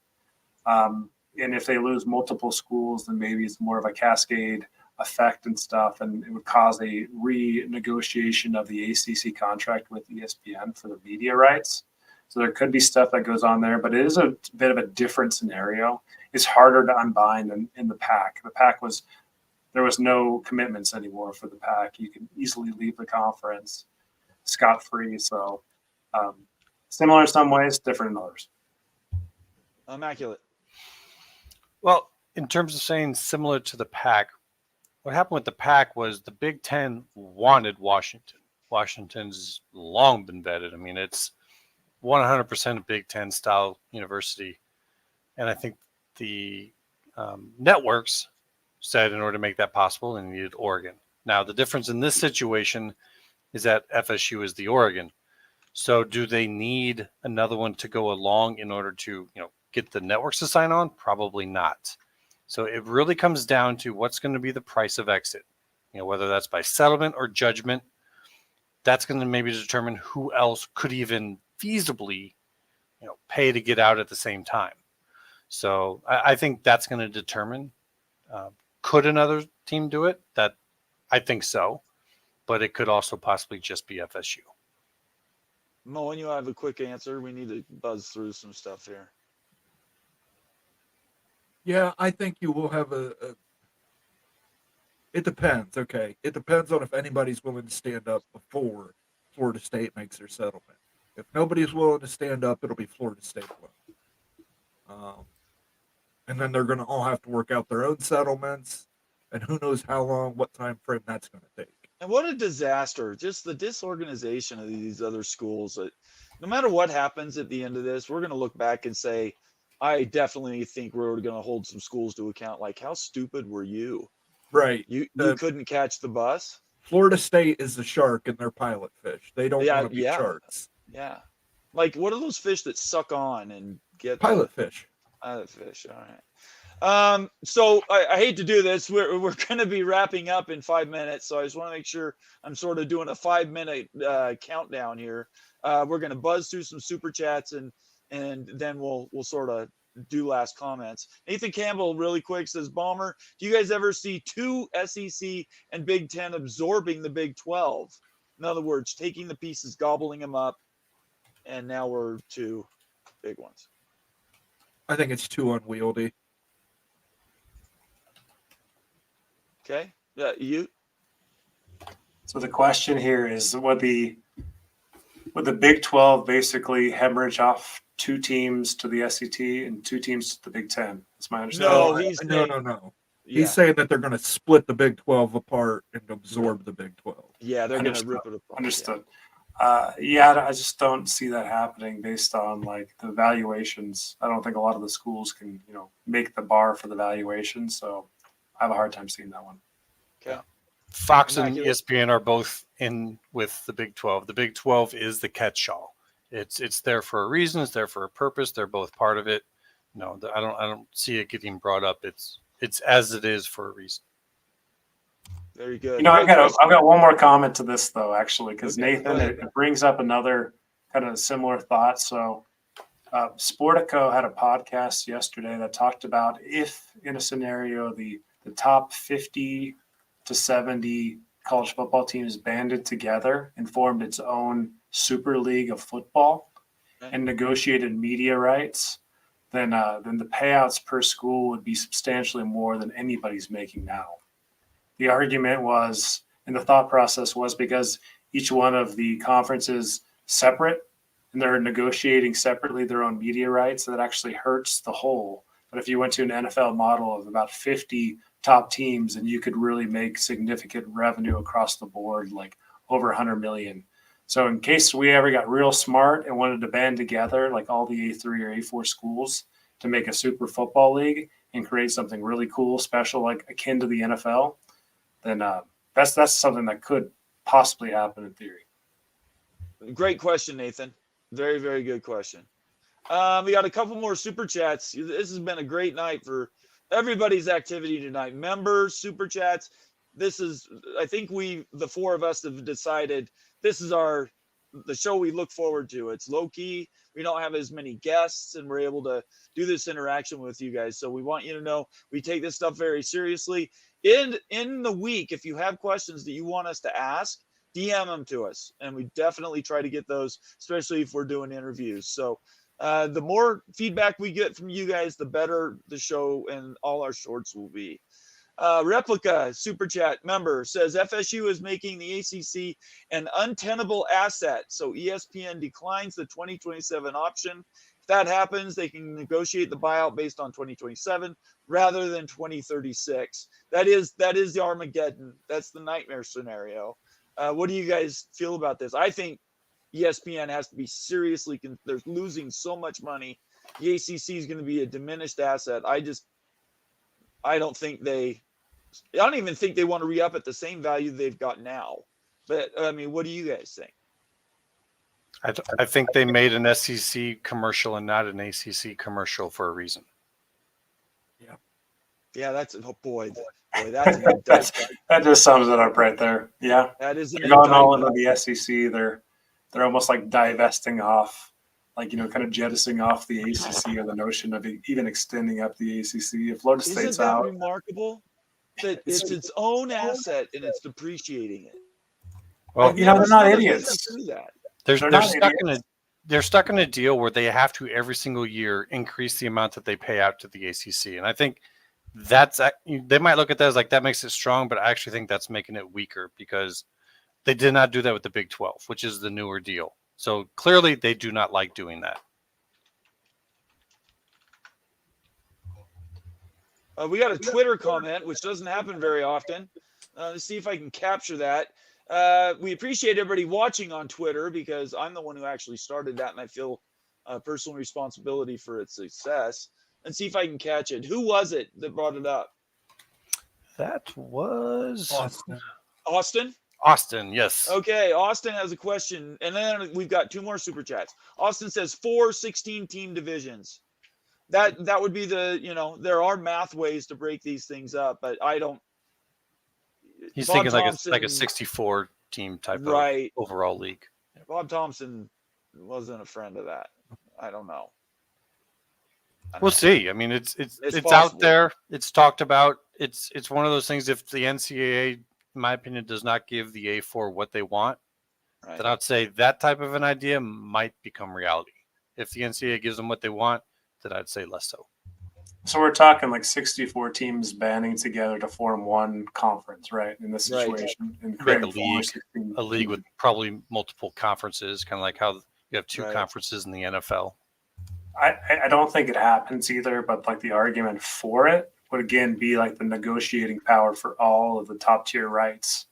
And if they lose multiple schools, then maybe it's more of a cascade effect and stuff, and it would cause a renegotiation of the ACC contract with ESPN for the media rights. So there could be stuff that goes on there, but it is a bit of a different scenario. It's harder to unbind than in the PAC. The PAC there was no commitments anymore for the PAC. You can easily leave the conference scot-free. So similar in some ways, different in others. Immaculate. Well, in terms of saying similar to the PAC, what happened with the PAC was the Big Ten wanted Washington. Washington's long been vetted. I mean, it's 100% a Big Ten style university. And I think the networks said in order to make that possible, they needed Oregon. Now, the difference in this situation is that FSU is the Oregon. So do they need another one to go along in order to, get the networks to sign on? Probably not. So it really comes down to what's going to be the price of exit. Whether that's by settlement or judgment, that's going to maybe determine who else could even feasibly, pay to get out at the same time. So I think that's going to determine, could another team do it? That I think so, but it could also possibly just be FSU. Mo, when you have a quick answer, we need to buzz through some stuff here. Yeah, I think you will have it depends. Okay. It depends on if anybody's willing to stand up before Florida State makes their settlement. If nobody's willing to stand up, it'll be Florida State alone. And then they're going to all have to work out their own settlements, and who knows how long, what time frame that's going to take. And what a disaster. Just the disorganization of these other schools. No matter what happens at the end of this, we're going to look back and say, I definitely think we're going to hold some schools to account. Like, how stupid were you? Right. You couldn't catch the bus. Florida State is the shark and they're pilot fish. They don't want to be sharks. Yeah. Like, what are those fish that suck on and get pilot fish? Pilot fish. All right. So I hate to do this. We're going to be wrapping up in 5 minutes. So I just want to make sure I'm sort of doing a 5-minute countdown here. We're going to buzz through some super chats and then we'll sort of do last comments. Nathan Campbell, really quick, says, Balmer, do you guys ever see two SEC and Big Ten absorbing the Big 12? In other words, taking the pieces, gobbling them up, and now we're two big ones. I think it's too unwieldy. Okay. You? So the question here is, would the Big 12 basically hemorrhage off two teams to the SEC and two teams to the Big 10? That's my understanding. No. He's saying that they're going to split the Big 12 apart and absorb the Big 12. Yeah, they're going to rip it apart. Understood. I just don't see that happening based on like the valuations. I don't think a lot of the schools can, make the bar for the valuation. So I have a hard time seeing that one. Okay. Fox and ESPN are both in with the Big 12. The Big 12 is the catch-all. It's there for a reason. It's there for a purpose. They're both part of it. No, I don't see it getting brought up. It's as it is for a reason. Very good. I've got one more comment to this though, actually, because Nathan, it brings up another kind of similar thought. So, Sportico had a podcast yesterday that talked about if in a scenario the top 50 to 70 college football teams banded together and formed its own super league of football and negotiated media rights, then the payouts per school would be substantially more than anybody's making now. The argument was, and the thought process was, because each one of the conferences separate and they're negotiating separately their own media rights, that actually hurts the whole. But if you went to an NFL model of about 50 top teams, and you could really make significant revenue across the board, like over 100 million. So in case we ever got real smart and wanted to band together, like all the A3 or A4 schools, to make a super football league and create something really cool, special, like akin to the NFL, then that's something that could possibly happen in theory. Great question, Nathan. Very, very good question. We got a couple more super chats. This has been a great night for everybody's activity tonight. Members, super chats. I think the four of us have decided this is the show we look forward to. It's low key. We don't have as many guests, and we're able to do this interaction with you guys. So we want you to know we take this stuff very seriously. In the week, if you have questions that you want us to ask, DM them to us, and we definitely try to get those, especially if we're doing interviews. So the more feedback we get from you guys, the better the show and all our shorts will be. Replica super chat member says FSU is making the ACC an untenable asset, so ESPN declines the 2027 option. If that happens, they can negotiate the buyout based on 2027 rather than 2036. That is the Armageddon. That's the nightmare scenario. What do you guys feel about this? I think ESPN has to be seriously. They're losing so much money. The ACC is going to be a diminished asset. I don't even think they want to re-up at the same value they've got now. But I mean, what do you guys think? I think they made an SEC commercial and not an ACC commercial for a reason. Yeah, that's that's that just sums it up right there. Yeah, that is they're going all into the SEC. They're almost like divesting off, like kind of jettisoning off the ACC, or the notion of even extending up the ACC. If Florida State's Isn't that out, remarkable that it's its own asset and it's depreciating it? Well, they're not idiots. They're stuck in a deal where they have to every single year increase the amount that they pay out to the ACC, and I think they might look at that as like that makes it strong, but I actually think that's making it weaker because they did not do that with the Big 12, which is the newer deal. So clearly they do not like doing that. We got a Twitter comment, which doesn't happen very often. Let's see if I can capture that. We appreciate everybody watching on Twitter because I'm the one who actually started that, and I feel personal responsibility for its success. And see if I can catch it. Who was it that brought it up? That was Austin? Austin, yes. Okay, Austin has a question. And then we've got two more super chats. Austin says 4 16-team divisions. That would be there are math ways to break these things up, but I don't. He's Bob thinking Thompson, like a 64 team type of overall league. Bob Thompson wasn't a friend of that. I don't know. We'll see. I mean, it's possible. out there. It's talked about. It's one of those things. If the NCAA, in my opinion, does not give the A4 what they want, Right. then I'd say that type of an idea might become reality. If the NCAA gives them what they want, then I'd say less so. So we're talking like 64 teams banding together to form one conference, right? In this Right. situation, and Like creating a league with probably multiple conferences, kind of like how you have two Right. conferences in the NFL. I don't think it happens either, but like the argument for it would again be like the negotiating power for all of the top tier rights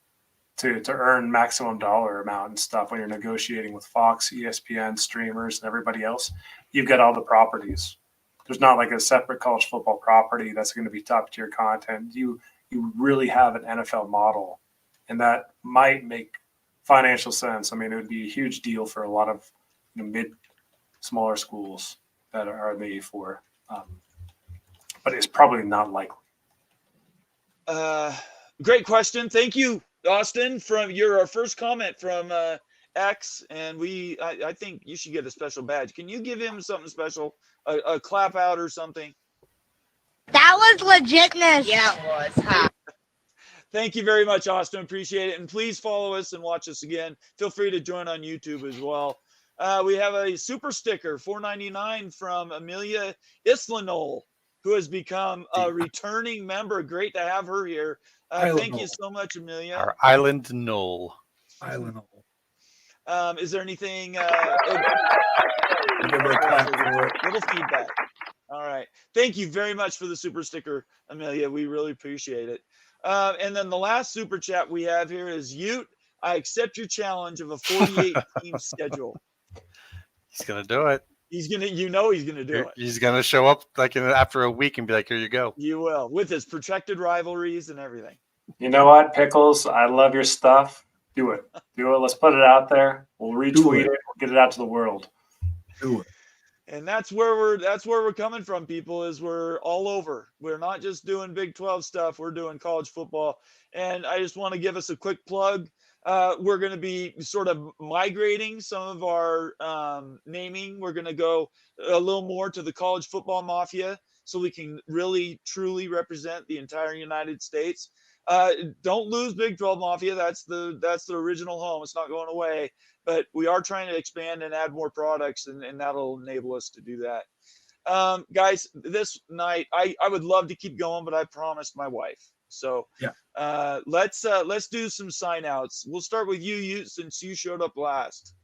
to earn maximum dollar amount and stuff when you're negotiating with Fox, ESPN, streamers, and everybody else. You've got all the properties. There's not like a separate college football property that's going to be top tier content. You really have an NFL model, and that might make financial sense. I mean, it would be a huge deal for a lot of smaller schools that are the A4, but it's probably not likely. Great question. Thank you, Austin. From our first comment from X, and I think you should get a special badge. Can you give him something special, a clap out or something? That was legitness. Yeah, it was. Ha. Thank you very much, Austin. Appreciate it. And please follow us and watch us again. Feel free to join on YouTube as well. We have a super sticker, $4.99 from Amelia Islanol, who has become a returning member. Great to have her here. Thank you so much, Amelia. Our Island Knoll. Island. Is there anything? Give her a clap for it. Little feedback. All right. Thank you very much for the super sticker, Amelia. We really appreciate it. And then the last super chat we have here is Ute. I accept your challenge of a 48-team schedule. He's gonna do it. He's gonna do it. He's gonna show up like after a week and be like, "Here you go." You will, with his protected rivalries and everything. You know what, Pickles? I love your stuff. Do it. Let's put it out there. We'll retweet it. We'll get it out to the world. Do it. And that's where we're coming from, people, is we're all over. We're not just doing Big 12 stuff. We're doing college football. And I just want to give us a quick plug. We're going to be sort of migrating some of our naming. We're going to go a little more to the College Football Mafia so we can really, truly represent the entire United States. Don't lose Big 12 Mafia. That's the original home. It's not going away. But we are trying to expand and add more products, and that'll enable us to do that. Guys, this night, I would love to keep going, but I promised my wife. So yeah. Let's do some sign outs. We'll start with you, since you showed up last.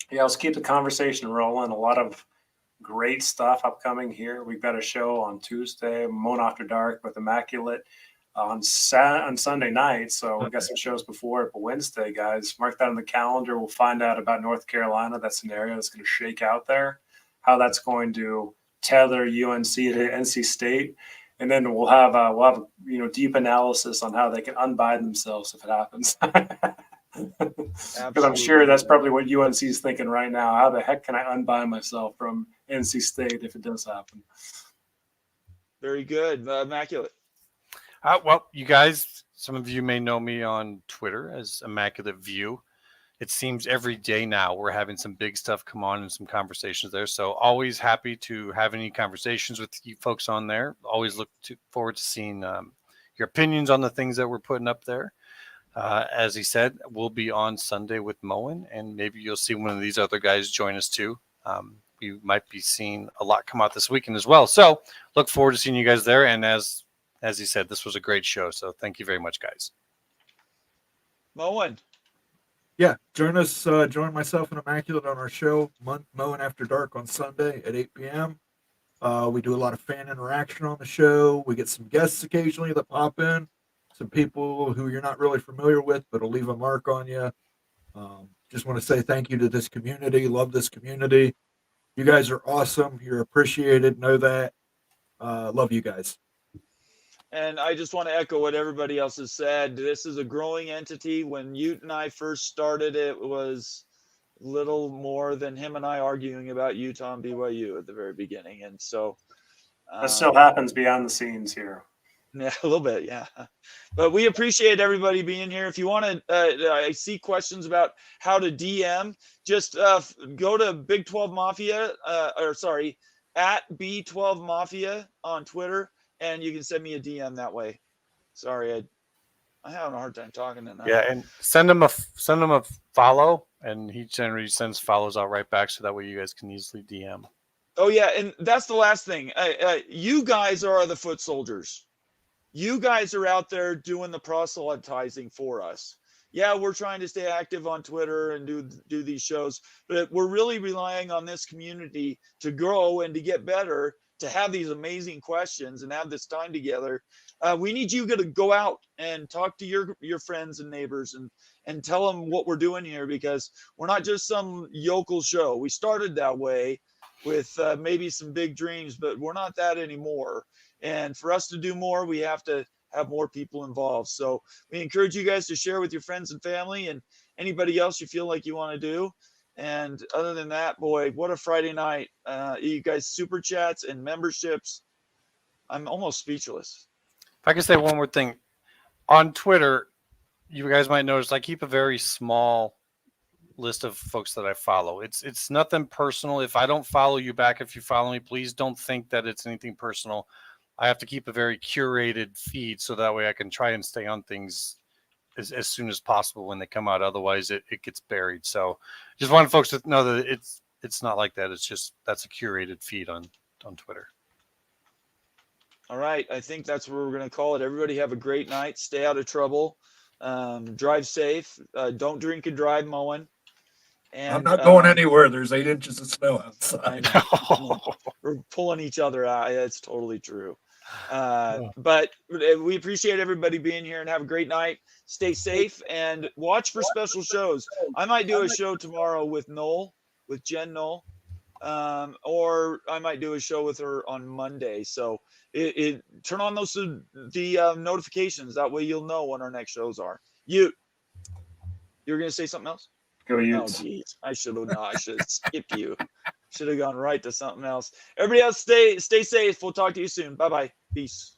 Yeah, let's keep the conversation rolling. A lot of great stuff upcoming here. We've got a show on Tuesday, Moan After Dark with Immaculate on Sunday night. So we've got some shows before it, but Wednesday, guys, mark that on the calendar. We'll find out about North Carolina, that scenario that's going to shake out there, how that's going to tether UNC to NC State. And then we'll have deep analysis on how they can unbind themselves if it happens. Because I'm sure that's probably what UNC is thinking right now. How the heck can I unbind myself from NC State if it does happen? Very good. Immaculate. Well, you guys, some of you may know me on Twitter as Immaculate View. It seems every day now we're having some big stuff come on and some conversations there. So always happy to have any conversations with you folks on there. Always look forward to seeing your opinions on the things that we're putting up there. As he said, we'll be on Sunday with Moen, and maybe you'll see one of these other guys join us too. You might be seeing a lot come out this weekend as well. So look forward to seeing you guys there. And as he said, this was a great show. So thank you very much, guys. Moen. Yeah, join myself and Immaculate on our show, Moen After Dark on Sunday at 8 p.m. We do a lot of fan interaction on the show. We get some guests occasionally that pop in, some people who you're not really familiar with, but will leave a mark on you. Just want to say thank you to this community. Love this community. You guys are awesome. You're appreciated. Know that. Love you guys. And I just want to echo what everybody else has said. This is a growing entity. When Ute and I first started, it was little more than him and I arguing about Utah and BYU at the very beginning. And so that still happens behind the scenes here. Yeah, a little bit. Yeah. But we appreciate everybody being here. If you want to, I see questions about how to DM, just go to Big 12 Mafia, at B12 Mafia on Twitter, and you can send me a DM that way. Sorry, I'm having a hard time talking tonight. Yeah, and send him a follow, and he generally sends follows out right back, so that way you guys can easily DM. Oh yeah, and that's the last thing. You guys are the foot soldiers. You guys are out there doing the proselytizing for us. Yeah, we're trying to stay active on Twitter and do these shows, but we're really relying on this community to grow and to get better, to have these amazing questions and have this time together. We need you to go out and talk to your friends and neighbors and tell them what we're doing here, because we're not just some yokel show. We started that way with maybe some big dreams, but we're not that anymore. And for us to do more, we have to have more people involved. So we encourage you guys to share with your friends and family and anybody else you feel like you want to do. And other than that, boy, what a Friday night. You guys, super chats and memberships. I'm almost speechless. If I can say one more thing. On Twitter, you guys might notice I keep a very small list of folks that I follow. It's nothing personal. If I don't follow you back, if you follow me, please don't think that it's anything personal. I have to keep a very curated feed so that way I can try and stay on things as soon as possible when they come out. Otherwise it gets buried. So just wanted folks to know that it's not like that. It's just, that's a curated feed on Twitter. All right. I think that's what we're going to call it. Everybody have a great night. Stay out of trouble. Drive safe. Don't drink and drive, Moen. And I'm not going anywhere. There's 8 inches of snow outside. We're pulling each other out. That's totally true. But we appreciate everybody being here, and have a great night. Stay safe and watch for special shows. I might do a show tomorrow with Jen Knoll, or I might do a show with her on Monday. So turn on the notifications. That way you'll know when our next shows are. You're going to say something else? Go Utes. Oh, geez. I should have skipped you. Should have gone right to something else. Everybody else, stay safe. We'll talk to you soon. Bye-bye. Peace.